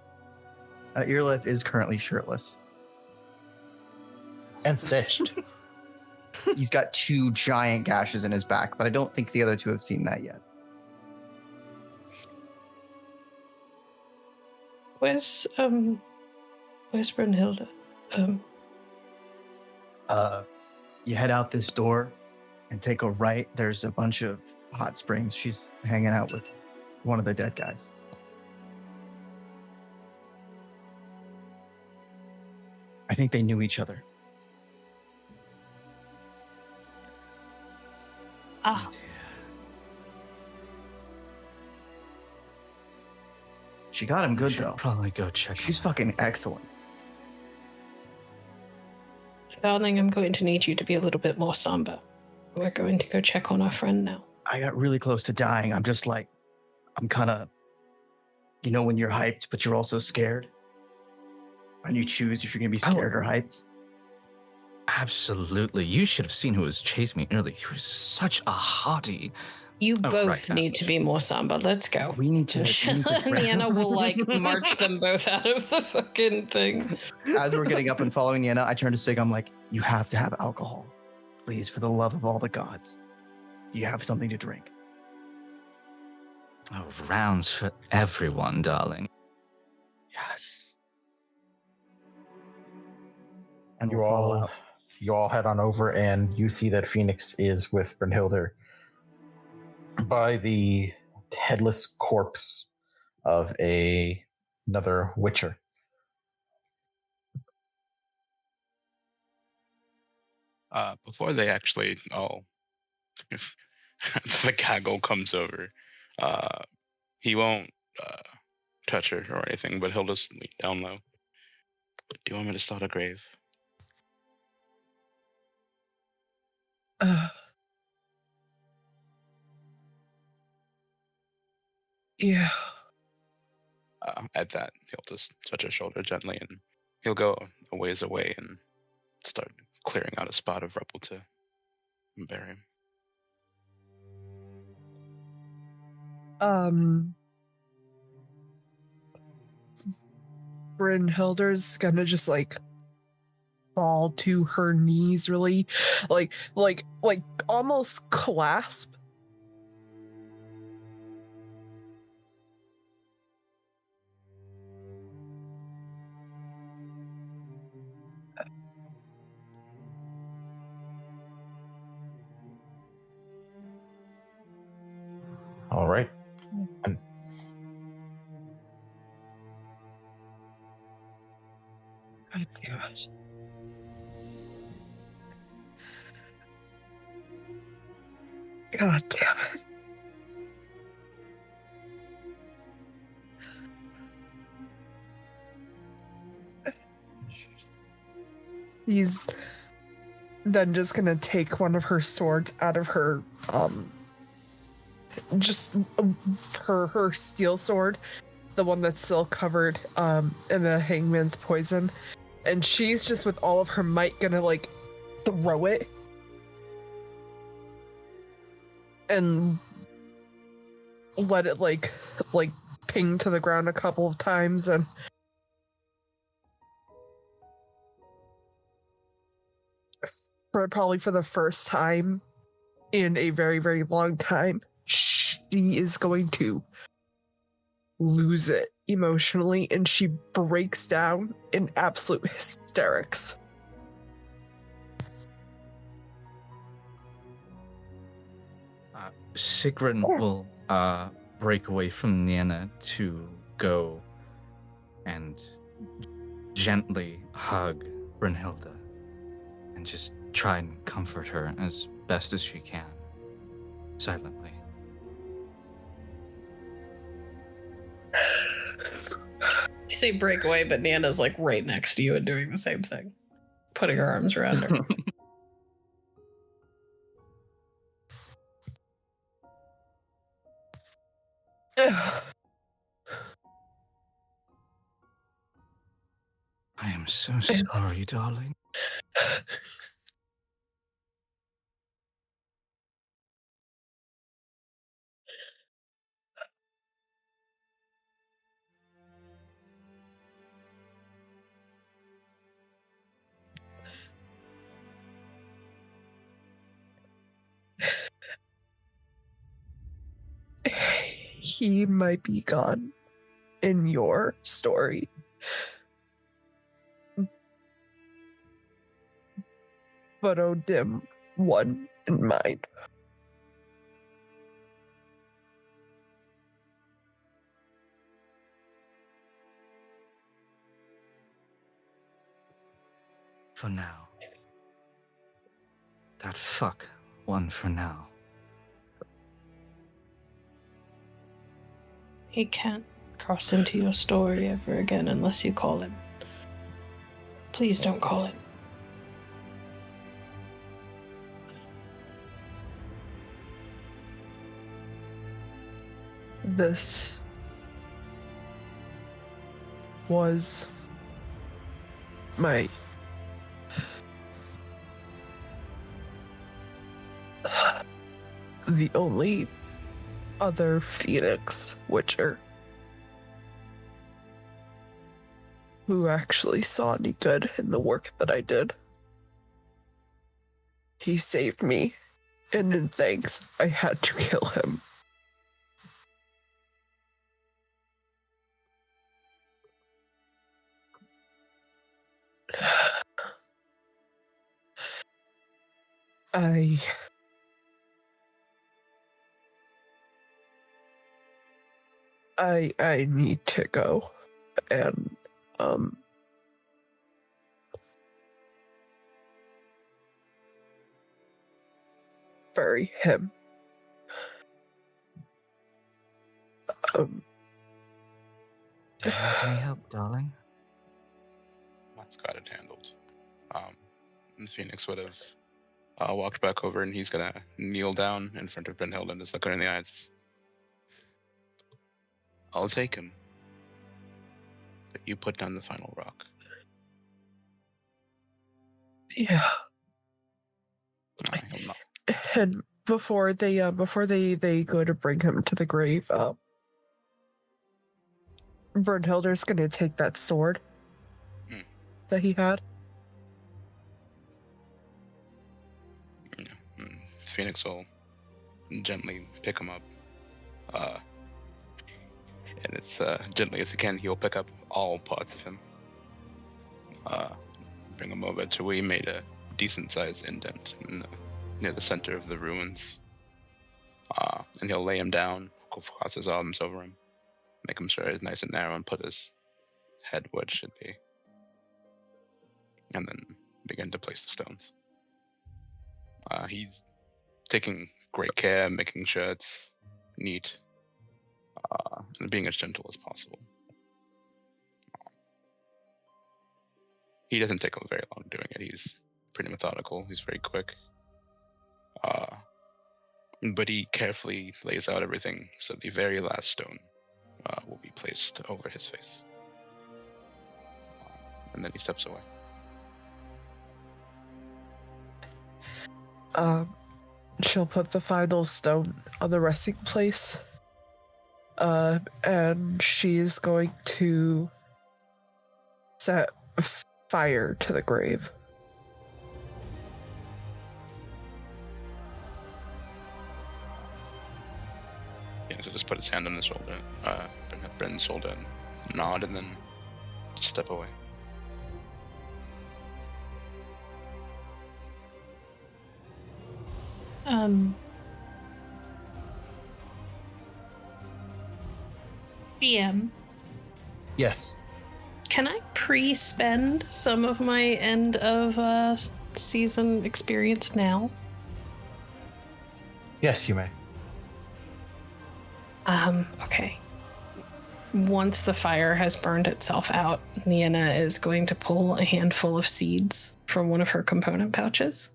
Irileth is currently shirtless. And stitched. He's got 2 giant gashes in his back, but I don't think the other 2 have seen that yet. Where's Brynnhilder? You head out this door and take a right. There's a bunch of hot springs. She's hanging out with one of the dead guys. I think they knew each other. Ah, She got him good, Should though. probably go check. She's fucking excellent. darling, I'm going to need you to be a little bit more somber. We're going to go check on our friend now. I got really close to dying. I'm just like, I'm kind of, you know, when you're hyped, but you're also scared. And you choose if you're going to be scared or hyped. Absolutely. You should have seen who was chasing me earlier. He was such a hottie. You Oh, both right, need to be more somber. Let's go. We need to. Nienna will like march them both out of the fucking thing. As we're getting up and following Nienna, I turn to Sig. I'm like, you have to have alcohol. Please, for the love of all the gods. You have something to drink. Oh, rounds for everyone, darling. Yes. And You we'll follow all, out. you all head on over, and you see that Fenix is with Brynnhilder by the headless corpse of another witcher. Before they actually all, the gaggle comes over. He won't touch her or anything, but he'll just lean down low. Do you want me to start a grave? Yeah. At that, he'll just touch her shoulder gently, and he'll go a ways away and start clearing out a spot of rubble to bury him. Brynnhilder's gonna just like fall to her knees, really, like almost clasp. All right. And God damn it. God damn it. He's then just gonna take one of her swords out of her, just her steel sword, the one that's still covered, in the hangman's poison, and she's just with all of her might gonna, like, throw it. And let it, like ping to the ground a couple of times, and probably for the first time in a very, very long time, she is going to lose it emotionally, and she breaks down in absolute hysterics. Siegryn will break away from Nienna to go and gently hug Brynnhilder and just try and comfort her as best as she can, silently. You say break away, but Nienna's like right next to you and doing the same thing, putting her arms around her. I am so sorry, darling. He might be gone in your story, but O'Dim won in mine. For now. That fuck won for now. He can't cross into your story ever again unless you call him. Please don't call him. This was my the only other Phoenix Witcher who actually saw any good in the work that I did. He saved me, and in thanks, I had to kill him. I need to go and bury him. Do you want any help, darling? That's got it handled. And Phoenix would have walked back over, and he's gonna kneel down in front of Brynnhilder and just look her in the eyes. I'll take him, but you put down the final rock. Yeah. He'll not. And before they go to bring him to the grave, Brynnhilder's gonna take that sword that he had. Yeah. And Phoenix will gently pick him up. And as gently as he can, he'll pick up all parts of him. Bring him over to where he made a decent-sized indent near the center of the ruins. And he'll lay him down, go cross his arms over him, make him sure he's nice and narrow, and put his head where it should be. And then begin to place the stones. He's taking great care, making sure it's neat, and being as gentle as possible. He doesn't take very long doing it. He's pretty methodical. He's very quick. But he carefully lays out everything so the very last stone will be placed over his face. And then he steps away. She'll put the final stone on the resting place. And she's going to set fire to the grave. Yeah, so just put his hand on his shoulder, Brenn's shoulder, and nod, and then step away. GM, Yes. can I pre-spend some of my end of season experience now? Yes, you may. Okay. Once the fire has burned itself out, Nienna is going to pull a handful of seeds from one of her component pouches,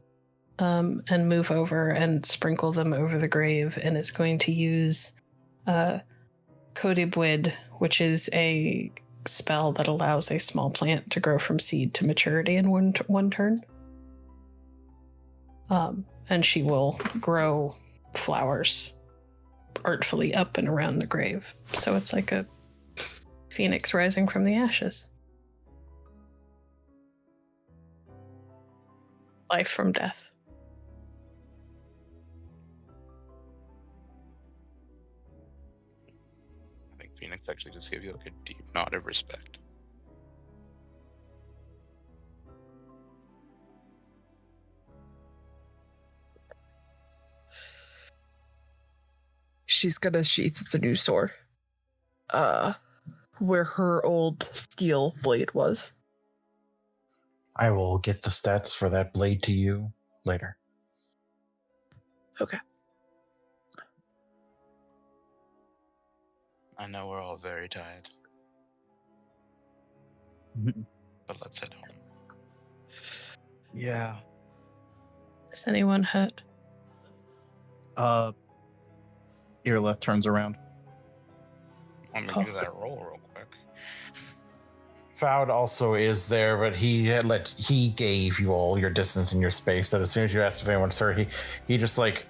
and move over and sprinkle them over the grave, and is going to use Bloodied, which is a spell that allows a small plant to grow from seed to maturity in one turn. And she will grow flowers artfully up and around the grave. So it's like a phoenix rising from the ashes. Life from death. I think Phoenix actually just gave you like a deep nod of respect. She's gonna sheath the new sword. Where her old steel blade was. I will get the stats for that blade to you later. Okay. I know we're all very tired, but let's head home. Yeah. Is anyone hurt? Irileth turns around. I'm gonna do that roll real quick. Foud also is there, but he gave you all your distance and your space. But as soon as you asked if anyone's hurt, he just like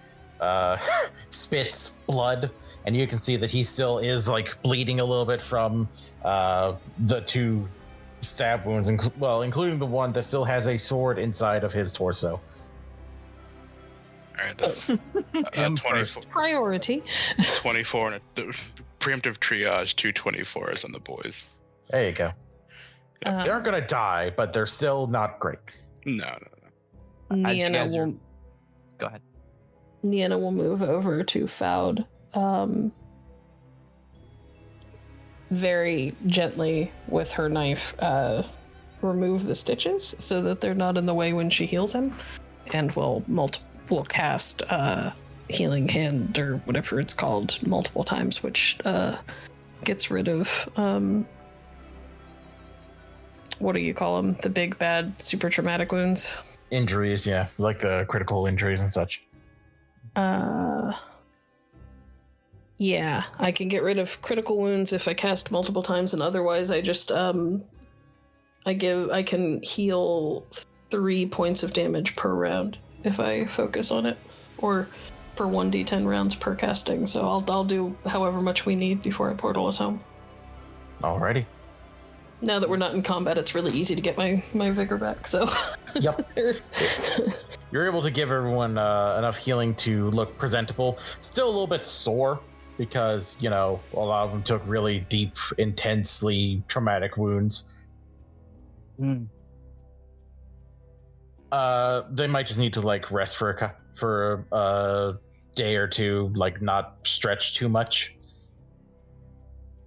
spits blood, and you can see that he still is like bleeding a little bit from the two stab wounds, including the one that still has a sword inside of his torso. All right, that's 24. Priority. 24 and a preemptive triage. 2 24s on the boys. There you go. They aren't gonna die, but they're still not great. No. Nienna will. Go ahead. Nienna will move over to Foud, very gently with her knife, remove the stitches so that they're not in the way when she heals him, and will cast Healing Hand or whatever it's called multiple times, which gets rid of what do you call them? The big bad super traumatic wounds. Injuries, yeah, like the critical injuries and such. Yeah, I can get rid of critical wounds if I cast multiple times, and otherwise I just I can heal 3 points of damage per round if I focus on it, or for 1d10 rounds per casting. So I'll do however much we need before I portal us home. Alrighty. Now that we're not in combat, it's really easy to get my vigor back. So Yep. You're able to give everyone enough healing to look presentable. Still a little bit sore because, a lot of them took really deep, intensely traumatic wounds. They might just need to rest for a day or two, not stretch too much,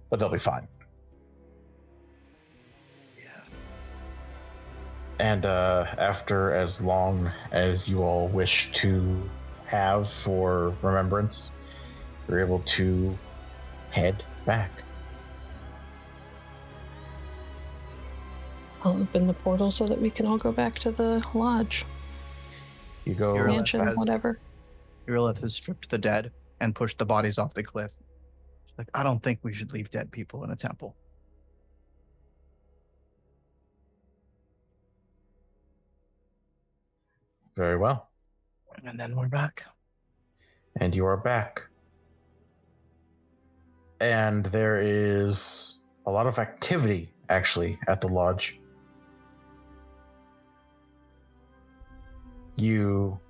but they'll be fine. And after as long as you all wish to have for remembrance, you're able to head back. I'll open the portal so that we can all go back to the lodge, You go. Irileth mansion, has- whatever. Irileth has stripped the dead and pushed the bodies off the cliff. She's like, I don't think we should leave dead people in a temple. Very well. And then we're back. And you are back. And there is a lot of activity, actually, at the lodge. You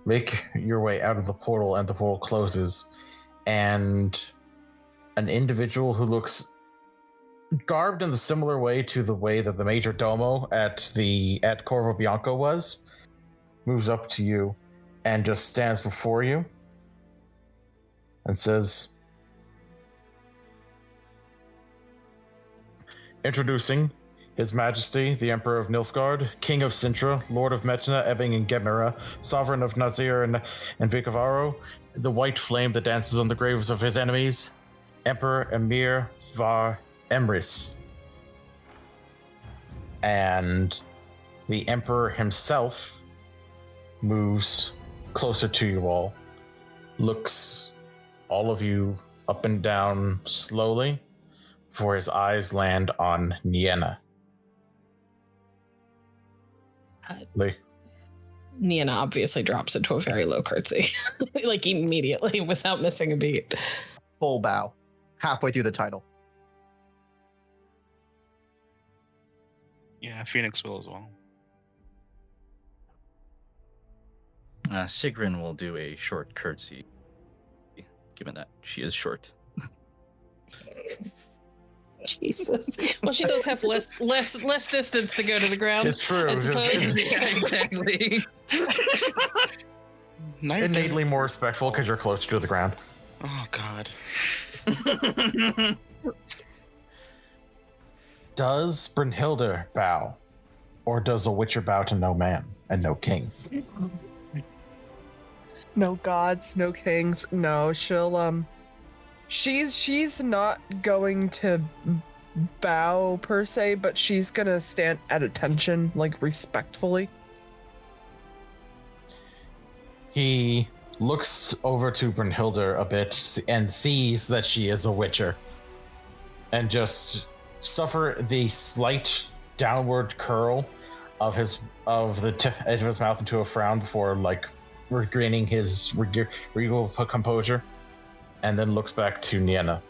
make your way out of the portal, and the portal closes, and an individual who looks garbed in the similar way to the way that the Major Domo at Corvo Bianco was, moves up to you and just stands before you and says, introducing His Majesty, the Emperor of Nilfgaard, King of Sintra, Lord of Metna, Ebbing, and Gemera, Sovereign of Nazir and Vikavaro, the white flame that dances on the graves of his enemies, Emperor Emir Var Emrys. And the Emperor himself moves closer to you all, looks all of you up and down slowly, before his eyes land on Nienna. Nienna obviously drops into a very low curtsy, like immediately without missing a beat. Full bow. Halfway through the title. Yeah, Phoenix will as well. Siegryn will do a short curtsy, given that she is short. Jesus. Well, she does have less distance to go to the ground. It's true. I suppose. Yeah, exactly. Innately more respectful because you're closer to the ground. Oh, God. Does Brynnhilder bow? Or does a witcher bow to no man and no king? No gods, no kings. No, she'll she's not going to bow per se, but she's gonna stand at attention, like respectfully. He looks over to Brynnhilder a bit and sees that she is a witcher, and just suffer the slight downward curl of the edge of his mouth into a frown before regaining his regal composure, and then looks back to Nienna.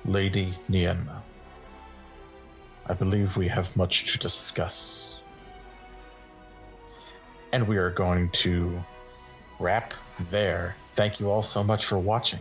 Lady Nienna, I believe we have much to discuss. And we are going to wrap there. Thank you all so much for watching.